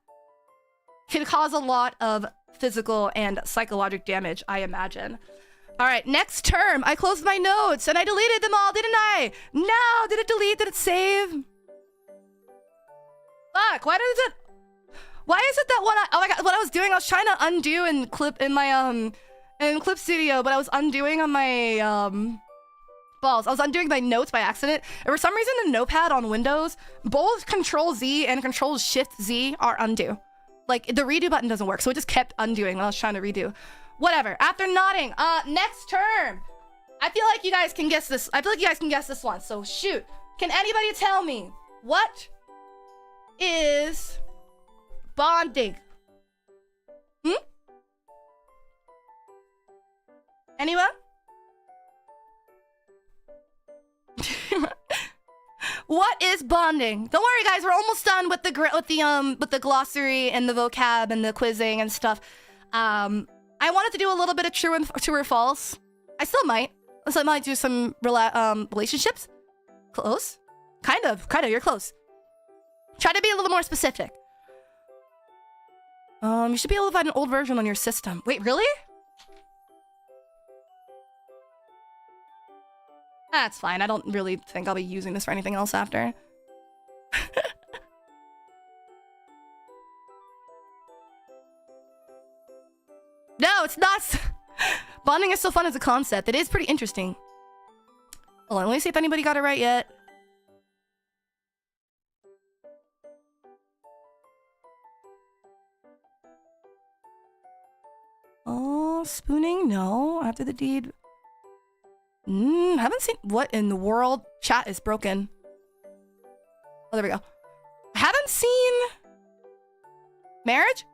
can cause a lot of physical and psychological damage, I imagine. All right, next term. I closed my notes and I deleted them all, didn't I? No, did it delete? Did it save? Fuck, why is it that one? Oh my god, what I was doing, I was trying to undo in Clip Studio, but I was undoing on my balls. I was undoing my notes by accident. And for some reason, the notepad on Windows, both Control Z and Control Shift Z are undo. Like, the redo button doesn't work, so it just kept undoing when I was trying to redo. Whatever. After nodding, next term. I feel like you guys can guess this. One. So shoot. Can anybody tell me what is bonding? Anyone? What is bonding? Don't worry, guys. We're almost done with the glossary and the vocab and the quizzing and stuff. I wanted to do a little bit of true or false. I still might. So I might do some relationships. Close. Kind of. You're close. Try to be a little more specific. You should be able to find an old version on your system. Wait, really? That's fine. I don't really think I'll be using this for anything else after. No, it's not. Bonding is so fun as a concept. It is pretty interesting. Hold on, let me see if anybody got it right yet. Oh, spooning? No. After the deed. Haven't seen. What in the world? Chat is broken. Oh, there we go. Haven't seen marriage?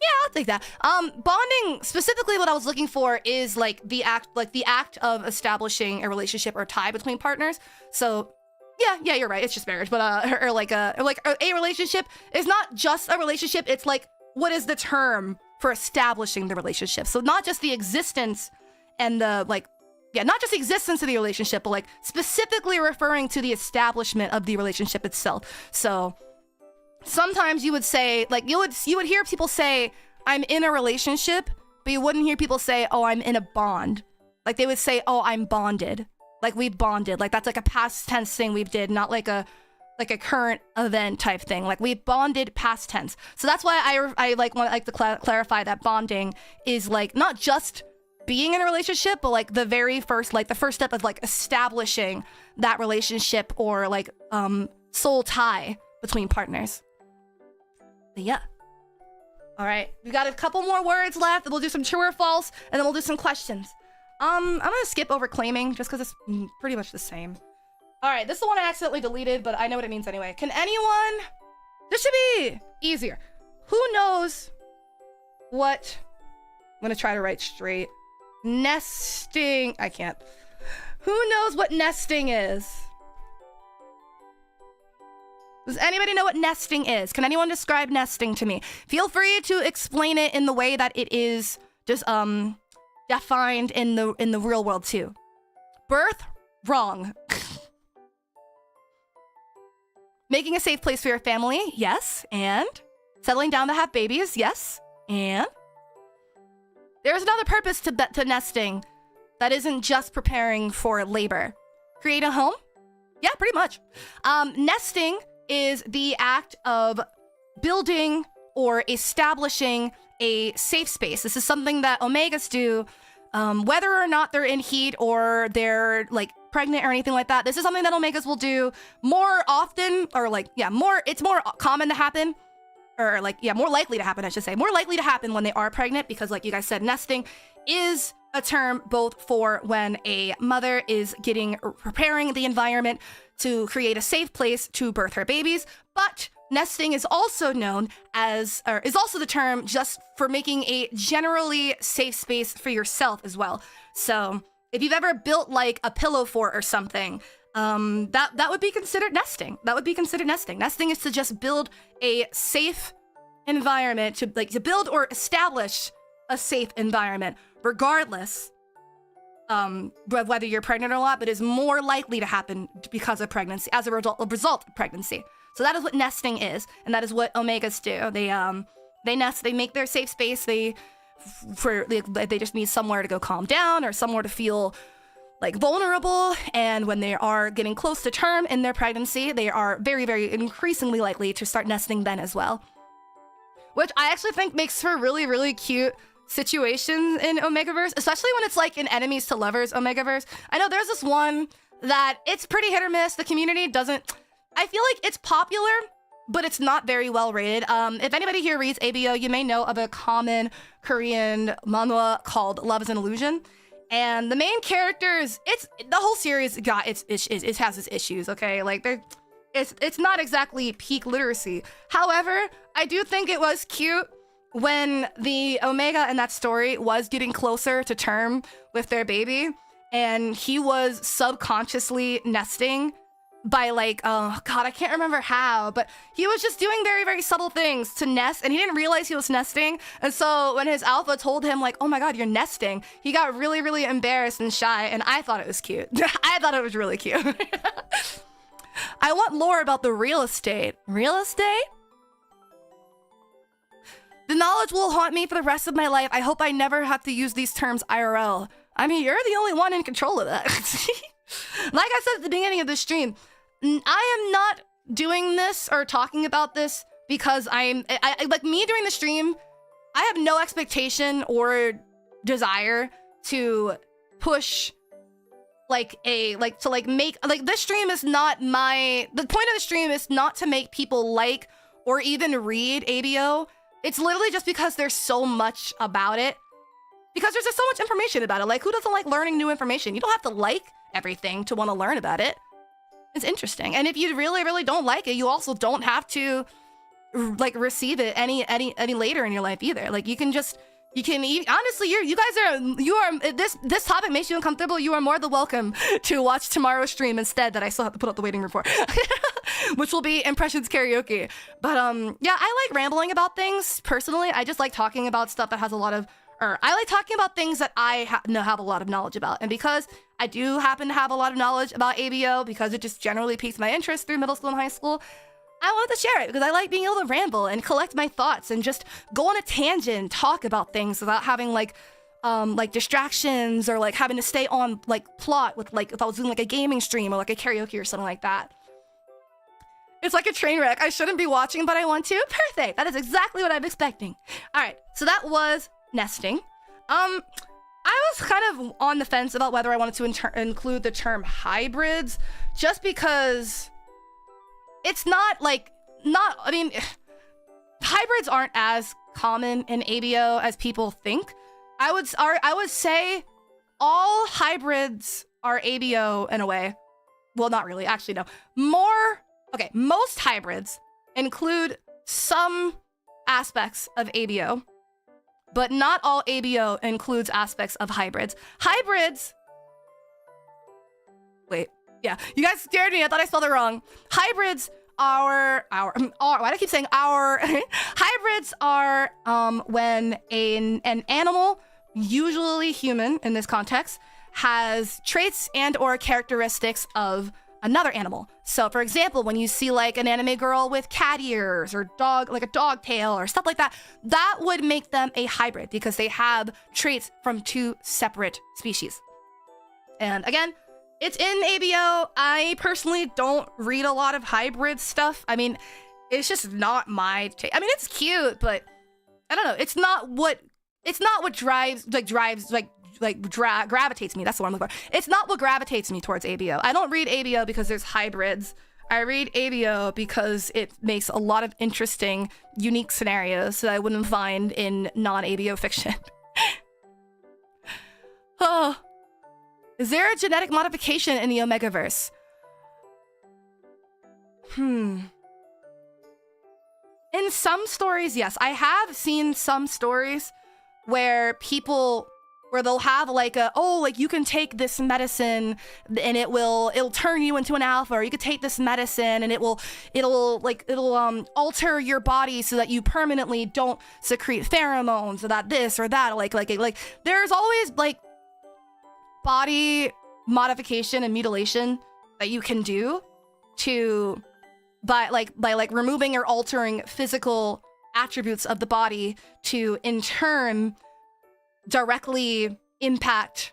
Yeah, I'll take that. Bonding, specifically what I was looking for is like the act of establishing a relationship or tie between partners. So yeah, you're right. It's just marriage, but a relationship is not just a relationship. It's like, what is the term for establishing the relationship? So not just the existence and the not just the existence of the relationship, but like specifically referring to the establishment of the relationship itself. So sometimes you would say, like, you would hear people say, I'm in a relationship, but you wouldn't hear people say, oh, I'm in a bond. Like, they would say, oh, I'm bonded. Like, we bonded. Like, that's like a past tense thing we did, not like a current event type thing. Like, we bonded past tense. So that's why I like to clarify that bonding is like not just being in a relationship, but like the very first, like the first step of like establishing that relationship or like soul tie between partners. But yeah. All right, we got a couple more words left. We'll do some true or false, and then we'll do some questions. I'm gonna skip over claiming just because it's pretty much the same. All right, this is the one I accidentally deleted, but I know what it means anyway. Can anyone? This should be easier. Who knows what? I'm gonna try to write straight. Nesting. I can't. Who knows what nesting is? Does anybody know what nesting is? Can anyone describe nesting to me? Feel free to explain it in the way that it is just defined in the real world too. Birth? Wrong. Making a safe place for your family? Yes. And? Settling down to have babies? Yes. And? There's another purpose to nesting that isn't just preparing for labor. Create a home? Yeah, pretty much. Nesting is the act of building or establishing a safe space. This is something that Omegas do, whether or not they're in heat or they're like pregnant or anything like that. This is something that Omegas will do more often, or like, yeah, it's more common to happen, or like, yeah, more likely to happen, I should say. More likely to happen when they are pregnant, because like you guys said, nesting is a term both for when a mother is preparing the environment to create a safe place to birth her babies, but nesting is also known as, or is also the term just for making a generally safe space for yourself as well. So if you've ever built like a pillow fort or something, that would be considered nesting. That would be considered nesting. Nesting is to just build a safe environment, to build or establish a safe environment, regardless whether you're pregnant or not, but is more likely to happen because of pregnancy, as a result of pregnancy. So that is what nesting is, and that is what Omegas do. They nest, they make their safe space. They just need somewhere to go calm down, or somewhere to feel like vulnerable. And when they are getting close to term in their pregnancy, they are very, very increasingly likely to start nesting then as well. Which I actually think makes for really, really cute situations in Omegaverse, especially when it's like an enemies to lovers Omegaverse. I know there's this one that it's pretty hit or miss. The community doesn't, I feel like it's popular, but it's not very well rated. If anybody here reads ABO, you may know of a common Korean manhwa called Love is an Illusion. And the main characters, the whole series it has its issues, okay? Like it's not exactly peak literacy. However, I do think it was cute when the Omega in that story was getting closer to term with their baby, and he was subconsciously nesting by like, oh god, I can't remember how, but he was just doing very, very subtle things to nest, and he didn't realize he was nesting. And so when his alpha told him like, oh my god, you're nesting, he got really, really embarrassed and shy, and I thought it was cute. I thought it was really cute. I want lore about the real estate. Real estate? The knowledge will haunt me for the rest of my life. I hope I never have to use these terms IRL. I mean, you're the only one in control of that. Like I said at the beginning of the stream, I am not doing this or talking about this because I like me during the stream, I have no expectation or desire to push this stream is not the point of the stream is not to make people like or even read ABO. It's literally just because there's so much about it. Because there's just so much information about it. Like, who doesn't like learning new information? You don't have to like everything to want to learn about it. It's interesting. And if you really, really don't like it, you also don't have to like receive it any later in your life either. Like honestly, this topic makes you uncomfortable. You are more than welcome to watch tomorrow's stream instead, that I still have to put up the waiting report, which will be impressions karaoke. But yeah, I like rambling about things personally. I just like talking about stuff that has a lot of, I like talking about things that I have a lot of knowledge about. And because I do happen to have a lot of knowledge about ABO, because it just generally piques my interest through middle school and high school, I wanted to share it because I like being able to ramble and collect my thoughts and just go on a tangent and talk about things without having like distractions, or like having to stay on like plot with like if I was doing like a gaming stream or like a karaoke or something like that. It's like a train wreck. I shouldn't be watching, but I want to. Perfect. That is exactly what I'm expecting. All right, so that was nesting. I was kind of on the fence about whether I wanted to include the term hybrids, just because it's I mean, hybrids aren't as common in ABO as people think. I would say all hybrids are ABO in a way. Well, not really, actually, no. Most hybrids include some aspects of ABO, but not all ABO includes aspects of hybrids. Hybrids Yeah, you guys scared me. I thought I spelled it wrong. Hybrids are why do I keep saying our? Hybrids are when an animal, usually human in this context, has traits and or characteristics of another animal. So for example, when you see like an anime girl with cat ears or like a dog tail or stuff like that, that would make them a hybrid because they have traits from two separate species. And again, it's in ABO. I personally don't read a lot of hybrid stuff. I mean, it's just not my taste. I mean, it's cute, but I don't know. It's not what gravitates me. That's the word I'm looking for. It's not what gravitates me towards ABO. I don't read ABO because there's hybrids. I read ABO because it makes a lot of interesting, unique scenarios that I wouldn't find in non-ABO fiction. Oh. Is there a genetic modification in the Omegaverse? In some stories, yes. I have seen some stories where they'll have like you can take this medicine and it'll turn you into an alpha, or you could take this medicine and it'll alter your body so that you permanently don't secrete pheromones, or that this or that. Like there's always like body modification and mutilation that you can do by removing or altering physical attributes of the body to in turn directly impact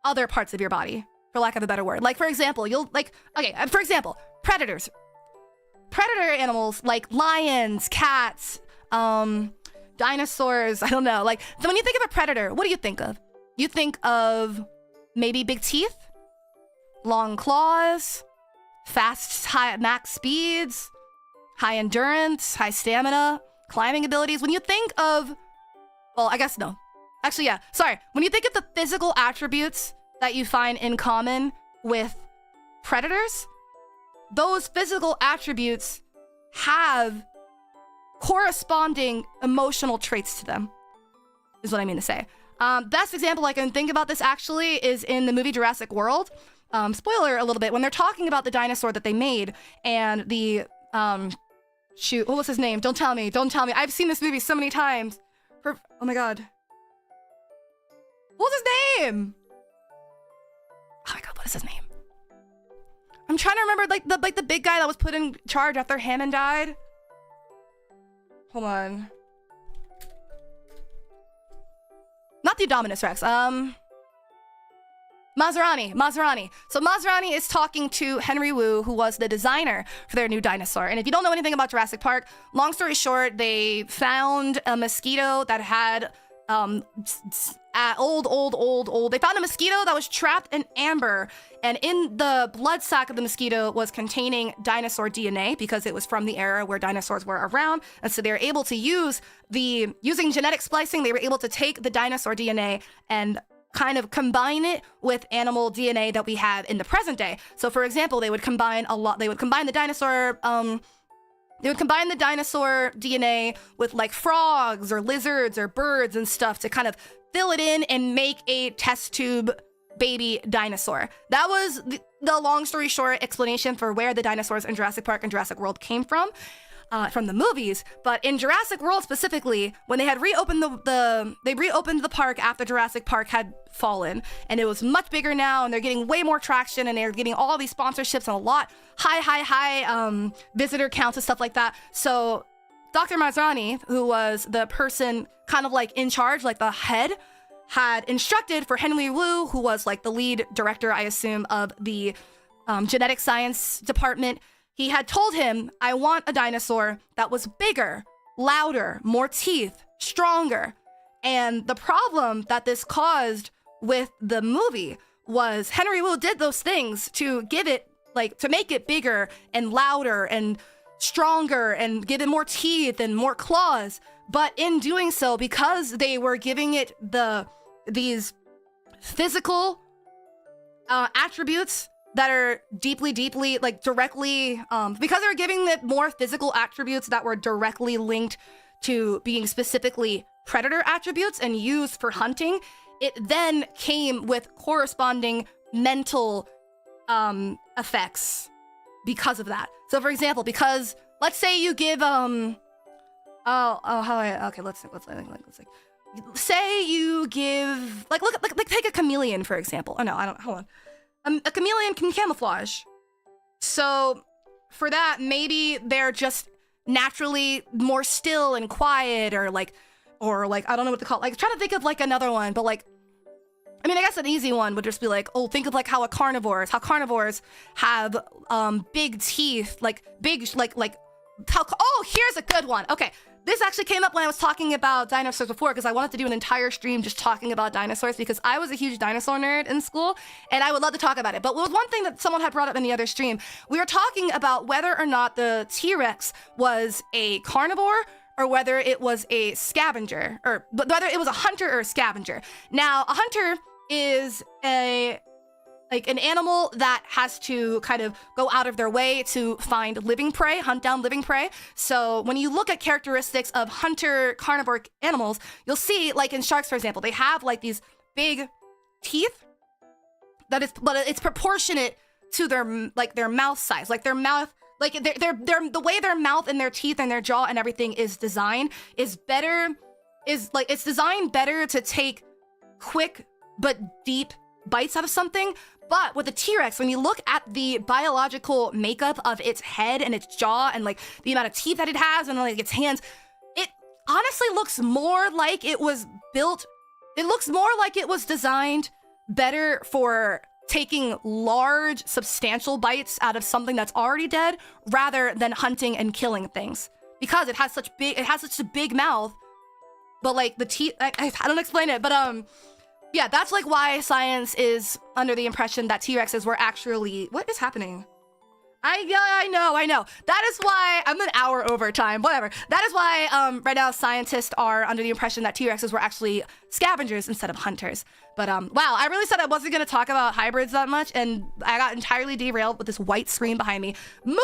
other parts of your body, for lack of a better word. Like for example, predators. Predator animals like lions, cats, dinosaurs, I don't know. Like, so when you think of a predator, what do you think of? You think of maybe big teeth, long claws, fast high max speeds, high endurance, high stamina, climbing abilities. When you think of, well, I guess no. Actually, yeah. Sorry. When you think of the physical attributes that you find in common with predators, those physical attributes have corresponding emotional traits to them, is what I mean to say. Best example I can think about this actually is in the movie Jurassic World. Spoiler a little bit, when they're talking about the dinosaur that they made and the, shoot, what was his name? Don't tell me. I've seen this movie so many times. Oh my god. What was his name? Oh my god, what is his name? I'm trying to remember like the big guy that was put in charge after Hammond died. Hold on. Not the Dominus Rex. Maserani. So Maserani is talking to Henry Wu, who was the designer for their new dinosaur. And if you don't know anything about Jurassic Park, long story short, they found a mosquito that had They found a mosquito that was trapped in amber, and in the blood sac of the mosquito was containing dinosaur DNA because it was from the era where dinosaurs were around. And so they were able to using genetic splicing, they were able to take the dinosaur DNA and kind of combine it with animal DNA that we have in the present day. So for example, they would combine the dinosaur DNA with like frogs or lizards or birds and stuff to kind of fill it in and make a test tube baby dinosaur. That was the long story short explanation for where the dinosaurs in Jurassic Park and Jurassic World came from the movies. But in Jurassic World specifically, when they had reopened the park after Jurassic Park had fallen, and it was much bigger now, and they're getting way more traction, and they're getting all these sponsorships and a lot high visitor counts and stuff like that. So Dr. Maserani, who was the person kind of like in charge, like the head, had instructed for Henry Wu, who was like the lead director, I assume, of the genetic science department. He had told him, I want a dinosaur that was bigger, louder, more teeth, stronger. And the problem that this caused with the movie was Henry Wu did those things to give it, like, to make it bigger and louder and stronger and give it more teeth and more claws. But in doing so, because they were giving it these physical attributes that are deeply, like, directly, because they're giving it more physical attributes that were directly linked to being specifically predator attributes and used for hunting, it then came with corresponding mental effects because of that. So for example, because let's say you give let's think. Say you give like take a chameleon for example. Oh no, I don't. Hold on. A chameleon can camouflage. So for that, maybe they're just naturally more still and quiet, or like I don't know what to call it. Like trying to think of like another one, but like I mean, I guess an easy one would just be like, oh, think of like how carnivores have big teeth, like big here's a good one. Okay. This actually came up when I was talking about dinosaurs before, because I wanted to do an entire stream just talking about dinosaurs, because I was a huge dinosaur nerd in school and I would love to talk about it. But it was one thing that someone had brought up in the other stream. We were talking about whether or not the T-Rex was a carnivore or whether it was a scavenger, or whether it was a hunter or a scavenger. Now, a hunter is an animal that has to kind of go out of their way to find living prey, hunt down living prey. So when you look at characteristics of hunter carnivore animals, you'll see, like in sharks, for example, they have like these big teeth but it's proportionate to their mouth size. Like their mouth, like their the way their mouth and their teeth and their jaw and everything is designed is it's designed better to take quick but deep bites out of something. But with the T-Rex, when you look at the biological makeup of its head and its jaw and like the amount of teeth that it has and like its hands, it honestly looks more like it was built. It looks more like it was designed better for taking large, substantial bites out of something that's already dead rather than hunting and killing things, because it has such a big mouth. But like the teeth, I don't explain it, but yeah, that's like why science is under the impression that T-Rexes were actually... What is happening? I know. That is why I'm an hour over time, whatever. That is why right now scientists are under the impression that T-Rexes were actually scavengers instead of hunters. But wow, I really said I wasn't gonna talk about hybrids that much, and I got entirely derailed with this white screen behind me. Moving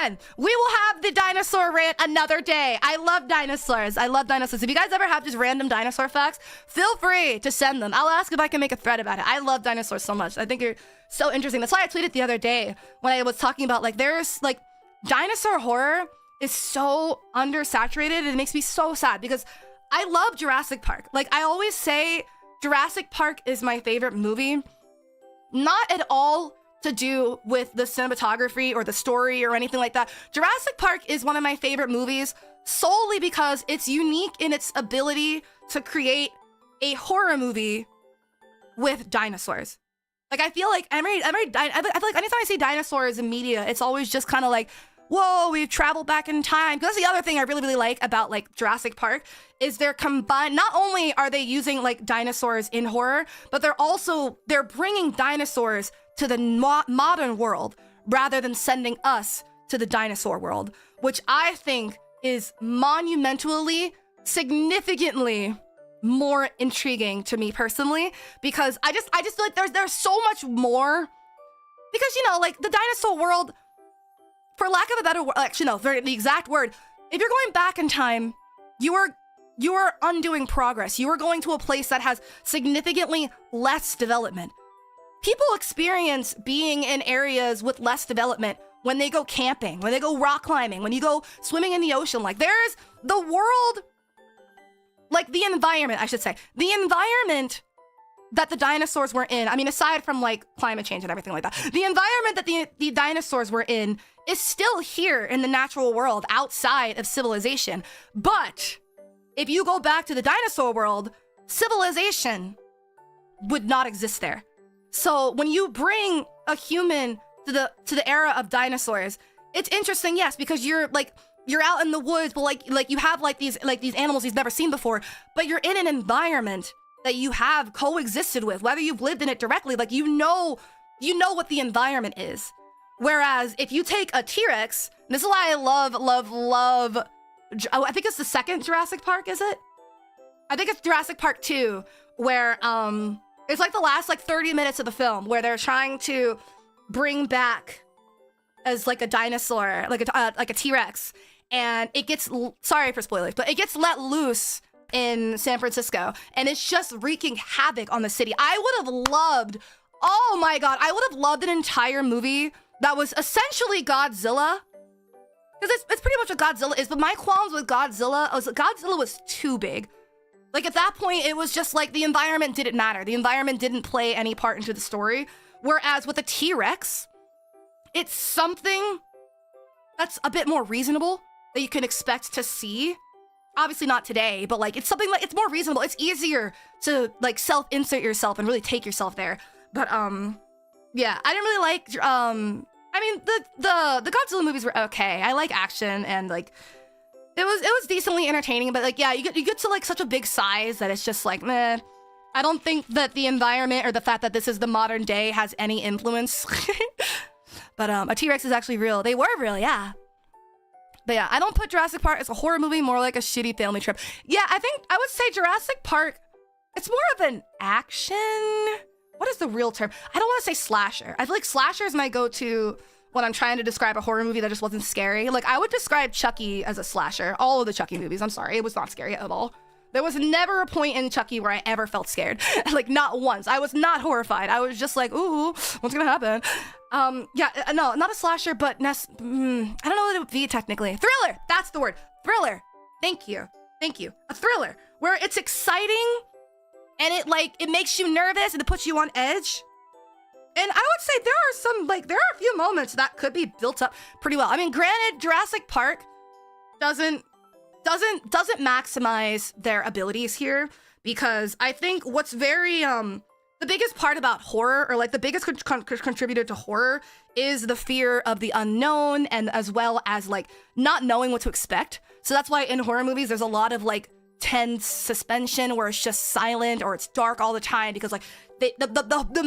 on, we will have the dinosaur rant another day. I love dinosaurs. If you guys ever have just random dinosaur facts, feel free to send them. I'll ask if I can make a thread about it. I love dinosaurs so much. I think you're so interesting. That's why I tweeted the other day when I was talking about like there's like dinosaur horror is so undersaturated, and it makes me so sad because I love Jurassic Park. Like I always say, Jurassic Park is my favorite movie, not at all to do with the cinematography or the story or anything like that. Jurassic Park is one of my favorite movies solely because it's unique in its ability to create a horror movie with dinosaurs. Like I feel like I feel like anytime I see dinosaurs in media, it's always just kind of like, whoa, we've traveled back in time. Because that's the other thing I really like about like Jurassic Park is they're combined. Not only are they using like dinosaurs in horror, but they're bringing dinosaurs to the modern world rather than sending us to the dinosaur world, which I think is monumentally, significantly more intriguing to me personally, because I just feel like there's so much more. Because, you know, like the dinosaur world, for lack of a better word, actually no, the exact word, if you're going back in time, you are undoing progress. You are going to a place that has significantly less development. People experience being in areas with less development when they go camping, when they go rock climbing, when you go swimming in the ocean. Like there's the world, like the environment, I should say. The environment that the dinosaurs were in, I mean, aside from like climate change and everything like that, the environment that the dinosaurs were in is still here in the natural world outside of civilization. But if you go back to the dinosaur world, civilization would not exist there. So when you bring a human to the era of dinosaurs, it's interesting, yes, because you're out in the woods, but like you have like these animals you've never seen before, but you're in an environment that you have coexisted with, whether you've lived in it directly, like you know what the environment is. Whereas if you take a T-Rex, this is why I love, I think it's the second Jurassic Park, is it? I think it's Jurassic Park 2, where it's like the last like 30 minutes of the film where they're trying to bring back as like a dinosaur, like a T-Rex, and it gets, sorry for spoilers, but it gets let loose in San Francisco, and it's just wreaking havoc on the city. I would have loved, oh my god, I would have loved an entire movie that was essentially Godzilla. Because it's pretty much what Godzilla is, but my qualms with Godzilla was too big. Like, at that point, it was just like the environment didn't matter. The environment didn't play any part into the story. Whereas with a T-Rex, it's something that's a bit more reasonable that you can expect to see. Obviously not today, but like, it's something like, it's more reasonable. It's easier to like self-insert yourself and really take yourself there. But yeah, I didn't really like, I mean, the Godzilla movies were okay. I like action and like, it was decently entertaining, but like, yeah, you get to like such a big size that it's just like, meh. I don't think that the environment or the fact that this is the modern day has any influence. But a T-Rex is actually real. They were real, yeah. But yeah, I don't put Jurassic Park as a horror movie, more like a shitty family trip. Yeah, I think I would say Jurassic Park, it's more of an action. What is the real term? I don't want to say slasher. I feel like slasher is my go-to when I'm trying to describe a horror movie that just wasn't scary. Like, I would describe Chucky as a slasher. All of the Chucky movies, I'm sorry. It was not scary at all. There was never a point in Chucky where I ever felt scared. Like, not once. I was not horrified. I was just like, ooh, what's gonna happen? Yeah, no, not a slasher, but I don't know what it would be technically. Thriller, that's the word. Thriller. Thank you. Thank you. A thriller where it's exciting and it makes you nervous and it puts you on edge. And I would say there are a few moments that could be built up pretty well. I mean, granted, Jurassic Park doesn't maximize their abilities here, because I think what's very the biggest part about horror, or like the biggest contributor to horror, is the fear of the unknown, and as well as like not knowing what to expect. So that's why in horror movies there's a lot of like tense suspension where it's just silent or it's dark all the time, because like the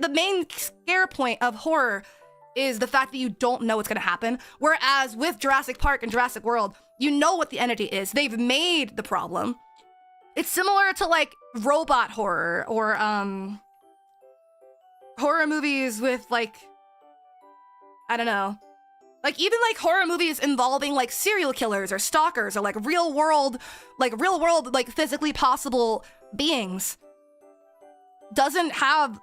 main scare point of horror is the fact that you don't know what's gonna happen. Whereas with Jurassic Park and Jurassic World, you know what the entity is. They've made the problem. It's similar to like robot horror or horror movies with like, I don't know, like even like horror movies involving like serial killers or stalkers or like real world like physically possible beings doesn't have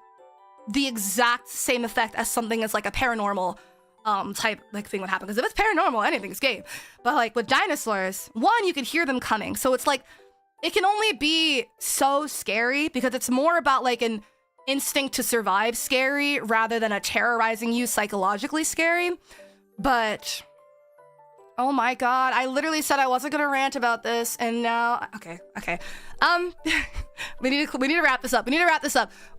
the exact same effect as something as like a paranormal type like thing would happen. Because if it's paranormal, anything's game. But like with dinosaurs, one, you can hear them coming. So it's like, it can only be so scary because it's more about like an instinct to survive scary rather than a terrorizing you psychologically scary. But oh my god, I literally said I wasn't gonna rant about this, and now okay. we need to wrap this up.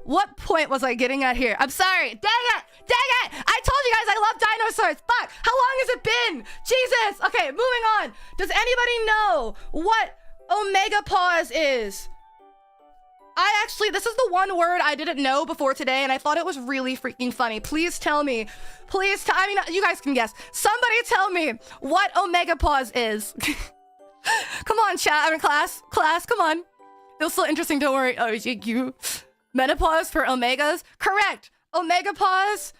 What point was I getting at here? I'm sorry. Dang it! I told you guys I love dinosaurs. Fuck! How long has it been? Jesus! Okay, moving on. Does anybody know what Omegapause is? This is the one word I didn't know before today, and I thought it was really freaking funny. Please tell me. I mean, you guys can guess. Somebody tell me what Omegapause is. Come on, chat. I mean, class, come on. It was so interesting, don't worry. Oh, you. Menopause for omegas? Correct. Omegapause.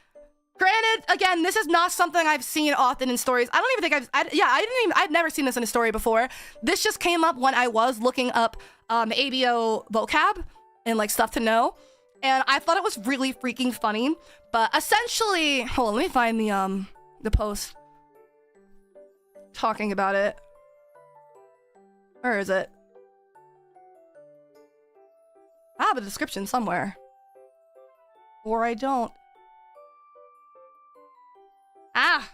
Granted, again, this is not something I've seen often in stories. I don't even think I've never seen this in a story before. This just came up when I was looking up ABO vocab and like stuff to know. And I thought it was really freaking funny. But essentially, hold on, let me find the post talking about it. Where is it? I have a description somewhere. Or I don't. Ah!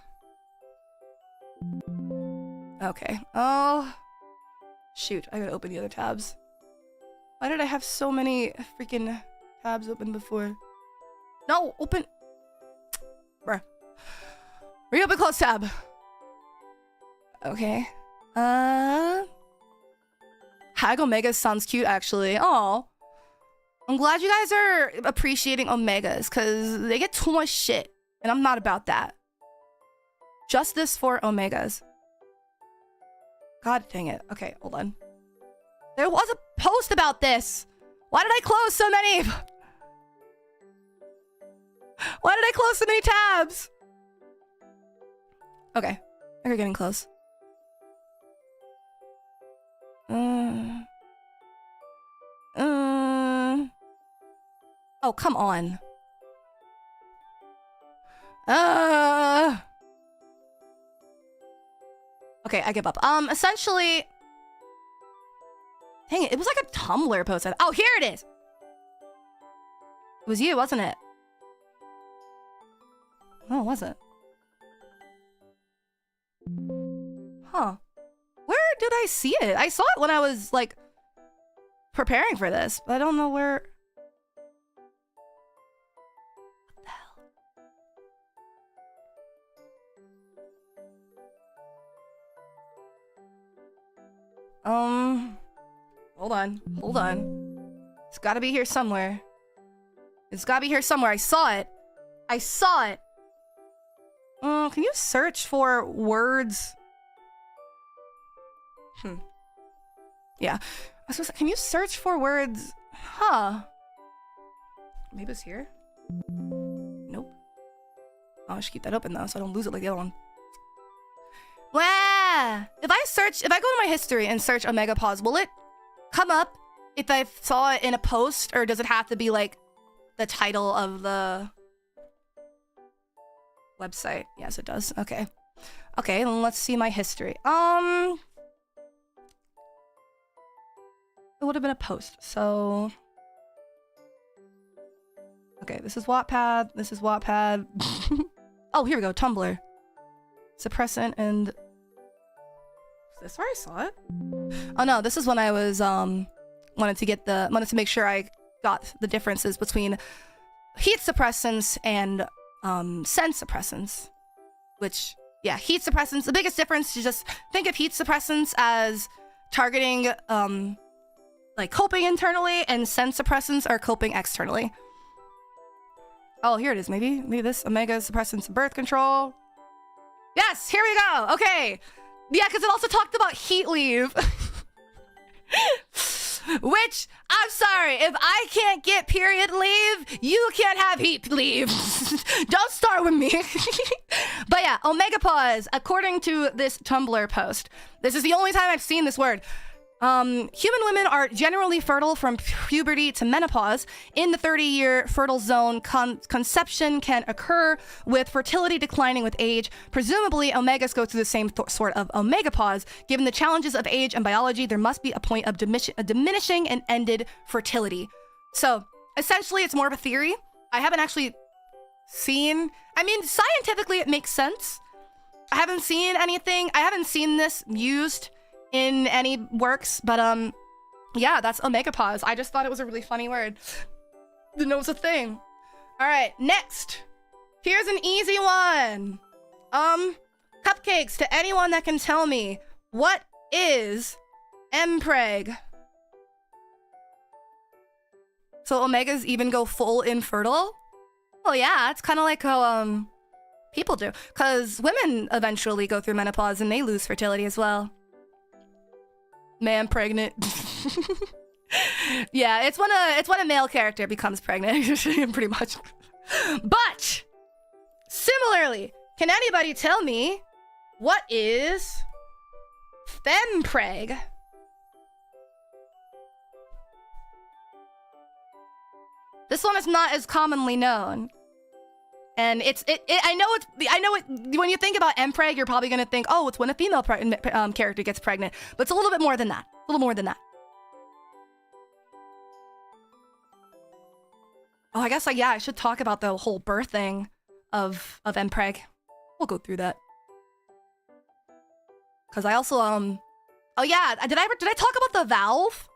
Okay. Oh. Shoot, I gotta open the other tabs. Why did I have so many freaking tabs open before? No, open. Bruh. Reopen close tab. Okay. Hag Omega sounds cute, actually. Oh. I'm glad you guys are appreciating Omegas, because they get too much shit. And I'm not about that. Justice for Omegas. God dang it. Okay, hold on. There was a post about this. Why did I close so many? Why did I close so many tabs? Okay, we're getting close. Oh, come on. Okay, I give up. Essentially... Dang it, it was like a Tumblr post. Oh, here it is! It was you, wasn't it? No, it wasn't. Huh. Where did I see it? I saw it when I was, like, preparing for this, but I don't know where... What the hell? Hold on. Hold on. It's gotta be here somewhere. It's gotta be here somewhere. I saw it. I saw it. Can you search for words? Yeah. I was supposed to, can you search for words? Huh. Maybe it's here? Nope. Oh, I should keep that open though, so I don't lose it like the other one. Wow! If I go to my history and search Omegapause, will it come up if I saw it in a post, or does it have to be like the title of the website? Yes, it does. Okay. Okay, then let's see my history. It would have been a post, so... Okay, this is Wattpad, this is Wattpad. Oh, here we go, Tumblr. Suppressant and... Is this where I saw it? Oh no, this is when I was, wanted to make sure I got the differences between heat suppressants and, sense suppressants. Which, yeah, heat suppressants, the biggest difference is just think of heat suppressants as targeting, like coping internally, and sense suppressants are coping externally. Oh, here it is. Maybe this omega suppressants birth control. Yes, here we go. Okay. Yeah, because it also talked about heat leave. Which, I'm sorry, if I can't get period leave, you can't have heat leave. Don't start with me. But yeah, Omegapause, according to this Tumblr post, this is the only time I've seen this word. Human women are generally fertile from puberty to menopause. In the 30-year fertile zone, conception can occur with fertility declining with age. Presumably, omegas go through the same sort of omegapause. Given the challenges of age and biology, there must be a point of diminishing and ended fertility. So, essentially, it's more of a theory. I haven't actually seen... I mean, scientifically, it makes sense. I haven't seen anything. I haven't seen this used in any works, but yeah, that's Omegapause. I just thought it was a really funny word. Didn't know it was a thing. All right, next. Here's an easy one. Cupcakes, to anyone that can tell me, what is mpreg? So omegas even go full infertile? Oh yeah, it's kind of like how people do, because women eventually go through menopause and they lose fertility as well. Man pregnant. Yeah, it's when a male character becomes pregnant, pretty much. But similarly, can anybody tell me what is fempreg? This one is not as commonly known. And I know it, when you think about mpreg, you're probably gonna think, oh, it's when a female character gets pregnant. But it's a little bit more than that. A little more than that. Oh, I guess, yeah, I should talk about the whole birth thing of mpreg. We'll go through that. Cause I also, oh yeah, did I talk about the valve?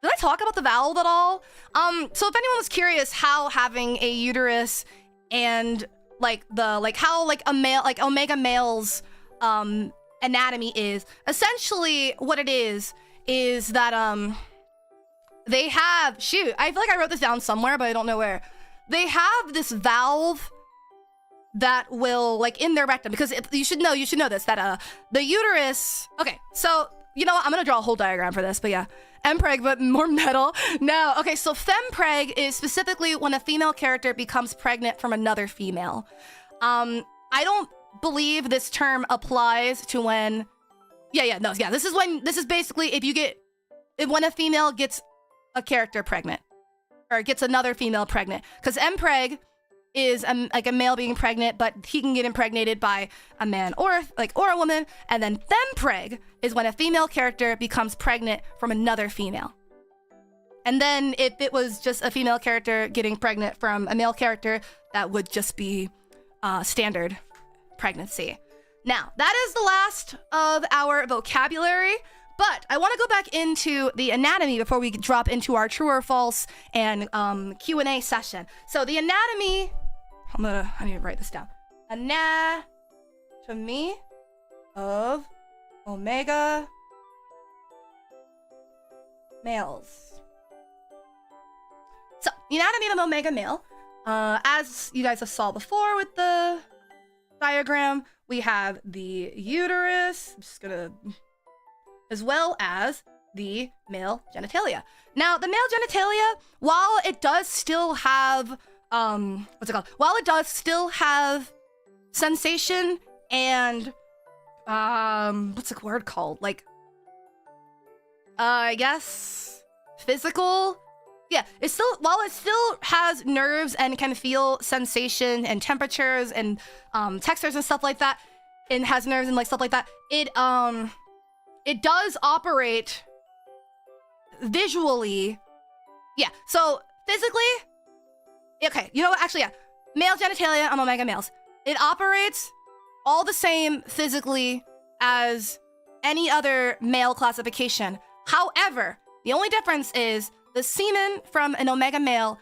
Did I talk about the valve at all? So if anyone was curious how having a uterus and how a male, like omega male's anatomy is, essentially what it is that they have, shoot, I feel like I wrote this down somewhere, but I don't know where. They have this valve that will, like, in their rectum, because you should know this, that the uterus, okay, so you know what, I'm gonna draw a whole diagram for this, but yeah. Mpreg, but more metal. No, okay, so fempreg is specifically when a female character becomes pregnant from another female. I don't believe this term applies to when This is basically when a female gets a character pregnant, or gets another female pregnant. Because mpreg is like a male being pregnant, but he can get impregnated by a man or a woman. And then fempreg is when a female character becomes pregnant from another female. And then if it was just a female character getting pregnant from a male character, that would just be standard pregnancy. Now, that is the last of our vocabulary, but I want to go back into the anatomy before we drop into our true or false and Q&A session. So the anatomy, I need to write this down. Anatomy of omega males. So, the anatomy of an omega male, as you guys have saw before with the diagram, we have the uterus, as well as the male genitalia. Now, the male genitalia, while it does still have, While it does still have sensation and, what's the word called? I guess, physical. Yeah, while it still has nerves and can feel sensation and temperatures and textures and stuff like that, and has nerves and stuff like that, it does operate visually. Yeah, so physically, okay, you know what? Actually, yeah, male genitalia on omega males. It operates all the same physically as any other male classification. However, the only difference is the semen from an omega male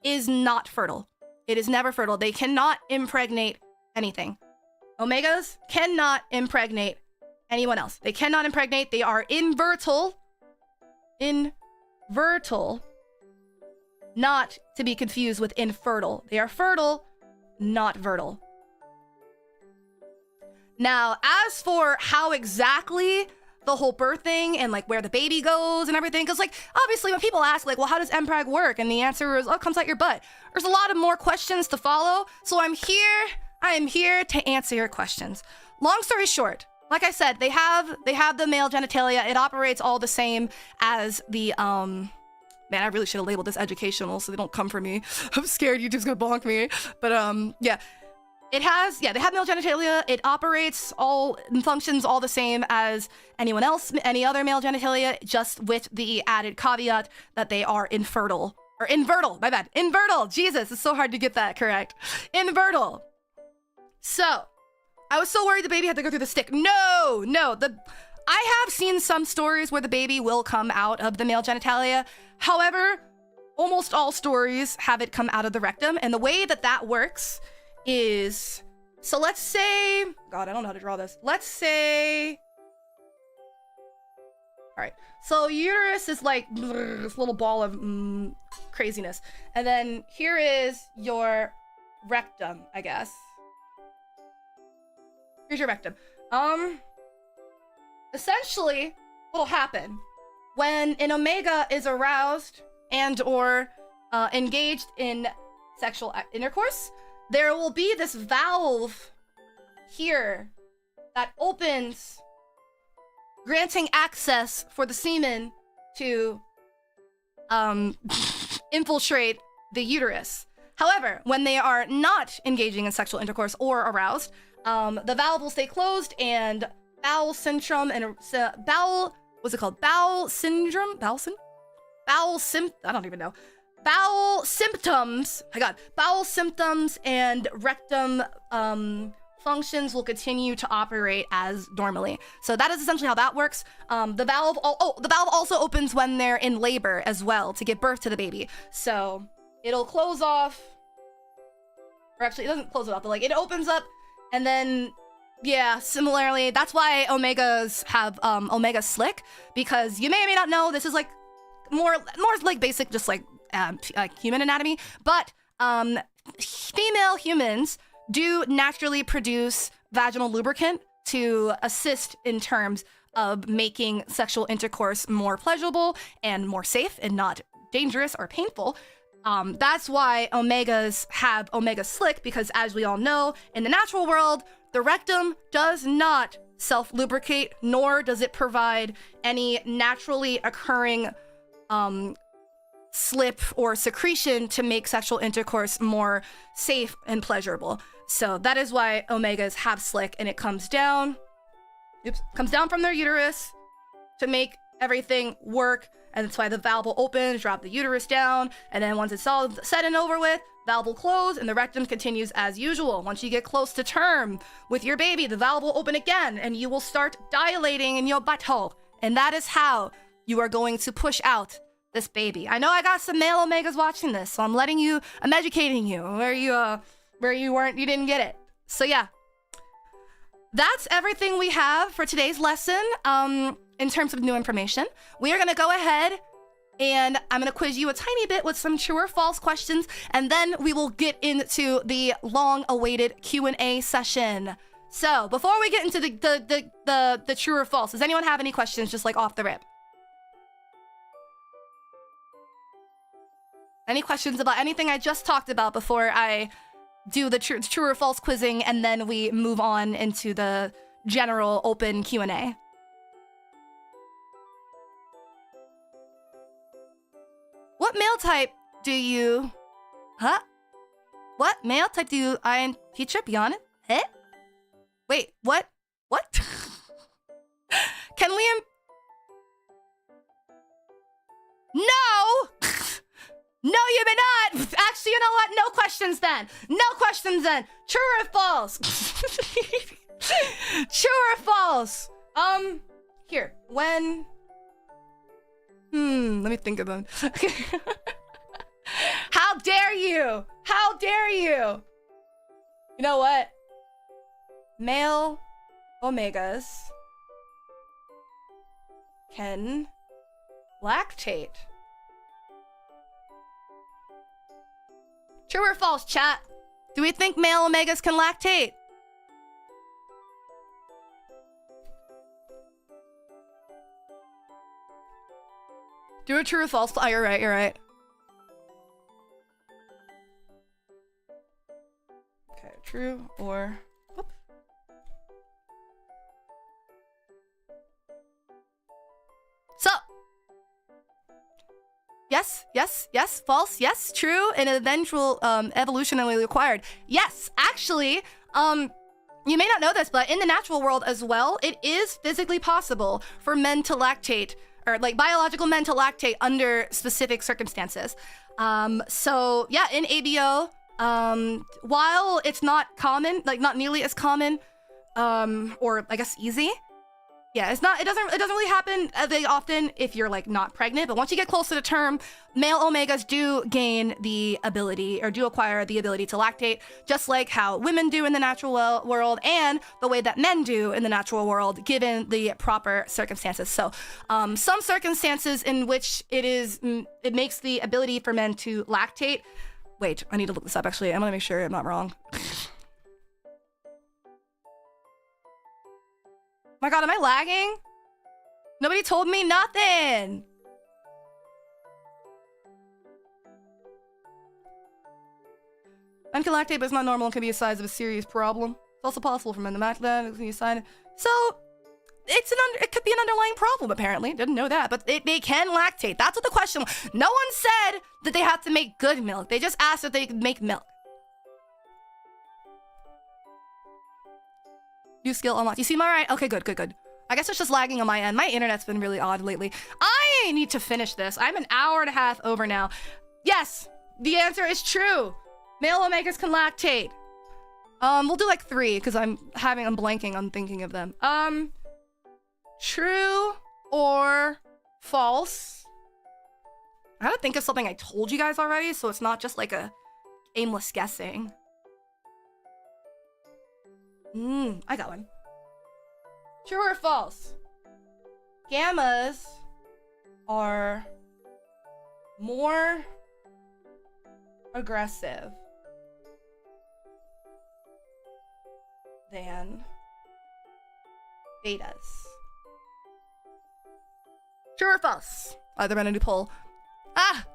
is not fertile. It is never fertile. They cannot impregnate anything. Omegas cannot impregnate anyone else. They cannot impregnate. They are infertile. Infertile. Not to be confused with infertile. They are fertile, not fertile. Now, as for how exactly the whole birth thing and where the baby goes and everything, because obviously when people ask well, how does mpreg work, and the answer is, oh, it comes out your butt, there's a lot of more questions to follow. So I am here to answer your questions. Long story short, like I said, they have the male genitalia. It operates all the same as the man, I really should have labeled this educational so they don't come for me. I'm scared YouTube's gonna bonk me. But yeah. They have male genitalia. It operates and functions all the same as anyone else, any other male genitalia, just with the added caveat that they are infertile. Or infertile, my bad. Infertile, Jesus, it's so hard to get that correct. Infertile. So, I was so worried the baby had to go through the stick. No, I have seen some stories where the baby will come out of the male genitalia. However, almost all stories have it come out of the rectum, and the way that works is, so let's say, God, I don't know how to draw this. Let's say, all right, so uterus is this little ball of craziness. And then here is your rectum, I guess. Here's your rectum. Essentially, what'll happen when an omega is aroused and or engaged in sexual intercourse, there will be this valve here that opens, granting access for the semen to infiltrate the uterus. However, when they are not engaging in sexual intercourse or aroused, the valve will stay closed, and bowel syndrome and what's it called? Bowel syndrome? I don't even know. Bowel symptoms, bowel symptoms and rectum functions will continue to operate as normally. So that is essentially how that works. The valve also opens when they're in labor as well to give birth to the baby. So it'll close off, or actually it doesn't close it off, but it opens up, and then yeah, similarly, that's why omegas have omega slick, because you may or may not know, this is more basic, just human anatomy, but female humans do naturally produce vaginal lubricant to assist in terms of making sexual intercourse more pleasurable and more safe and not dangerous or painful. That's why omegas have omega slick, because as we all know, in the natural world, the rectum does not self-lubricate, nor does it provide any naturally occurring slip or secretion to make sexual intercourse more safe and pleasurable. So that is why omegas have slick, and it comes down, comes down from their uterus to make everything work. And that's why the valve will open, drop the uterus down, and then once it's all said and over with, valve will close and the rectum continues as usual. Once you get close to term with your baby, the valve will open again and you will start dilating in your butthole. And that is how you are going to push out this baby. I know I got some male omegas watching this, so I'm educating you where you didn't get it. So yeah, that's everything we have for today's lesson. In terms of new information, we are going to go ahead and I'm going to quiz you a tiny bit with some true or false questions, and then we will get into the long-awaited Q&A session. So before we get into the true or false, does anyone have any questions just like off the rip? Any questions about anything I just talked about before I do the true or false quizzing and then we move on into the general open Q&A? What male type do you... Huh? What male type do you... teacher, be honest? Eh? Wait, what? What? Can Liam... No! No, you may not! Actually, you know what? No questions then. No questions then. True or false? True or false? Here. When... let me think about it. Okay. How dare you? How dare you? You know what? Male omegas can lactate. True or false, chat? Do we think male omegas can lactate? Do a true or false. Oh, you're right, you're right. Okay, true or... Whoop. So. Yes, false, yes, true, and eventual evolutionarily acquired. Yes, actually, you may not know this, but in the natural world as well, it is physically possible for men to lactate, or like biological men to lactate under specific circumstances. So yeah, in ABO, while it's not common, like not nearly as common, or I guess easy. Yeah, it doesn't really happen very often if you're like not pregnant, but once you get closer to term, male omegas do gain the ability, or do acquire the ability to lactate, just like how women do in the natural world and the way that men do in the natural world, given the proper circumstances. So, some circumstances in which it makes the ability for men to lactate. Wait, I need to look this up actually. I'm gonna make sure I'm not wrong. My god, am I lagging? Nobody told me nothing. Men can lactate, but it's not normal and can be a size of a serious problem. It's also possible for men to match that. So it could be an underlying problem, apparently. Didn't know that, but they can lactate. That's what the question was. No one said that they have to make good milk. They just asked if they could make milk. New skill unlocked. You seem alright? Okay, good. I guess it's just lagging on my end. My internet's been really odd lately. I need to finish this. I'm an hour and a half over now. Yes, the answer is true. Male omegas can lactate. We'll do like 3 because I'm blanking on thinking of them. True or false? I gotta think of something I told you guys already, so it's not just like a aimless guessing. I got one. True or false? Gammas are more aggressive than betas. True or false? Either gonna do poll. Ah!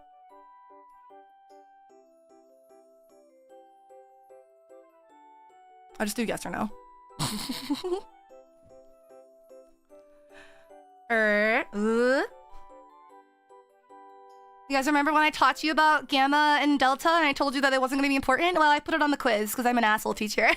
I'll just do yes or no. You guys remember when I taught you about gamma and delta and I told you that it wasn't going to be important? Well, I put it on the quiz because I'm an asshole teacher.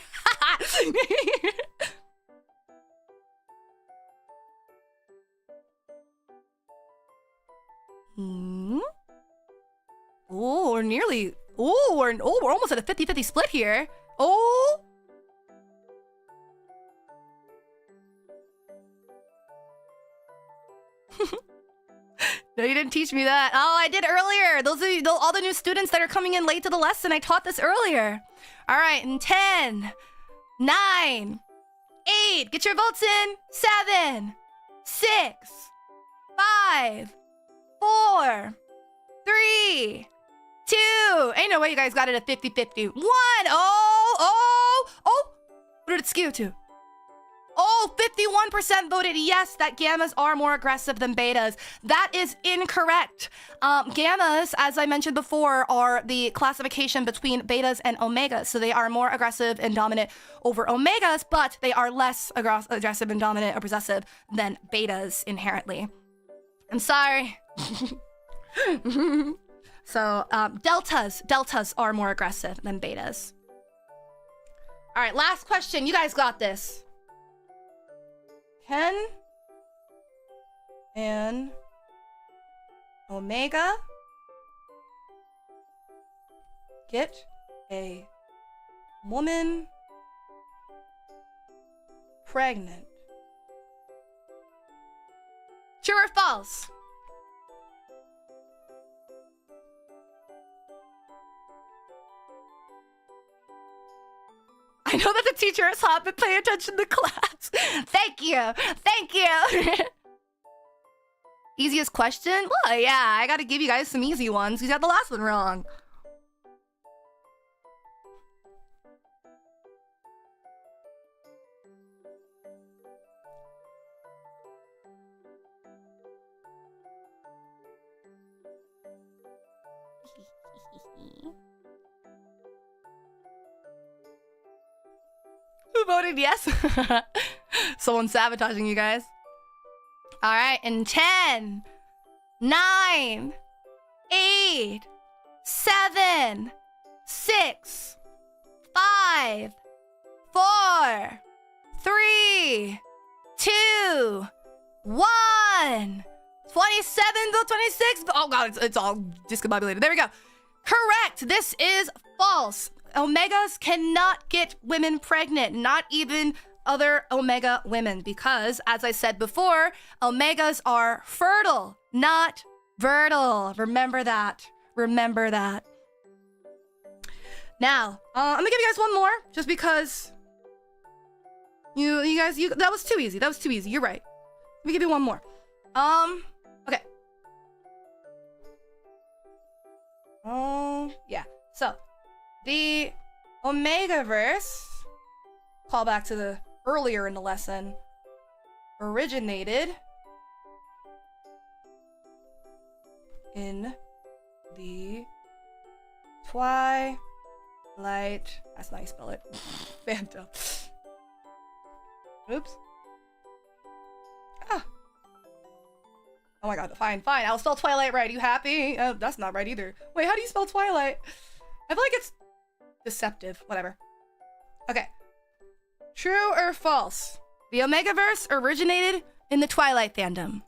Oh, we're nearly... Oh, we're almost at a 50-50 split here. Oh! No, you didn't teach me that. Oh, I did earlier. Those are all the new students that are coming in late to the lesson. I taught this earlier. All right, in 10, 9, 8. Get your votes in. 7, 6, 5, 4, 3, 2. Ain't no way you guys got it at 50-50. 1. Oh. What did it skew to? Oh, 51% voted yes, that gammas are more aggressive than betas. That is incorrect. Gammas, as I mentioned before, are the classification between betas and omegas. So they are more aggressive and dominant over omegas, but they are less aggressive and dominant or possessive than betas inherently. I'm sorry. So deltas are more aggressive than betas. All right, last question. You guys got this. Can an omega get a woman pregnant? True or false? I know that the teacher is hot, but pay attention to class. Thank you. Easiest question? Well, yeah, I gotta give you guys some easy ones. You got the last one wrong. Who voted yes? Someone's sabotaging you guys. All right, in 10, 9, 8, 7, 6, 5, 4, 3, 2, 1. 27 to 26. Oh god, it's all discombobulated. There we go. Correct. This is false. Omegas cannot get women pregnant, not even other omega women, because, as I said before, omegas are fertile, not fertile. Remember that. Remember that. Now, I'm gonna give you guys one more, just because you guys, that was too easy. That was too easy. You're right. Let me give you one more. Okay. Yeah. So, the Omegaverse, call back to the earlier in the lesson, originated in the Twilight. That's not how you spell it. Phantom. Oops. Ah. Oh my god, fine. I'll spell Twilight right. Are you happy? That's not right either. Wait, how do you spell Twilight? I feel like it's deceptive. Whatever. Okay. True or false? The Omegaverse originated in the Twilight fandom.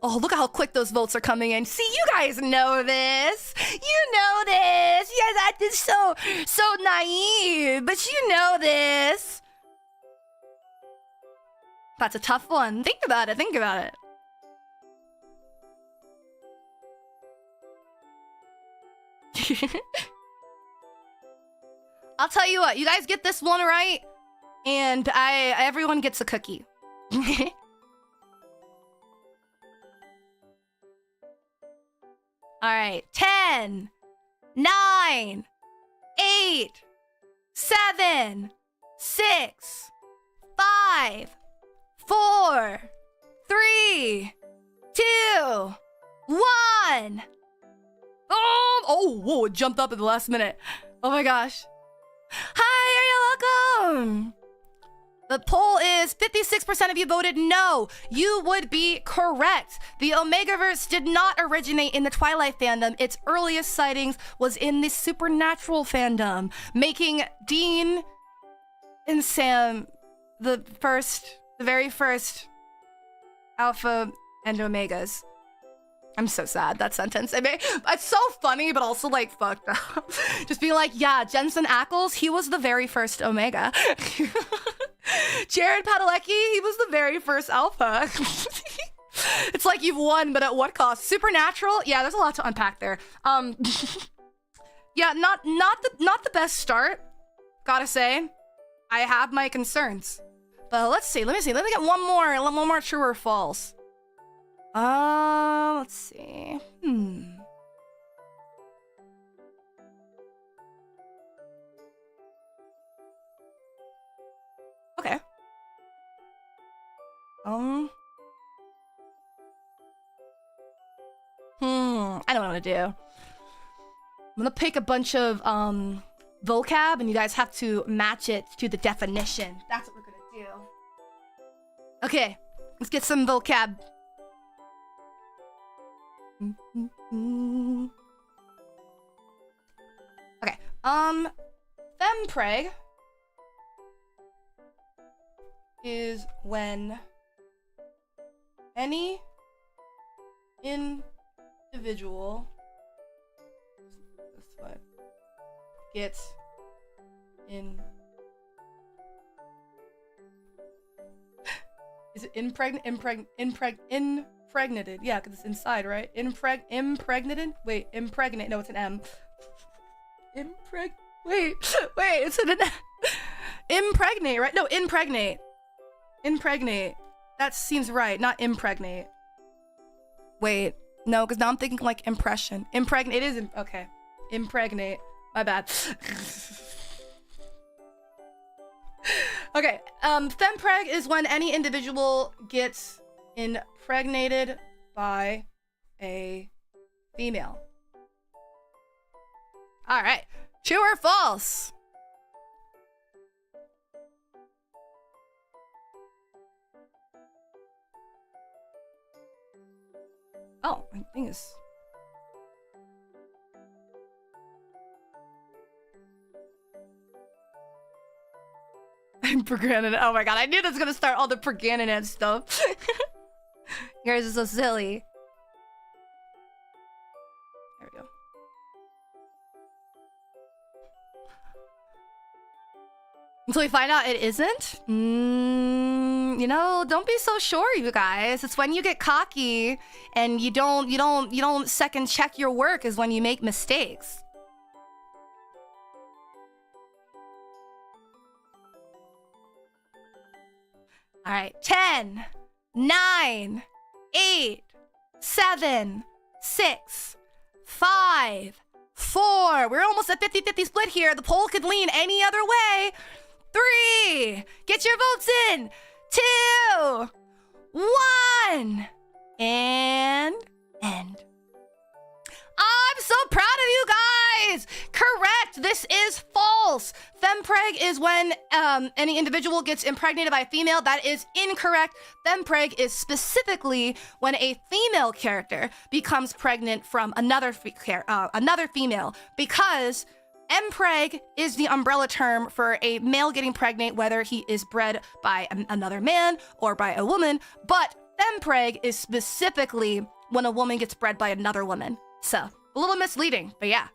Oh, look at how quick those votes are coming in. See, you guys know this. You know this. You guys acted so naive, but you know this. That's a tough one. Think about it. Think about it. I'll tell you what. You guys get this one right, and everyone gets a cookie. All right, 10, 9, 8, 7, 6, 5, 4, 3, 2, 1. Oh, whoa, it jumped up at the last minute. Oh my gosh. Hi, are you welcome? The poll is 56% of you voted no. You would be correct. The Omegaverse did not originate in the Twilight fandom. Its earliest sightings was in the Supernatural fandom, making Dean and Sam the very first Alpha and Omegas. I'm so sad, that sentence. It's so funny, but also like fucked up. Just being like, yeah, Jensen Ackles, he was the very first Omega. Jared Padalecki, he was the very first Alpha. It's like you've won, but at what cost? Supernatural? Yeah, there's a lot to unpack there. Yeah, not the best start, gotta say. I have my concerns. But let's see, let me get one more true or false. Let's see. Okay. I don't know what to do. I'm gonna pick a bunch of vocab and you guys have to match it to the definition. That's what we're gonna do. Okay, let's get some vocab. Okay, fempreg is when any individual gets is it impregnated? Yeah, because it's inside, right? Impregnated? Wait, impregnate. No, it's an M. Wait, it's an impregnate, right? No, impregnate. Impregnate. That seems right, not impregnate. Wait, no, because now I'm thinking like impression. Impregnate is okay. Impregnate. My bad. Okay, fempreg is when any individual gets impregnated by a female. All right, true or false? Oh, my thing is... Perganinant. Oh my god, I knew this was gonna start all the Perganinant stuff. Yours is so silly. There we go. Until we find out it isn't? You know, don't be so sure, you guys. It's when you get cocky and you don't second check your work is when you make mistakes. All right, 10, 9, 8, 7, 6, 5, 4. We're almost at 50-50 split here. The poll could lean any other way. 3, get your votes in. 2, 1, and end. I'm so proud of you guys! Correct, this is false. Fempreg is when any individual gets impregnated by a female. That is incorrect. Fempreg is specifically when a female character becomes pregnant from another female, because mpreg is the umbrella term for a male getting pregnant, whether he is bred by another man or by a woman, but fempreg is specifically when a woman gets bred by another woman. So, a little misleading, but yeah.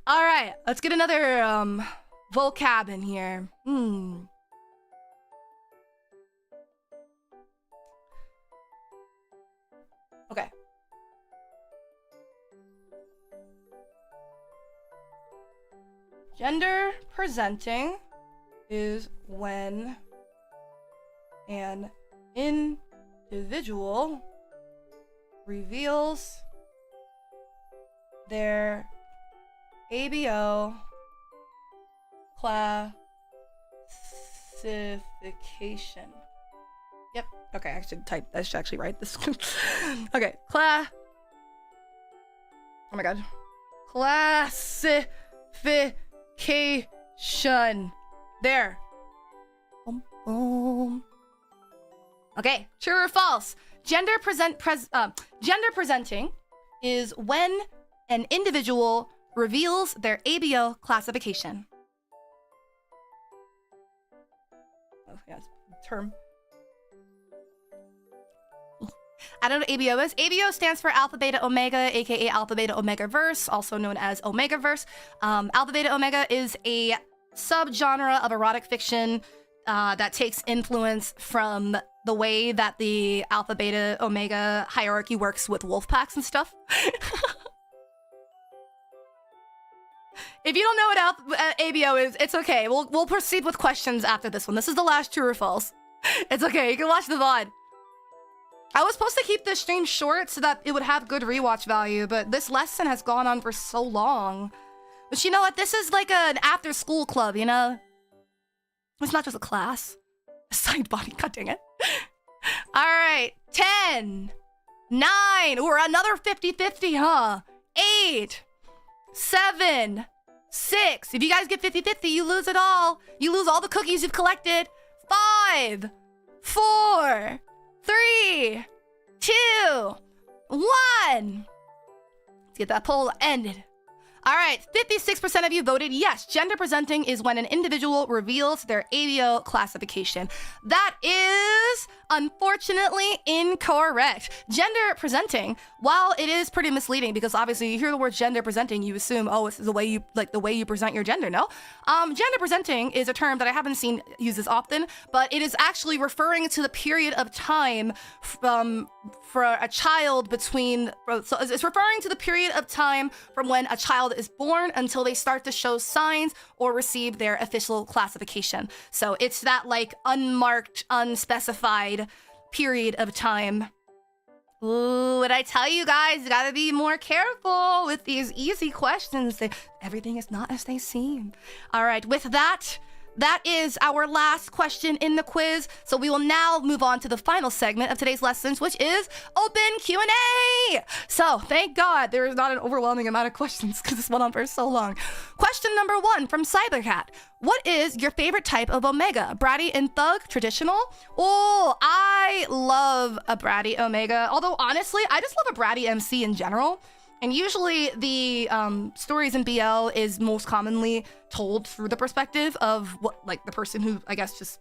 All right, let's get another vocab in here. Okay. Gender presenting is when an individual reveals their ABO classification. Yep. Okay, I should actually write this. Okay, classification. Oh my god. Classification. There. Boom, boom. Okay, true or false? Gender presenting is when an individual reveals their ABO classification. Oh, yes, term. I don't know what ABO is. ABO stands for Alpha Beta Omega, aka Alpha Beta Omegaverse, also known as Omegaverse. Alpha Beta Omega is a subgenre of erotic fiction that takes influence from the way that the Alpha Beta Omega hierarchy works with wolf packs and stuff. If you don't know what ABO is, it's okay. We'll proceed with questions after this one. This is the last true or false. It's okay. You can watch the VOD. I was supposed to keep this stream short so that it would have good rewatch value, but this lesson has gone on for so long. But you know what? This is like an after-school club, you know? It's not just a class. A side body. God dang it. All right. 10, 9. Or another 50-50, huh? 8, 7, 6. If you guys get 50-50, you lose it all. You lose all the cookies you've collected. 5, 4, 3, 2, 1. Let's get that poll ended. All right, 56% of you voted yes. Gender presenting is when an individual reveals their ABO classification. That is unfortunately incorrect. Gender presenting, while it is pretty misleading because obviously you hear the word gender presenting, you assume, oh, it's the way you present your gender. No, gender presenting is a term that I haven't seen used as often, but it is actually referring to the period of time for a child between. So it's referring to the period of time from when a child is born until they start to show signs or receive their official classification. So it's that like unmarked, unspecified period of time. Ooh, what I tell you guys, you gotta be more careful with these easy questions. Everything is not as they seem. All right, with that, that is our last question in the quiz. So we will now move on to the final segment of today's lessons, which is open Q&A. So thank God there is not an overwhelming amount of questions because this went on for so long. Question number 1 from Cybercat. What is your favorite type of Omega? Bratty and Thug, traditional? Oh, I love a Bratty Omega. Although honestly, I just love a Bratty MC in general. And usually the stories in BL is most commonly told through the perspective of what, like the person who, I guess, just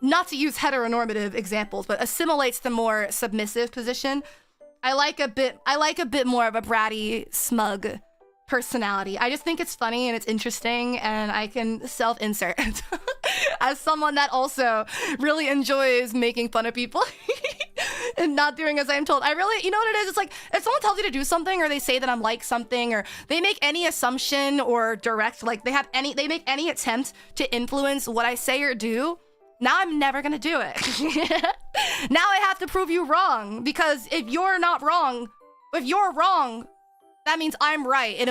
not to use heteronormative examples, but assimilates the more submissive position. I like a bit more of a bratty, smug personality. I just think it's funny and it's interesting, and I can self-insert as someone that also really enjoys making fun of people and not doing as I'm told. I really, you know what it is? It's like if someone tells you to do something, or they say that I'm like something, or they make any assumption or direct, like they make any attempt to influence what I say or do. Now I'm never gonna do it. Now I have to prove you wrong, because if you're not wrong, if you're wrong, that means I'm right. And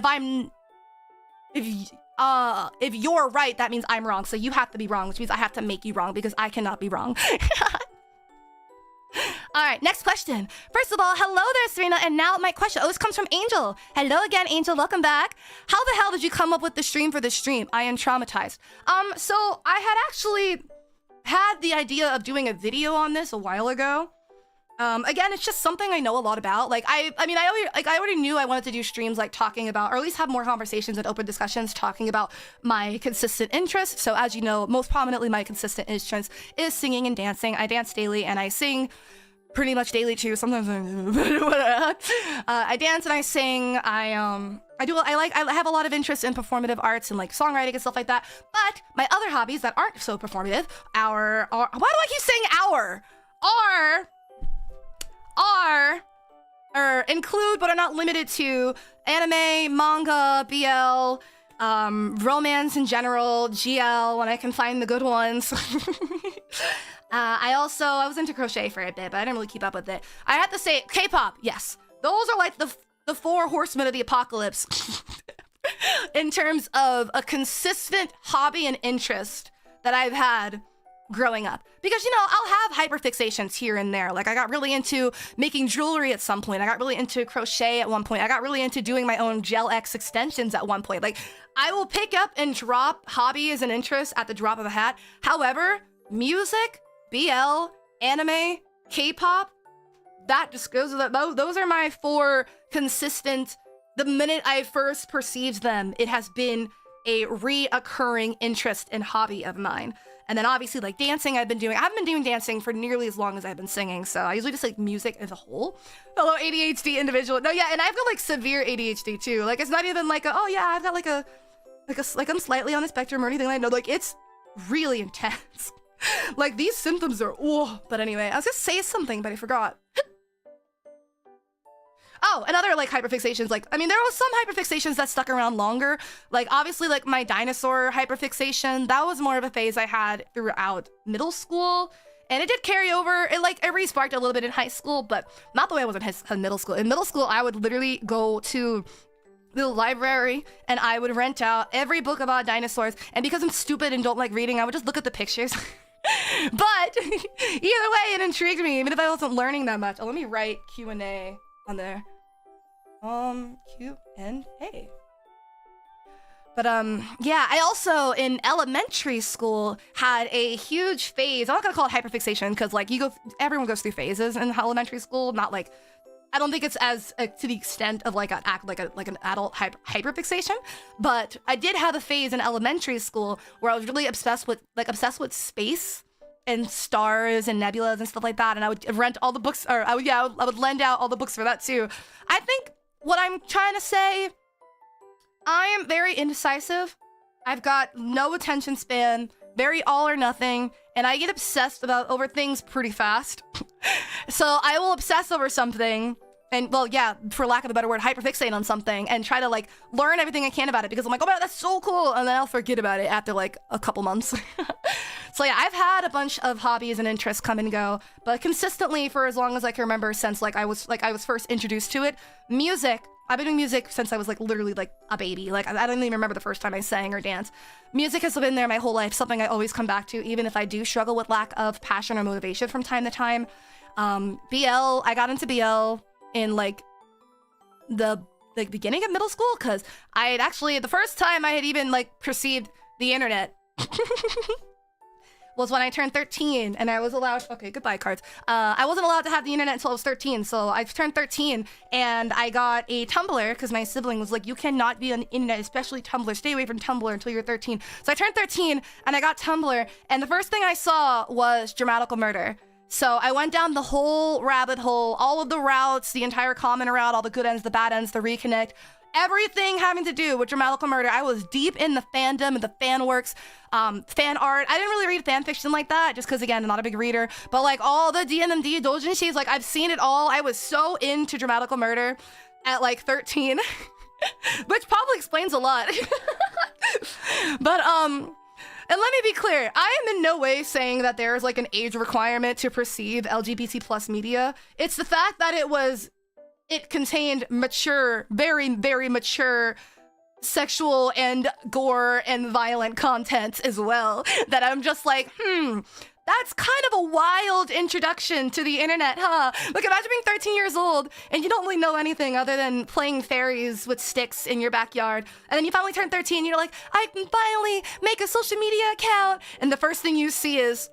if you're right, that means I'm wrong. So you have to be wrong, which means I have to make you wrong because I cannot be wrong. All right, next question. First of all, hello there, Serena. And now my question. Oh, this comes from Angel. Hello again, Angel. Welcome back. How the hell did you come up with the stream for this stream? I am traumatized. So I had actually had the idea of doing a video on this a while ago. Again, it's just something I know a lot about. Like, I already knew I wanted to do streams like talking about, or at least have more conversations and open discussions talking about my consistent interests. So as you know, most prominently, my consistent interest is singing and dancing. I dance daily and I sing pretty much daily too. Sometimes I dance and I sing. I have a lot of interest in performative arts and like songwriting and stuff like that. But my other hobbies that aren't so performative are why do I keep saying include but are not limited to anime, manga, BL, romance in general, GL when I can find the good ones. I was into crochet for a bit, but I didn't really keep up with it. I have to say, K-pop, yes. Those are like the 4 horsemen of the apocalypse in terms of a consistent hobby and interest that I've had growing up. Because, you know, I'll have hyperfixations here and there. Like, I got really into making jewelry at some point. I got really into crochet at one point. I got really into doing my own Gel X extensions at one point. Like, I will pick up and drop hobbies and interests at the drop of a hat. However, music, BL, anime, K-pop, that just goes with it. Those are my 4 consistent, the minute I first perceived them, it has been a reoccurring interest and hobby of mine. And then obviously, like, dancing, I haven't been doing dancing for nearly as long as I've been singing, so I usually just like music as a whole. Fellow ADHD individual. No, yeah, and I've got like severe ADHD too. Like, it's not even like oh yeah, I've got like I'm slightly on the spectrum or anything like that. No, like, it's really intense. Like, these symptoms are, oh. But anyway, I was gonna say something, but I forgot. Oh, and other, like, hyperfixations, like, I mean, there was some hyperfixations that stuck around longer. Like, obviously, like, my dinosaur hyperfixation, that was more of a phase I had throughout middle school. And it did carry over. It re-sparked a little bit in high school, but not the way I was in middle school. In middle school, I would literally go to the library and I would rent out every book about dinosaurs. And because I'm stupid and don't like reading, I would just look at the pictures. But either way, it intrigued me, even if I wasn't learning that much. Oh, let me write Q&A on there. Q&A. But yeah, I also in elementary school had a huge phase. I'm not gonna call it hyperfixation because like everyone goes through phases in elementary school. Not like, I don't think it's as to the extent of like an adult hyperfixation. But I did have a phase in elementary school where I was really obsessed with space and stars and nebulas and stuff like that. And I would rent all the books, or I would lend out all the books for that too. I think what I'm trying to say, I am very indecisive. I've got no attention span, very all or nothing, and I get obsessed over things pretty fast. So I will obsess over something, and well, yeah, for lack of a better word, hyperfixate on something, and try to like learn everything I can about it because I'm like, oh man, that's so cool, and then I'll forget about it after like a couple months. So yeah, I've had a bunch of hobbies and interests come and go, but consistently for as long as I can remember, since I was first introduced to it, music. I've been doing music since I was like literally like a baby. Like, I don't even remember the first time I sang or danced. Music has been there my whole life, something I always come back to, even if I do struggle with lack of passion or motivation from time to time. BL, I got into BL in like the beginning of middle school, because I had actually, the first time I had even like perceived the internet was when I turned 13 and I was allowed, okay, goodbye cards. I wasn't allowed to have the internet until I was 13. So I turned 13 and I got a Tumblr because my sibling was like, you cannot be on the internet, especially Tumblr. Stay away from Tumblr until you're 13. So I turned 13 and I got Tumblr, and the first thing I saw was dramatical murder. So I went down the whole rabbit hole, all of the routes, the entire common route, all the good ends, the bad ends, the reconnect, everything having to do with dramatical murder. I was deep in the fandom and the fan works, fan art. I didn't really read fan fiction like that, just because, again, I'm not a big reader. But like all the DMMD doujinshis, like I've seen it all. I was so into dramatical murder at like 13, which probably explains a lot. But and let me be clear, I am in no way saying that there's like an age requirement to perceive LGBT plus media. It's the fact that it contained mature, very, very mature sexual and gore and violent content as well, that I'm just like, that's kind of a wild introduction to the internet, huh? Like, imagine being 13 years old and you don't really know anything other than playing fairies with sticks in your backyard. And then you finally turn 13 and you're like, I can finally make a social media account. And the first thing you see is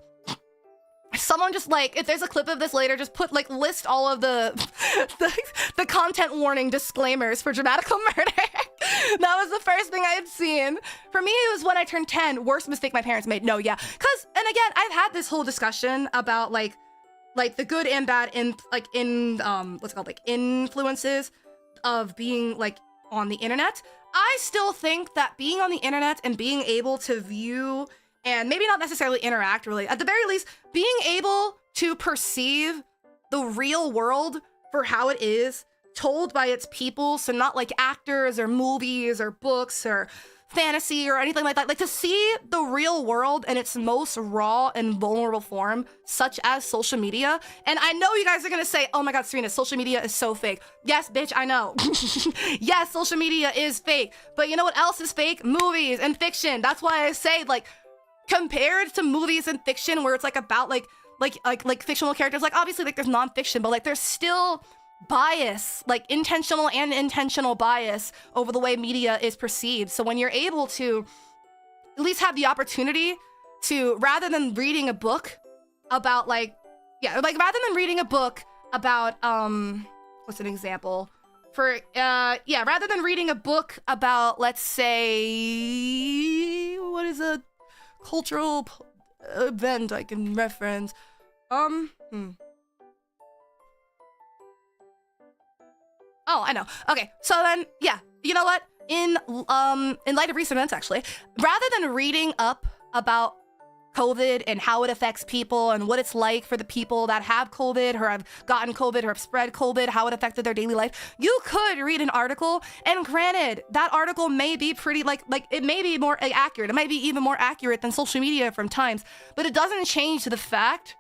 someone just like, if there's a clip of this later, just put like, list all of the content warning disclaimers for dramatical murder. That was the first thing I had seen. For me, it was when I turned 10. Worst mistake my parents made. No, yeah. Cause, and again, I've had this whole discussion about like the good and bad what's it called? Like influences of being like on the internet. I still think that being on the internet and being able to view and maybe not necessarily interact, really, at the very least, being able to perceive the real world for how it is, told by its people, so not like actors or movies or books or fantasy or anything like that. Like, to see the real world in its most raw and vulnerable form, such as social media. And I know you guys are gonna say, oh my god, Serena, social media is so fake. Yes, bitch, I know. Yes, social media is fake. But you know what else is fake? Movies and fiction. That's why I say, like, compared to movies and fiction where it's like about like fictional characters. Like obviously like there's nonfiction, but like there's still bias, like intentional and intentional bias over the way media is perceived. So when you're able to at least have the opportunity to, rather than reading a book about like, rather than reading a book about, what's an example? Rather than reading a book about, let's say, what is a cultural event I can reference? Oh, I know. Okay, so then, yeah, you know what? In light of recent events, actually, rather than reading up about COVID and how it affects people and what it's like for the people that have COVID or have gotten COVID or have spread COVID, how it affected their daily life, you could read an article, and granted, that article may be pretty, like it may be more accurate. It might be even more accurate than social media from times, but it doesn't change the fact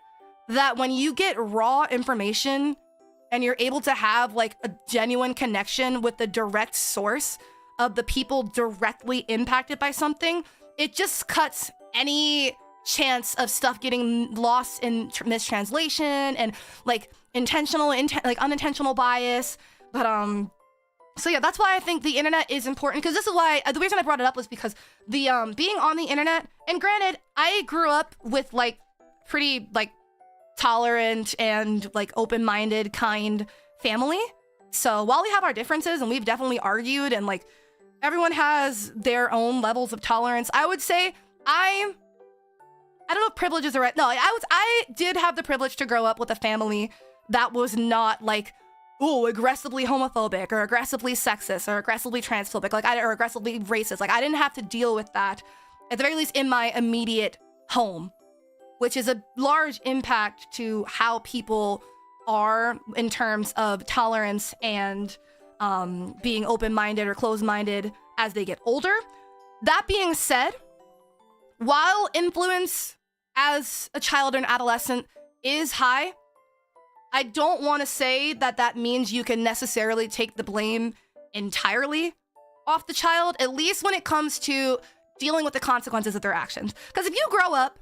that when you get raw information and you're able to have like a genuine connection with the direct source of the people directly impacted by something, it just cuts any chance of stuff getting lost in mistranslation and like unintentional bias. But so yeah, that's why I think the internet is important, because this is why the reason I brought it up was because the being on the internet, and granted, I grew up with like pretty like tolerant and like open-minded kind family. So while we have our differences and we've definitely argued and like everyone has their own levels of tolerance, I would say I don't know if privilege is the right, no, I did have the privilege to grow up with a family that was not like, ooh, aggressively homophobic or aggressively sexist or aggressively transphobic, or aggressively racist. Like I didn't have to deal with that, at the very least in my immediate home, which is a large impact to how people are in terms of tolerance and being open-minded or closed-minded as they get older. That being said, while influence as a child or an adolescent is high, I don't want to say that that means you can necessarily take the blame entirely off the child, at least when it comes to dealing with the consequences of their actions. Because if you grow up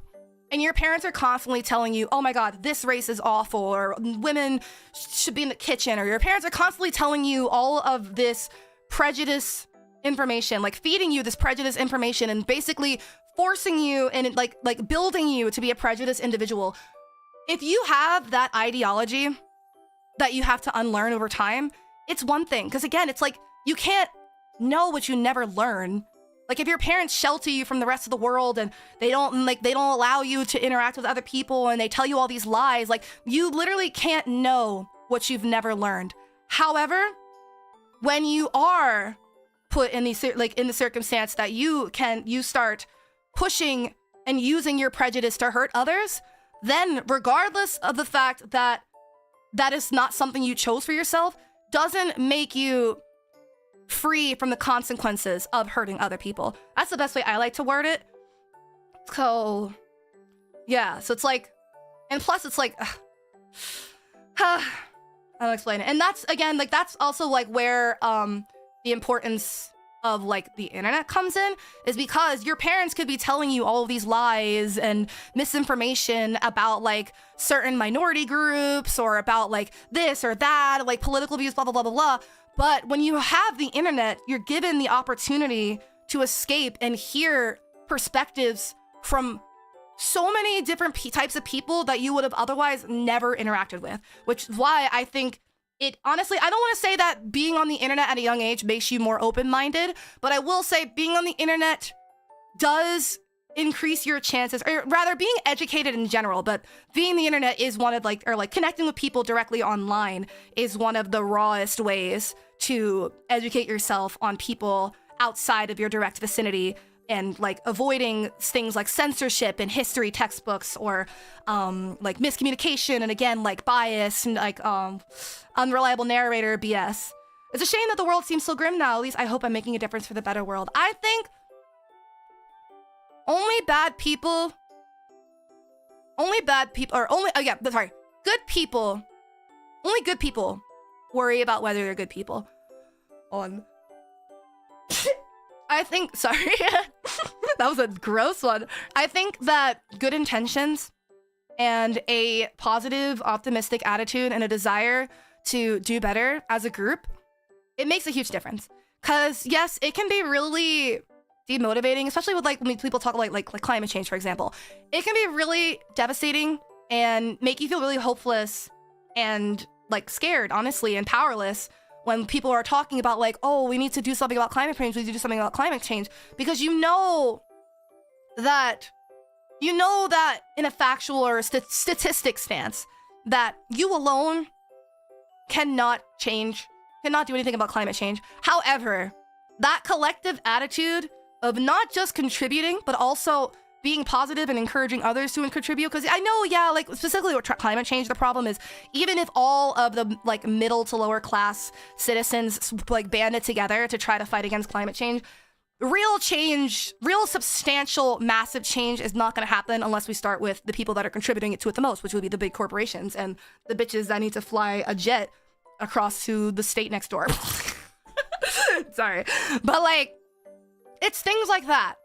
and your parents are constantly telling you, oh my God, this race is awful, or women should be in the kitchen, or your parents are constantly telling you all of this prejudice information, like feeding you this prejudice information and basically forcing you and like building you to be a prejudiced individual. If you have that ideology that you have to unlearn over time, it's one thing. Because again, it's like you can't know what you never learn. Like if your parents shelter you from the rest of the world and they don't allow you to interact with other people and they tell you all these lies, like you literally can't know what you've never learned. However, when you are put in these in the circumstance that you start pushing and using your prejudice to hurt others, then regardless of the fact that that is not something you chose for yourself, doesn't make you free from the consequences of hurting other people. That's the best way I like to word it. So yeah, so it's like, and plus it's like, I'll explain it. And that's, again, like that's also like where the importance of like the internet comes in, is because your parents could be telling you all of these lies and misinformation about like certain minority groups or about like this or that, like political views, blah, blah, blah, blah, blah. But when you have the internet, you're given the opportunity to escape and hear perspectives from so many different types of people that you would have otherwise never interacted with, which is why I think it, honestly, I don't want to say that being on the internet at a young age makes you more open-minded, but I will say being on the internet does increase your chances, or rather being educated in general, but being the internet is one of like, or like connecting with people directly online is one of the rawest ways to educate yourself on people outside of your direct vicinity, and like avoiding things like censorship in history textbooks, or like miscommunication, and again, like bias and like unreliable narrator BS. It's a shame that the world seems so grim now. At least I hope I'm making a difference for the better world. I think only bad people, good people, only good people worry about whether they're good people. I think, sorry, that was a gross one. I think that good intentions and a positive, optimistic attitude and a desire to do better as a group, it makes a huge difference. Because yes, it can be really demotivating, especially with like when people talk like climate change, for example. It can be really devastating and make you feel really hopeless and like scared, honestly, and powerless when people are talking about like, oh, we need to do something about climate change, we need to do something about climate change, because you know that in a factual or statistics stance that you alone cannot do anything about climate change. However, that collective attitude of not just contributing, but also being positive and encouraging others to contribute, because I know, yeah, like specifically with climate change, the problem is even if all of the like middle to lower class citizens like banded together to try to fight against climate change, real change, real substantial, massive change is not going to happen unless we start with the people that are contributing to it the most, which would be the big corporations and the bitches that need to fly a jet across to the state next door. Sorry, but like it's things like that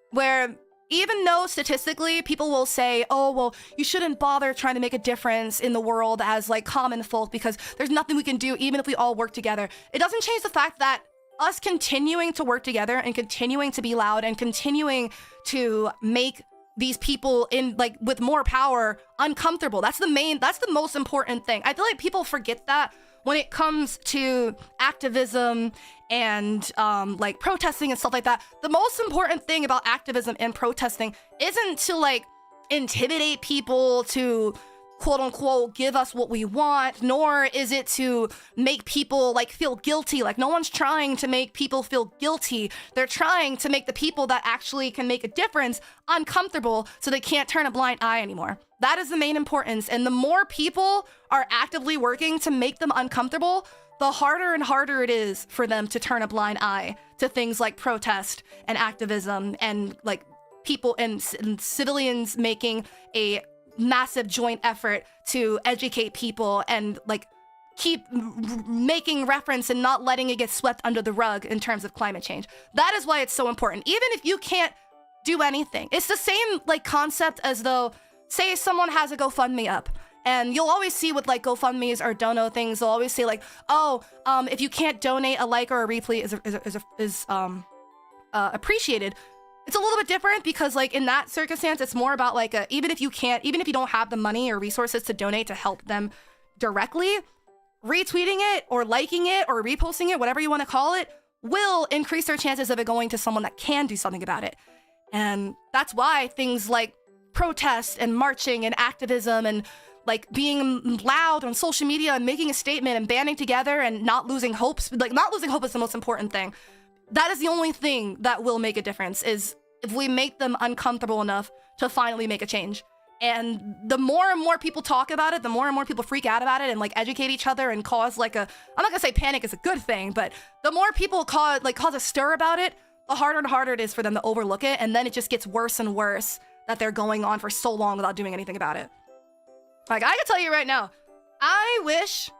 where even though statistically people will say, oh, well, you shouldn't bother trying to make a difference in the world as like common folk because there's nothing we can do even if we all work together. It doesn't change the fact that us continuing to work together and continuing to be loud and continuing to make these people in like with more power uncomfortable. That's the most important thing. I feel like people forget that when it comes to activism and like protesting and stuff like that. The most important thing about activism and protesting isn't to like intimidate people to quote unquote give us what we want, nor is it to make people like feel guilty. Like no one's trying to make people feel guilty. They're trying to make the people that actually can make a difference uncomfortable so they can't turn a blind eye anymore. That is the main importance. And the more people are actively working to make them uncomfortable, the harder and harder it is for them to turn a blind eye to things like protest and activism and like people and civilians making a massive joint effort to educate people and like keep making reference and not letting it get swept under the rug in terms of climate change. That is why it's so important. Even if you can't do anything, it's the same like concept as though, say someone has a GoFundMe up, and you'll always see with like GoFundMes or dono things, they'll always say like, oh, if you can't donate, a like or a retweet is appreciated. It's a little bit different because like in that circumstance, it's more about like even if you don't have the money or resources to donate to help them directly, retweeting it or liking it or reposting it, whatever you want to call it, will increase their chances of it going to someone that can do something about it. And that's why things like protest and marching and activism and like being loud on social media and making a statement and banding together and not losing hope, like not losing hope is the most important thing. That is the only thing that will make a difference, is if we make them uncomfortable enough to finally make a change. And the more and more people talk about it, the more and more people freak out about it and like educate each other and cause like I'm not gonna say panic is a good thing, but the more people cause a stir about it, the harder and harder it is for them to overlook it. And then it just gets worse and worse that they're going on for so long without doing anything about it. Like, I can tell you right now, I wish...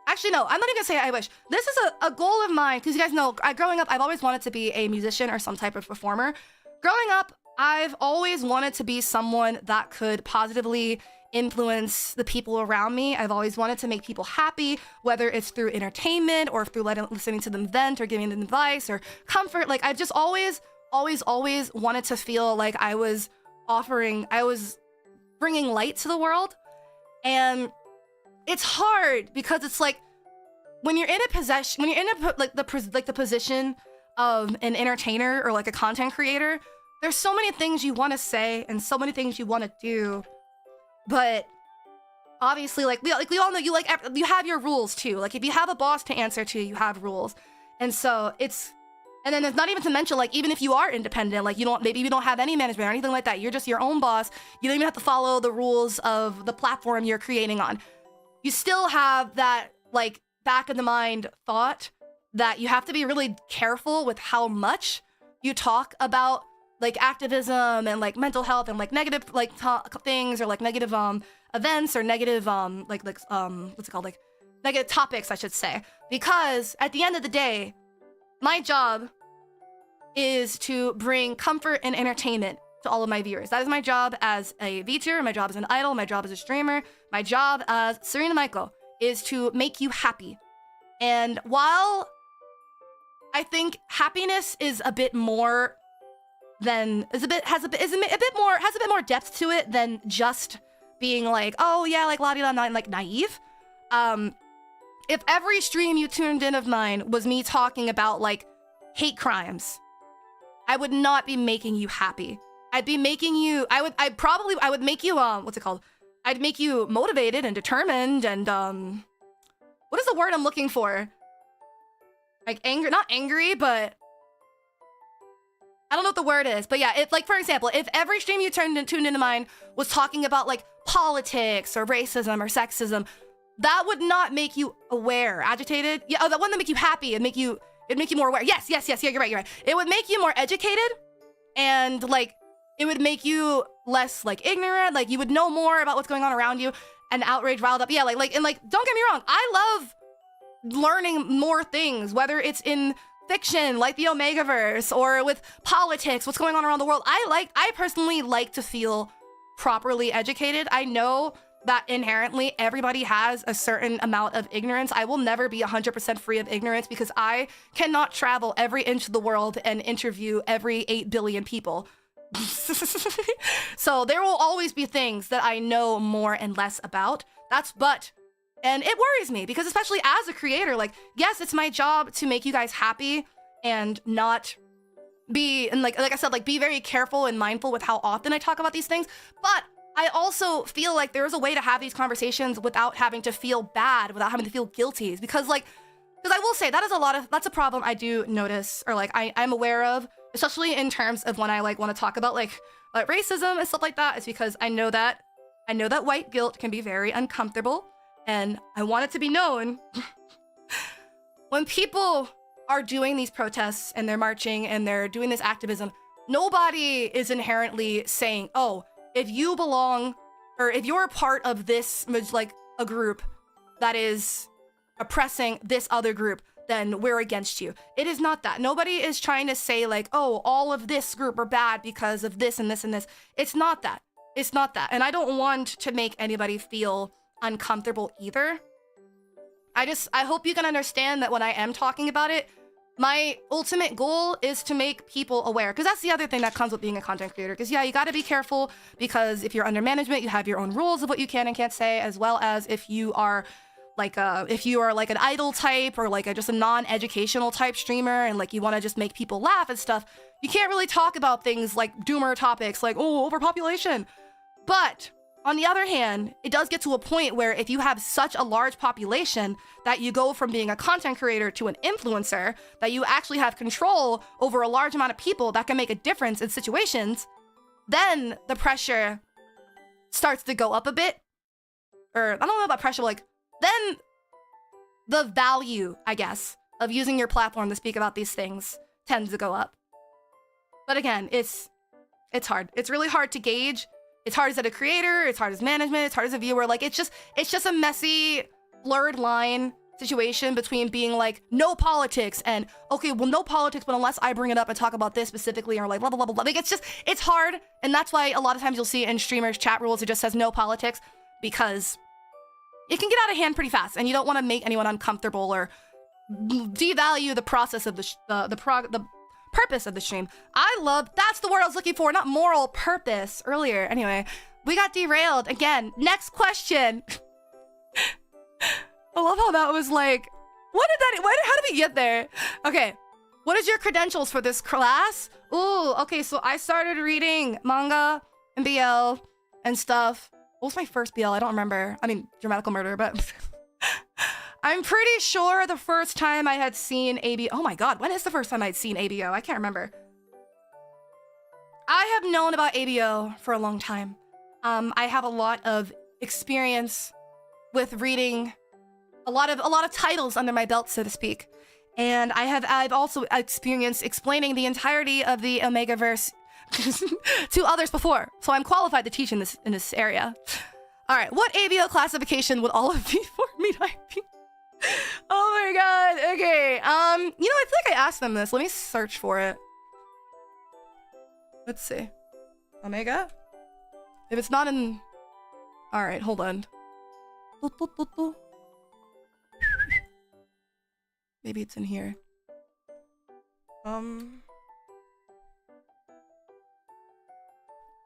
Actually, no, I'm not even gonna say I wish. This is a goal of mine, because you guys know, growing up, I've always wanted to be a musician or some type of performer. Growing up, I've always wanted to be someone that could positively influence the people around me. I've always wanted to make people happy, whether it's through entertainment or through listening to them vent or giving them advice or comfort. Like, I've just always wanted to feel like I was bringing light to the world. And it's hard because it's like when you're in the position of an entertainer or like a content creator, there's so many things you want to say and so many things you want to do, but obviously we all know you have your rules too. Like if you have a boss to answer to, you have rules, and so and then it's not even to mention, like, even if you are independent, like, maybe you don't have any management or anything like that, you're just your own boss, you don't even have to follow the rules of the platform you're creating on. You still have that, like, back of the mind thought that you have to be really careful with how much you talk about, like, activism and, like, mental health and, like, negative, like, things or, like, negative, events or negative, what's it called? Like, negative topics, I should say. Because at the end of the day, my job is to bring comfort and entertainment to all of my viewers. That is my job as a VTuber, my job as an idol, my job as a streamer, my job as Serina Maiko is to make you happy. And while I think happiness is a bit more than has a bit more depth to it than just being like, oh yeah, like la di la, like naive. If every stream you tuned in of mine was me talking about like hate crimes, I would not be making you happy. I'd be making you, I would make you, what's it called? I'd make you motivated and determined and, what is the word I'm looking for? Like angry, not angry, but I don't know what the word is. But yeah, if like, for example, if every stream you tuned into mine was talking about like politics or racism or sexism, that would not make you aware, agitated. Yeah, oh, that wouldn't make you happy. It'd make you more aware. Yes, yeah, you're right. It would make you more educated and like, it would make you less like ignorant. Like you would know more about what's going on around you and outrage riled up. Yeah, like, don't get me wrong. I love learning more things, whether it's in fiction, like the Omegaverse, or with politics, what's going on around the world. I personally like to feel properly educated. I know that inherently everybody has a certain amount of ignorance. I will never be 100% free of ignorance because I cannot travel every inch of the world and interview every 8 billion people. So there will always be things that I know more and less about. And it worries me because especially as a creator, like, yes, it's my job to make you guys happy and not be, and like I said, like be very careful and mindful with how often I talk about these things. But I also feel like there's a way to have these conversations without having to feel bad, without having to feel guilty. Because I will say that's a problem I do notice, or like I'm aware of, especially in terms of when I like want to talk about like racism and stuff like that. It's because I know that white guilt can be very uncomfortable, and I want it to be known when people are doing these protests and they're marching and they're doing this activism, nobody is inherently saying, oh, if you belong, or if you're a part of this, like a group that is oppressing this other group, then we're against you. It is not that. Nobody is trying to say like, oh, all of this group are bad because of this and this and this. It's not that. It's not that. And I don't want to make anybody feel uncomfortable either. I hope you can understand that when I am talking about it, my ultimate goal is to make people aware, because that's the other thing that comes with being a content creator. Because yeah, you got to be careful, because if you're under management, you have your own rules of what you can and can't say, as well as if you are like an idol type or like just a non-educational type streamer and like you want to just make people laugh and stuff, you can't really talk about things like doomer topics like, oh, overpopulation. But on the other hand, it does get to a point where if you have such a large population that you go from being a content creator to an influencer, that you actually have control over a large amount of people that can make a difference in situations, then the pressure starts to go up a bit. Or I don't know about pressure, but like, then the value, I guess, of using your platform to speak about these things tends to go up. But again, it's hard. It's really hard to gauge. It's hard as a creator, it's hard as management, it's hard as a viewer. Like, it's just a messy, blurred line situation between being like, no politics, and okay, well, no politics, but unless I bring it up and talk about this specifically, or like blah, blah, blah, blah, blah. Like, it's hard. And that's why a lot of times you'll see in streamers' chat rules, it just says no politics, because it can get out of hand pretty fast, and you don't want to make anyone uncomfortable or devalue the process of the purpose of the stream. That's the word I was looking for, not moral purpose earlier. Anyway, we got derailed again. Next question. I love how that was like, how did we get there? Okay, what is your credentials for this class? Ooh, okay, so I started reading manga and BL and stuff. What was my first BL? I don't remember. I mean, Dramatical Murder, but I'm pretty sure the first time I had seen ABO. Oh my god, when is the first time I'd seen ABO? I can't remember. I have known about ABO for a long time. I have a lot of experience with reading a lot of titles under my belt, so to speak. And I've also experienced explaining the entirety of the Omegaverse to others before. So I'm qualified to teach in this area. All right, what ABO classification would all of V4Mirai be? Oh my god, okay. I feel like I asked them this. Let me search for it. Let's see. Omega? If it's not in... Alright, hold on. Maybe it's in here.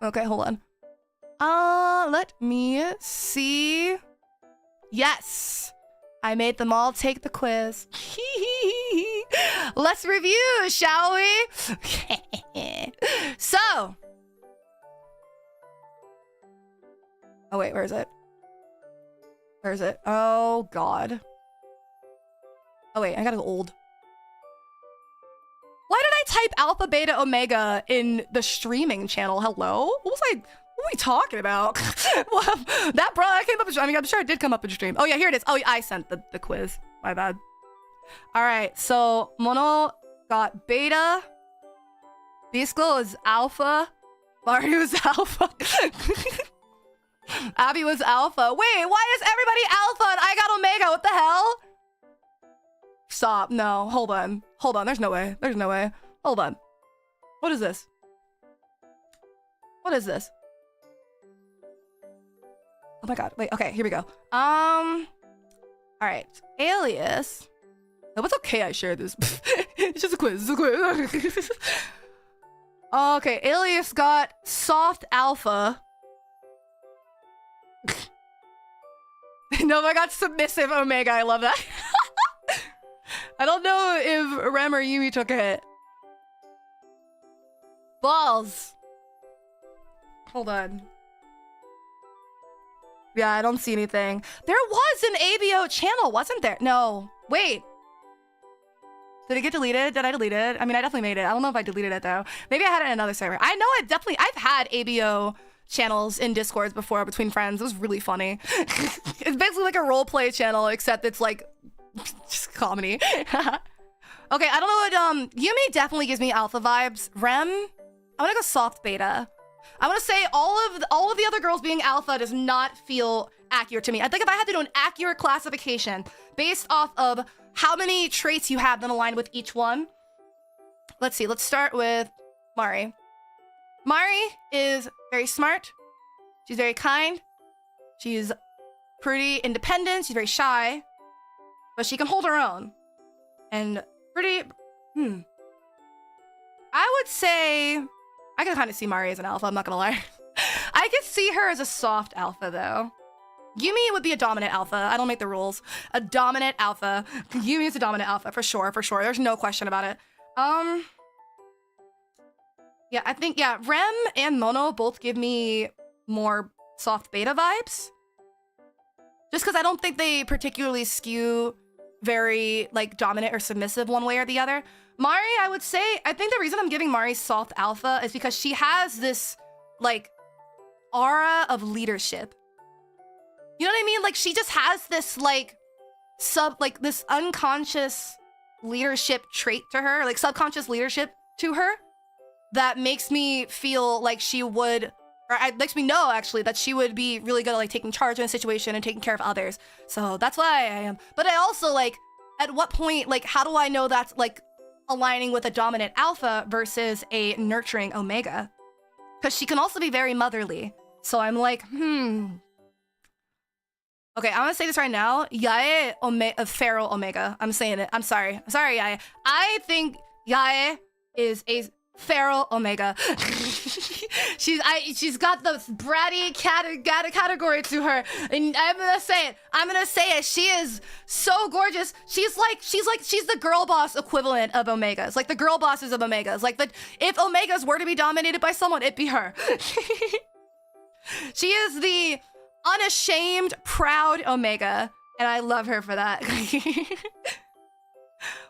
Okay, hold on. Let me see. Yes! I made them all take the quiz. Let's review, shall we? So. Oh wait, where is it? Where is it? Oh god. Oh wait, I got it old. Why did I type alpha, beta, omega in the streaming channel? Hello? What are we talking about? Well, that came up. I mean, I'm sure it did come up in stream. Oh yeah, here it is. Oh, I sent the quiz. My bad. All right, so Mono got beta. Bisco is alpha. Mario is alpha. Abby was alpha. Wait, why is everybody alpha and I got omega? What the hell? Stop. No, hold on. Hold on. There's no way. There's no way. Hold on. What is this? What is this? Oh my god. Wait, okay, here we go. Alright. Alias. No, it's okay I shared this. It's just a quiz. It's a quiz. Okay, Alias got soft alpha. No, I got submissive omega. I love that. I don't know if Rem or Yumi took it. Balls. Hold on. Yeah, I don't see anything. There was an ABO channel, wasn't there? No. Wait. Did it get deleted? Did I delete it? I mean, I definitely made it. I don't know if I deleted it, though. Maybe I had it in another server. I know it definitely... I've had ABO channels in Discords before between friends. It was really funny. It's basically like a roleplay channel, except it's like... just comedy. Okay, I don't know what... Yumi definitely gives me alpha vibes. Rem? I'm gonna go soft beta. I want to say all of the other girls being alpha does not feel accurate to me. I think if I had to do an accurate classification based off of how many traits you have that align with each one. Let's see. Let's start with Mari. Mari is very smart. She's very kind. She's pretty independent. She's very shy. But she can hold her own. And pretty... I would say... I can kind of see Mari as an alpha, I'm not gonna lie. I could see her as a soft alpha, though. Yumi would be a dominant alpha. I don't make the rules. A dominant alpha. Yumi is a dominant alpha, for sure, for sure. There's no question about it. Yeah, I think, yeah, Rem and Mono both give me more soft beta vibes. Just because I don't think they particularly skew very, like, dominant or submissive one way or the other. Mari, I would say, I think the reason I'm giving Mari soft alpha is because she has this, like, aura of leadership. You know what I mean? Like, she just has this, like, this unconscious leadership trait to her, like, subconscious leadership to her that makes me feel like she would, or it makes me know, actually, that she would be really good at, like, taking charge in a situation and taking care of others. So that's why I am. But I also, like, at what point, like, how do I know that's, like, aligning with a dominant alpha versus a nurturing omega? Because she can also be very motherly. So I'm like, Okay, I'm gonna say this right now. Yae feral omega. I'm saying it. I'm sorry. I'm sorry, Yae. I think Yae is a feral omega. She's got the bratty category to her, and I'm gonna say it. I'm gonna say it. She is so gorgeous. She's the girl boss equivalent of omegas. Like the girl bosses of omegas. Like if omegas were to be dominated by someone, it'd be her. She is the unashamed, proud omega, and I love her for that.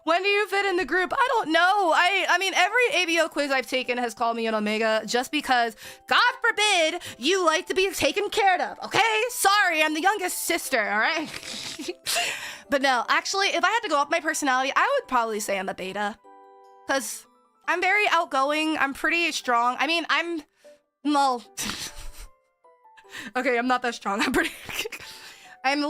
When do you fit in the group? I don't know. I mean, every ABO quiz I've taken has called me an omega just because, God forbid, you like to be taken care of, okay? Sorry, I'm the youngest sister, all right? But no, actually, if I had to go up my personality, I would probably say I'm a beta. Because I'm very outgoing. I'm pretty strong. I mean, well... Okay, I'm not that strong. I'm pretty... I'm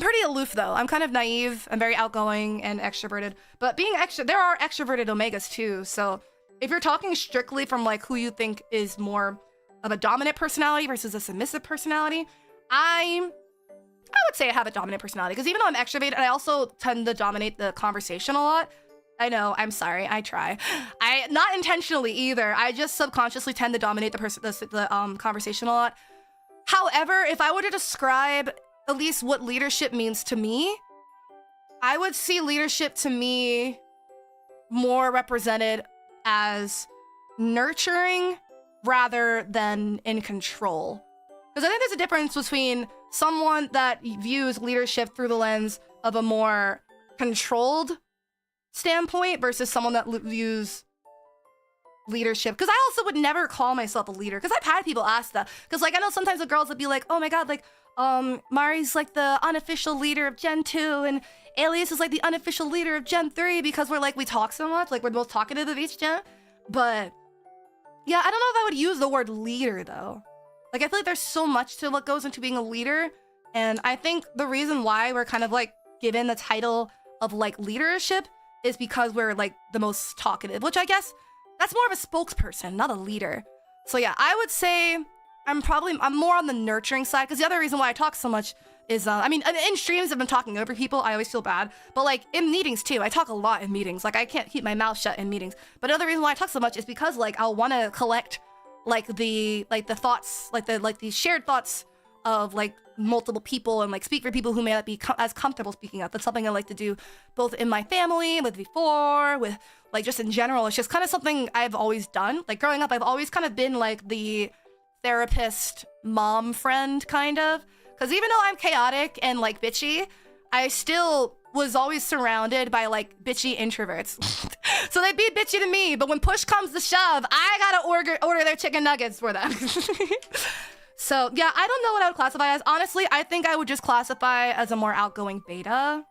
pretty aloof, though. I'm kind of naive. I'm very outgoing and extroverted. But being there are extroverted omegas, too. So if you're talking strictly from like who you think is more of a dominant personality versus a submissive personality, I would say I have a dominant personality, because even though I'm extroverted, I also tend to dominate the conversation a lot. I know, I'm sorry, I try. I not intentionally either. I just subconsciously tend to dominate the conversation a lot. However, if I were to describe at least what leadership means to me, I would see leadership to me more represented as nurturing rather than in control. Because I think there's a difference between someone that views leadership through the lens of a more controlled standpoint versus someone that views leadership. Because I also would never call myself a leader, because I've had people ask that. Because like I know sometimes the girls would be like, oh my god, like Mari's like the unofficial leader of Gen 2 and Alias is like the unofficial leader of Gen 3 because we're like, we talk so much, like we're both talkative of each gen. But yeah, I don't know if I would use the word leader though. Like I feel like there's so much to what goes into being a leader, and I think the reason why we're kind of like given the title of like leadership is because we're like the most talkative, which I guess that's more of a spokesperson, not a leader. So yeah, I would say I'm more on the nurturing side, because the other reason why I talk so much is, I mean, in streams I've been talking over people, I always feel bad, but like in meetings too, I talk a lot in meetings, like I can't keep my mouth shut in meetings. But another reason why I talk so much is because like I'll want to collect like the thoughts, like the shared thoughts of like multiple people, and like speak for people who may not be as comfortable speaking up. That's something I like to do both in my family, with V4, with like just in general. It's just kind of something I've always done. Like growing up, I've always kind of been like the therapist mom friend kind of, because even though I'm chaotic and like bitchy, I still was always surrounded by like bitchy introverts. So they'd be bitchy to me, but when push comes to shove, I gotta order their chicken nuggets for them. So yeah, I don't know what I would classify as. Honestly, I think I would just classify as a more outgoing beta.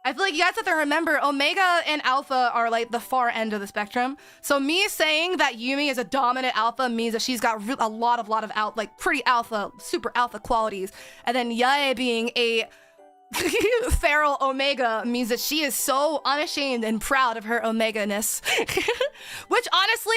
I feel like you guys have to remember, Omega and Alpha are like the far end of the spectrum. So me saying that Yumi is a dominant Alpha means that she's got a lot of like pretty Alpha, super Alpha qualities. And then Yae being a feral Omega means that she is so unashamed and proud of her Omega-ness. Which honestly,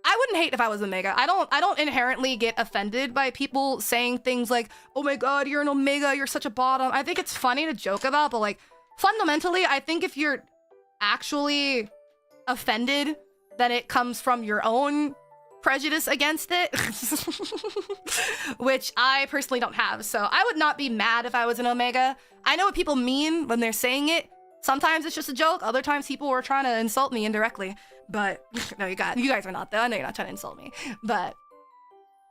I wouldn't hate if I was Omega. I don't inherently get offended by people saying things like, oh my god, you're an Omega, you're such a bottom. I think it's funny to joke about, but like fundamentally, I think if you're actually offended, then it comes from your own prejudice against it. Which I personally don't have. So I would not be mad if I was an Omega. I know what people mean when they're saying it. Sometimes it's just a joke. Other times people were trying to insult me indirectly. But no, you guys are not though. I know you're not trying to insult me. But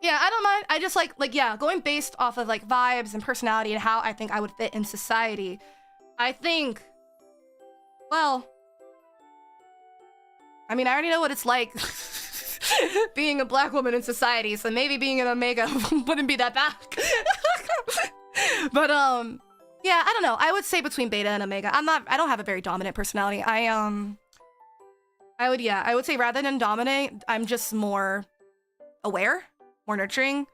yeah, I don't mind. I just like yeah, going based off of like vibes and personality and how I think I would fit in society. I think, well, I mean, I already know what it's like being a black woman in society, so maybe being an Omega wouldn't be that bad. But yeah, I don't know. I would say between Beta and Omega. I don't have a very dominant personality. I would say rather than dominate, I'm just more aware, more nurturing.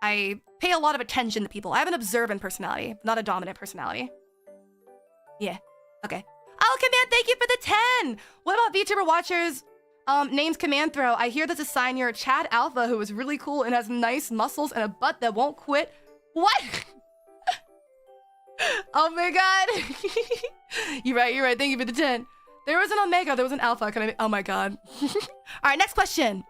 I pay a lot of attention to people. I have an observant personality, not a dominant personality. Yeah, okay. Oh, Command, thank you for the 10! What about VTuber watchers? Names Command Throw. I hear there's a sign you're Chad Alpha who is really cool and has nice muscles and a butt that won't quit. What? Oh my god. You're right. Thank you for the 10. There was an Omega, there was an Alpha. Oh my god. All right, next question.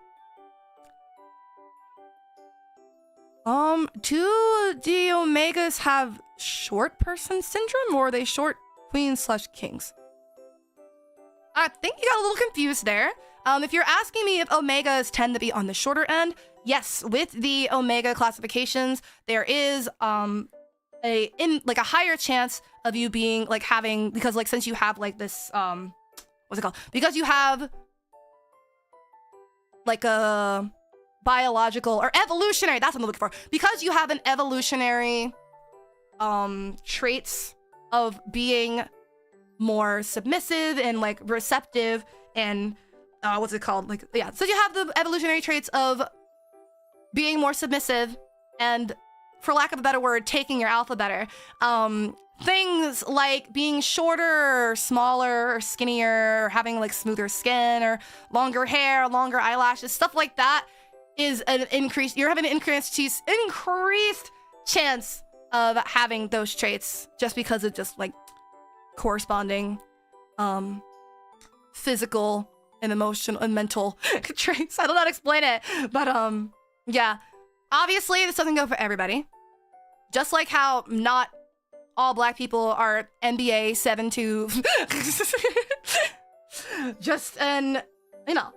Do the Omegas have short person syndrome, or are they short queens/kings? I think you got a little confused there. If you're asking me if Omegas tend to be on the shorter end, yes, with the Omega classifications, there is a higher chance of you being like having, because like since you have like this what's it called? Because you have like a biological or evolutionary, that's what I'm looking for. Because you have an evolutionary traits of being more submissive and like receptive and what's it called? Like, yeah, so you have the evolutionary traits of being more submissive and, for lack of a better word, taking your alpha better. things like being shorter or smaller or skinnier or having like smoother skin or longer hair, longer eyelashes, stuff like that is an increase. You're having an increased chance of having those traits just because of just like corresponding physical and emotional and mental traits. I don't know how to explain it, but yeah. Obviously, this doesn't go for everybody. Just like how not all black people are NBA 7-2. Just an, you know,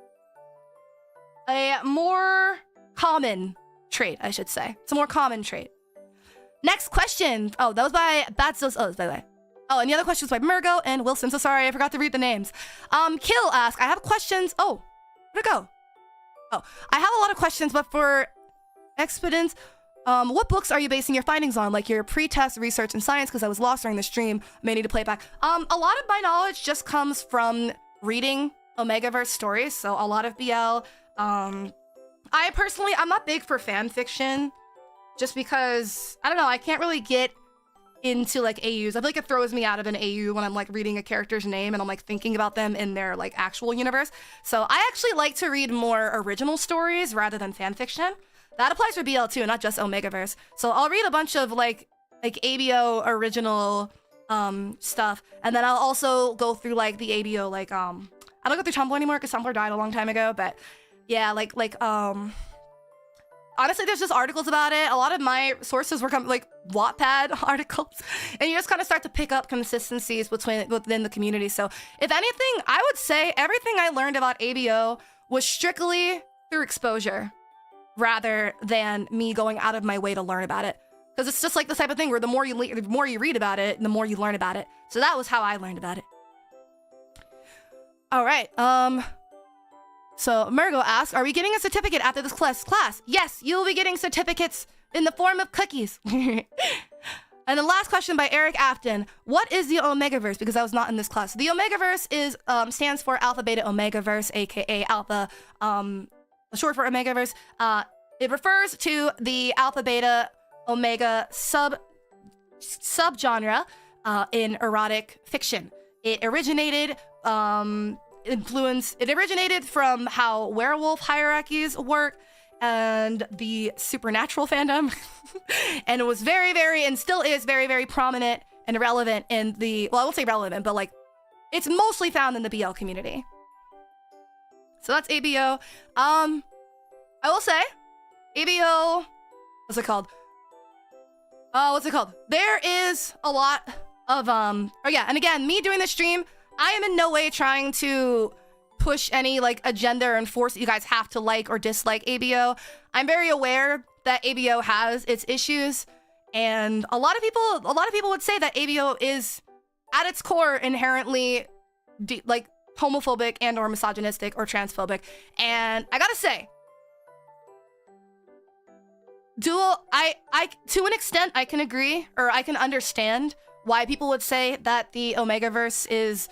a more common trait, I should say. It's a more common trait. Next question. Oh, that was by Batsos. Oh, by the way. Oh, and the other question was by Murgo and Wilson. So sorry, I forgot to read the names. Kill asked, I have questions. Oh, where'd it go? Oh, I have a lot of questions, but for expedient, what books are you basing your findings on? Like your pre-test research and science, because I was lost during the stream. May need to play it back. A lot of my knowledge just comes from reading Omegaverse stories. So a lot of BL. I personally, I'm not big for fan fiction, just because, I don't know, I can't really get into like AUs. I feel like it throws me out of an AU when I'm like reading a character's name and I'm like thinking about them in their like actual universe. So I actually like to read more original stories rather than fan fiction. That applies for BL too, not just Omegaverse. So I'll read a bunch of like ABO original stuff, and then I'll also go through like the ABO like I don't go through Tumblr anymore because Tumblr died a long time ago, but yeah, like honestly, there's just articles about it. A lot of my sources were like Wattpad articles, and you just kind of start to pick up consistencies within the community. So if anything, I would say everything I learned about ABO was strictly through exposure rather than me going out of my way to learn about it. Because it's just like the type of thing where the more you read about it, the more you learn about it. So that was how I learned about it. All right. So Murgo asks, are we getting a certificate after this class? Yes, you'll be getting certificates in the form of cookies. And the last question by Eric Afton. What is the Omegaverse? Because I was not in this class. The Omegaverse is stands for Alpha Beta Omegaverse, aka Alpha, short for Omegaverse. It refers to the Alpha Beta Omega subgenre in erotic fiction. It originated from how werewolf hierarchies work and the supernatural fandom. And it was very, very, and still is very, very prominent and relevant in the, well, I won't say relevant, but like, it's mostly found in the BL community. So that's ABO. I will say, ABO, what's it called? There is a lot of, oh yeah, and again, me doing this stream, I am in no way trying to push any like agenda or enforce that you guys have to like or dislike ABO. I'm very aware that ABO has its issues, and a lot of people would say that ABO is at its core inherently like homophobic and or misogynistic or transphobic. And I gotta say, I to an extent I can agree, or I can understand why people would say that the Omegaverse is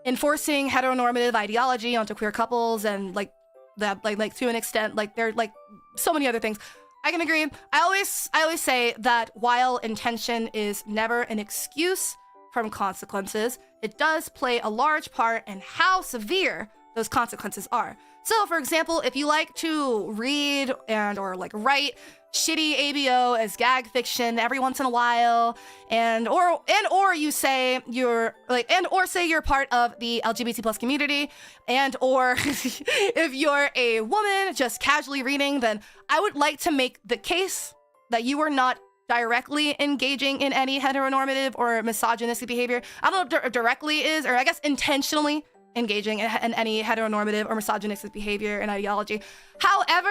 enforcing heteronormative ideology onto queer couples, and like that, like to an extent, like there are like so many other things. I can agree. I always say that while intention is never an excuse from consequences, it does play a large part in how severe those consequences are. So, for example, if you like to read and or like write shitty ABO as gag fiction every once in a while, and or you say you're like, and or say you're part of the LGBT plus community, and or if you're a woman just casually reading, then I would like to make the case that you are not directly engaging in any heteronormative or misogynistic behavior. I don't know if directly is, or I guess intentionally engaging in any heteronormative or misogynistic behavior and ideology. However,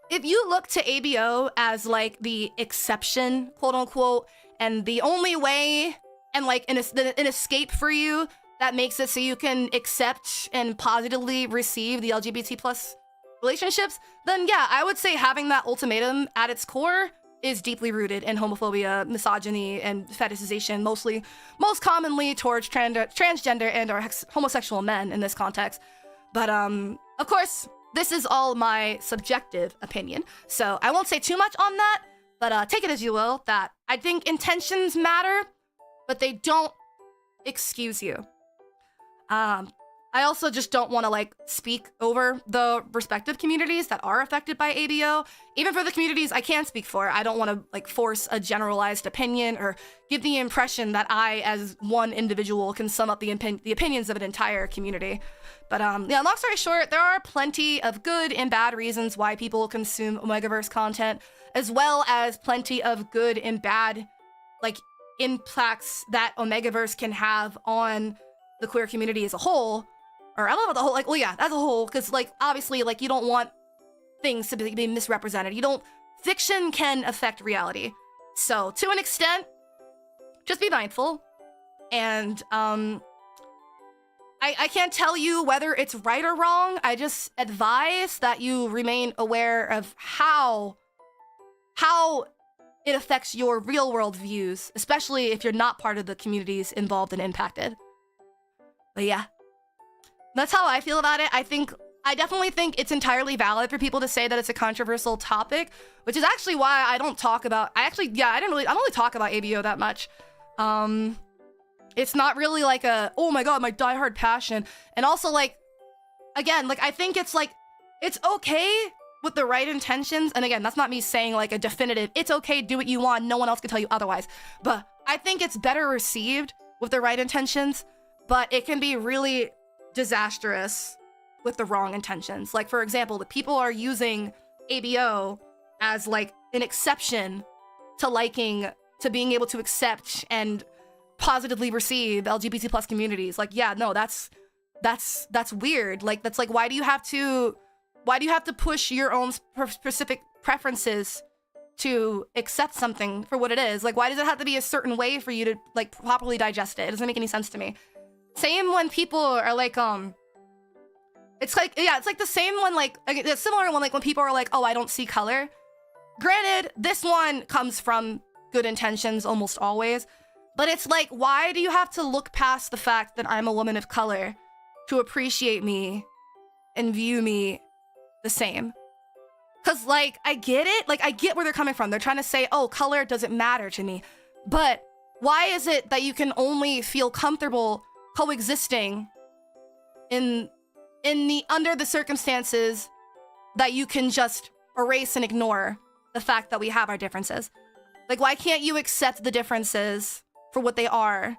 if you look to ABO as like the exception, quote unquote, and the only way and like an escape for you that makes it so you can accept and positively receive the LGBT plus relationships, then yeah, I would say having that ultimatum at its core is deeply rooted in homophobia, misogyny, and fetishization, most commonly towards transgender and or homosexual men in this context. But of course, this is all my subjective opinion, so I won't say too much on that, but take it as you will, that I think intentions matter, but they don't excuse you. I also just don't want to like speak over the respective communities that are affected by ABO. Even for the communities I can speak for, I don't want to like force a generalized opinion or give the impression that I, as one individual, can sum up the opinions of an entire community. But yeah, long story short, there are plenty of good and bad reasons why people consume Omegaverse content, as well as plenty of good and bad like impacts that Omegaverse can have on the queer community as a whole. Or I don't know about the whole, like, well, yeah, as a whole, because, like, obviously, like, you don't want things to be misrepresented. Fiction can affect reality. So, to an extent, just be mindful. And, I can't tell you whether it's right or wrong. I just advise that you remain aware of how it affects your real-world views, especially if you're not part of the communities involved and impacted. But yeah. That's how I feel about it. I definitely think it's entirely valid for people to say that it's a controversial topic, which is actually why I don't talk about, I don't really talk about ABO that much. It's not really like a, oh my god, my diehard passion. And also like, again, like I think it's like, it's okay with the right intentions. And again, that's not me saying like a definitive, it's okay, do what you want, no one else can tell you otherwise. But I think it's better received with the right intentions, but it can be really disastrous with the wrong intentions. Like, for example, the people are using ABO as like an exception to being able to accept and positively receive LGBT plus communities. Like, yeah, no, that's weird. Like, that's like, why do you have to push your own specific preferences to accept something for what it is? Like, why does it have to be a certain way for you to like properly digest it? It doesn't make any sense to me. Same when people are like, it's like the same one, like, a similar one, like when people are like, oh, I don't see color. Granted, this one comes from good intentions almost always, but it's like, why do you have to look past the fact that I'm a woman of color to appreciate me and view me the same? Because, like, I get it. Like, I get where they're coming from. They're trying to say, oh, color doesn't matter to me. But why is it that you can only feel comfortable coexisting under the circumstances that you can just erase and ignore the fact that we have our differences? Like, why can't you accept the differences for what they are?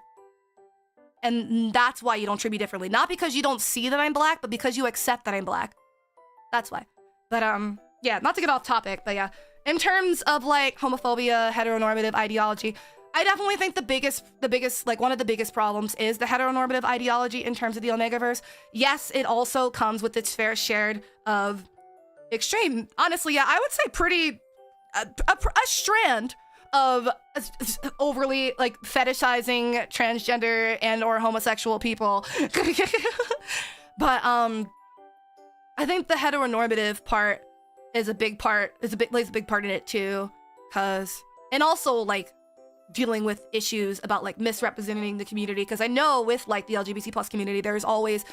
And that's why you don't treat me differently. Not because you don't see that I'm black, but because you accept that I'm black. That's why. But yeah, not to get off topic, but yeah. In terms of like homophobia, heteronormative ideology, I definitely think the biggest, like one of the biggest problems is the heteronormative ideology in terms of the Omegaverse. Yes, it also comes with its fair share of extreme, honestly, yeah, I would say pretty, a strand of overly like fetishizing transgender and or homosexual people. But I think the heteronormative part is a big part, plays a big part in it too, and also like dealing with issues about like misrepresenting the community, because I know with like the LGBT plus community, there's always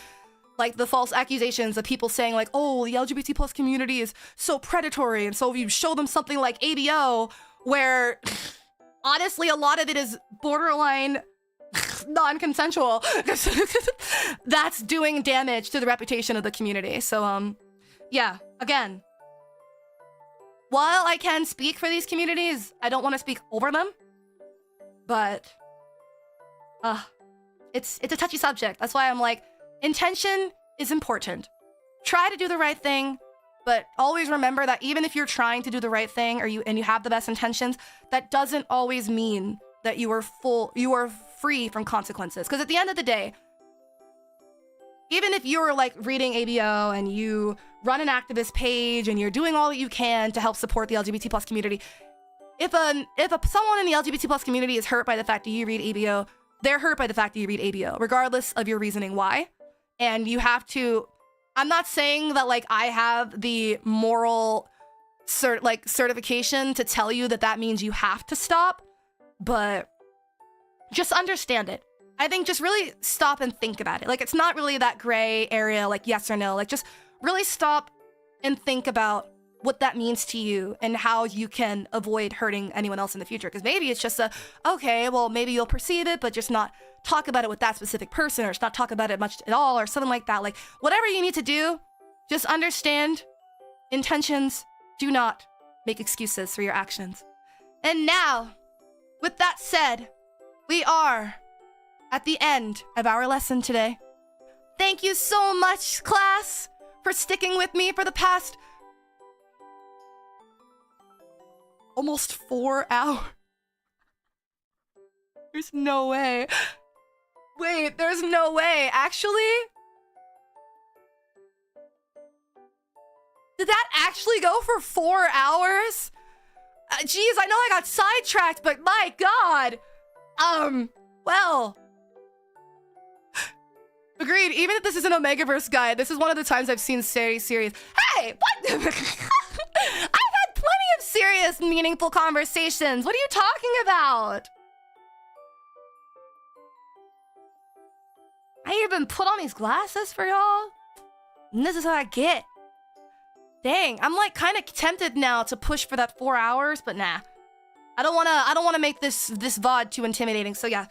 like the false accusations of people saying like, oh, the LGBT plus community is so predatory, and so if you show them something like ABO, where honestly a lot of it is borderline non-consensual, that's doing damage to the reputation of the community. So yeah, again, while I can speak for these communities, I don't want to speak over them. But it's a touchy subject. That's why I'm like, intention is important. Try to do the right thing, but always remember that even if you're trying to do the right thing or you have the best intentions, that doesn't always mean that you are free from consequences. Because at the end of the day, even if you're like reading ABO and you run an activist page and you're doing all that you can to help support the LGBT plus community, if someone in the LGBT plus community is hurt by the fact that you read ABO, they're hurt by the fact that you read ABO, regardless of your reasoning why. And you have to, I'm not saying that like I have the moral certification to tell you that that means you have to stop, but just understand it. I think just really stop and think about it. Like, it's not really that gray area, like yes or no. Like, just really stop and think about what that means to you and how you can avoid hurting anyone else in the future. Because maybe it's just okay, well, maybe you'll perceive it, but just not talk about it with that specific person, or just not talk about it much at all, or something like that. Like, whatever you need to do, just understand intentions. Do not make excuses for your actions. And now, with that said, we are at the end of our lesson today. Thank you so much, class, for sticking with me for the past almost 4 hours. There's no way. Wait, there's no way. Actually? Did that actually go for 4 hours? Geez, I know I got sidetracked, but my God. Well. Agreed, even if this is an Omegaverse guide, this is one of the times I've seen very serious. Hey, what? I've had plenty of serious, meaningful conversations. What are you talking about? I even put on these glasses for y'all. And this is what I get. Dang, I'm like kind of tempted now to push for that 4 hours, but nah. I don't wanna make this VOD too intimidating, so yeah.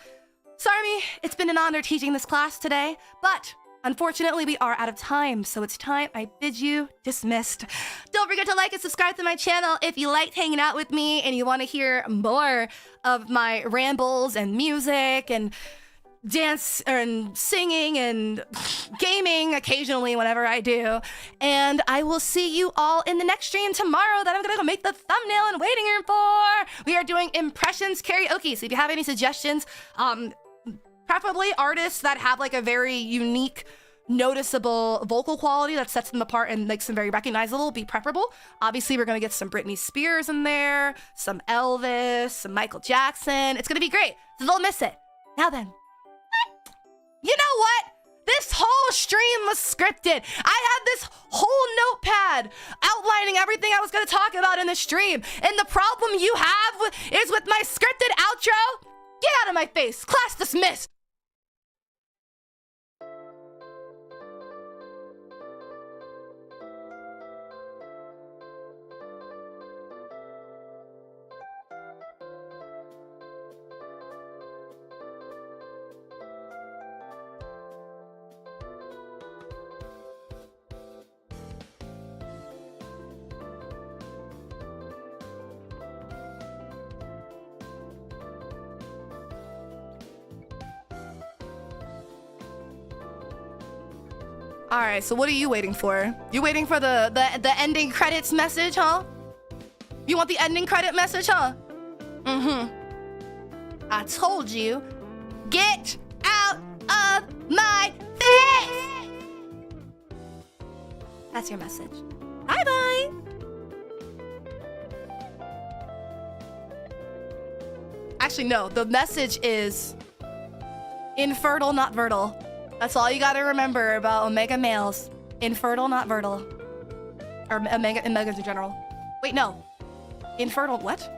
Sorry, it's been an honor teaching this class today, but unfortunately we are out of time, so it's time I bid you dismissed. Don't forget to like and subscribe to my channel if you liked hanging out with me and you want to hear more of my rambles and music and dance and singing and gaming occasionally whenever I do. And I will see you all in the next stream tomorrow that I'm gonna go make the thumbnail and waiting room for. We are doing impressions karaoke, so if you have any suggestions, preferably artists that have like a very unique, noticeable vocal quality that sets them apart and makes them very recognizable, be preferable. Obviously, we're gonna get some Britney Spears in there, some Elvis, some Michael Jackson. It's gonna be great, so don't miss it. Now then, you know what? This whole stream was scripted. I had this whole notepad outlining everything I was gonna talk about in the stream. And the problem you have is with my scripted outro? Get out of my face. Class dismissed. All right, so what are you waiting for? You waiting for the ending credits message, huh? You want the ending credit message, huh? Mm-hmm. I told you, get out of my face! That's your message. Bye-bye! Actually, no, the message is infertile, not fertile. That's all you gotta remember about Omega males. Infertile, not fertile. Or Omegas in general. Wait, no. Infertile, what?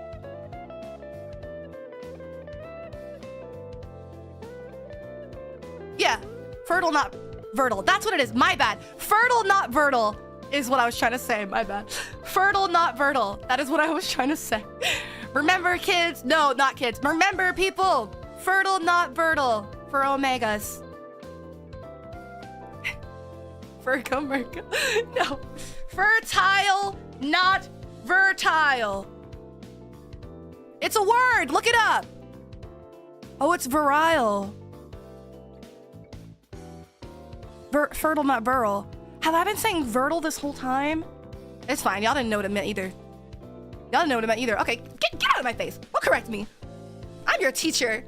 Yeah, fertile, not fertile. That's what it is, my bad. Fertile, not fertile is what I was trying to say, my bad. Fertile, not fertile. That is what I was trying to say. Remember, kids? No, not kids. Remember, people. Fertile, not fertile for Omegas. Merca. No. Fertile, not vertile. It's a word. Look it up. Oh, it's virile. Fertile, not virile. Have I been saying vertile this whole time? It's fine. Y'all didn't know what it meant either. Y'all didn't know what it meant either. Okay, get out of my face. Don't correct me. I'm your teacher.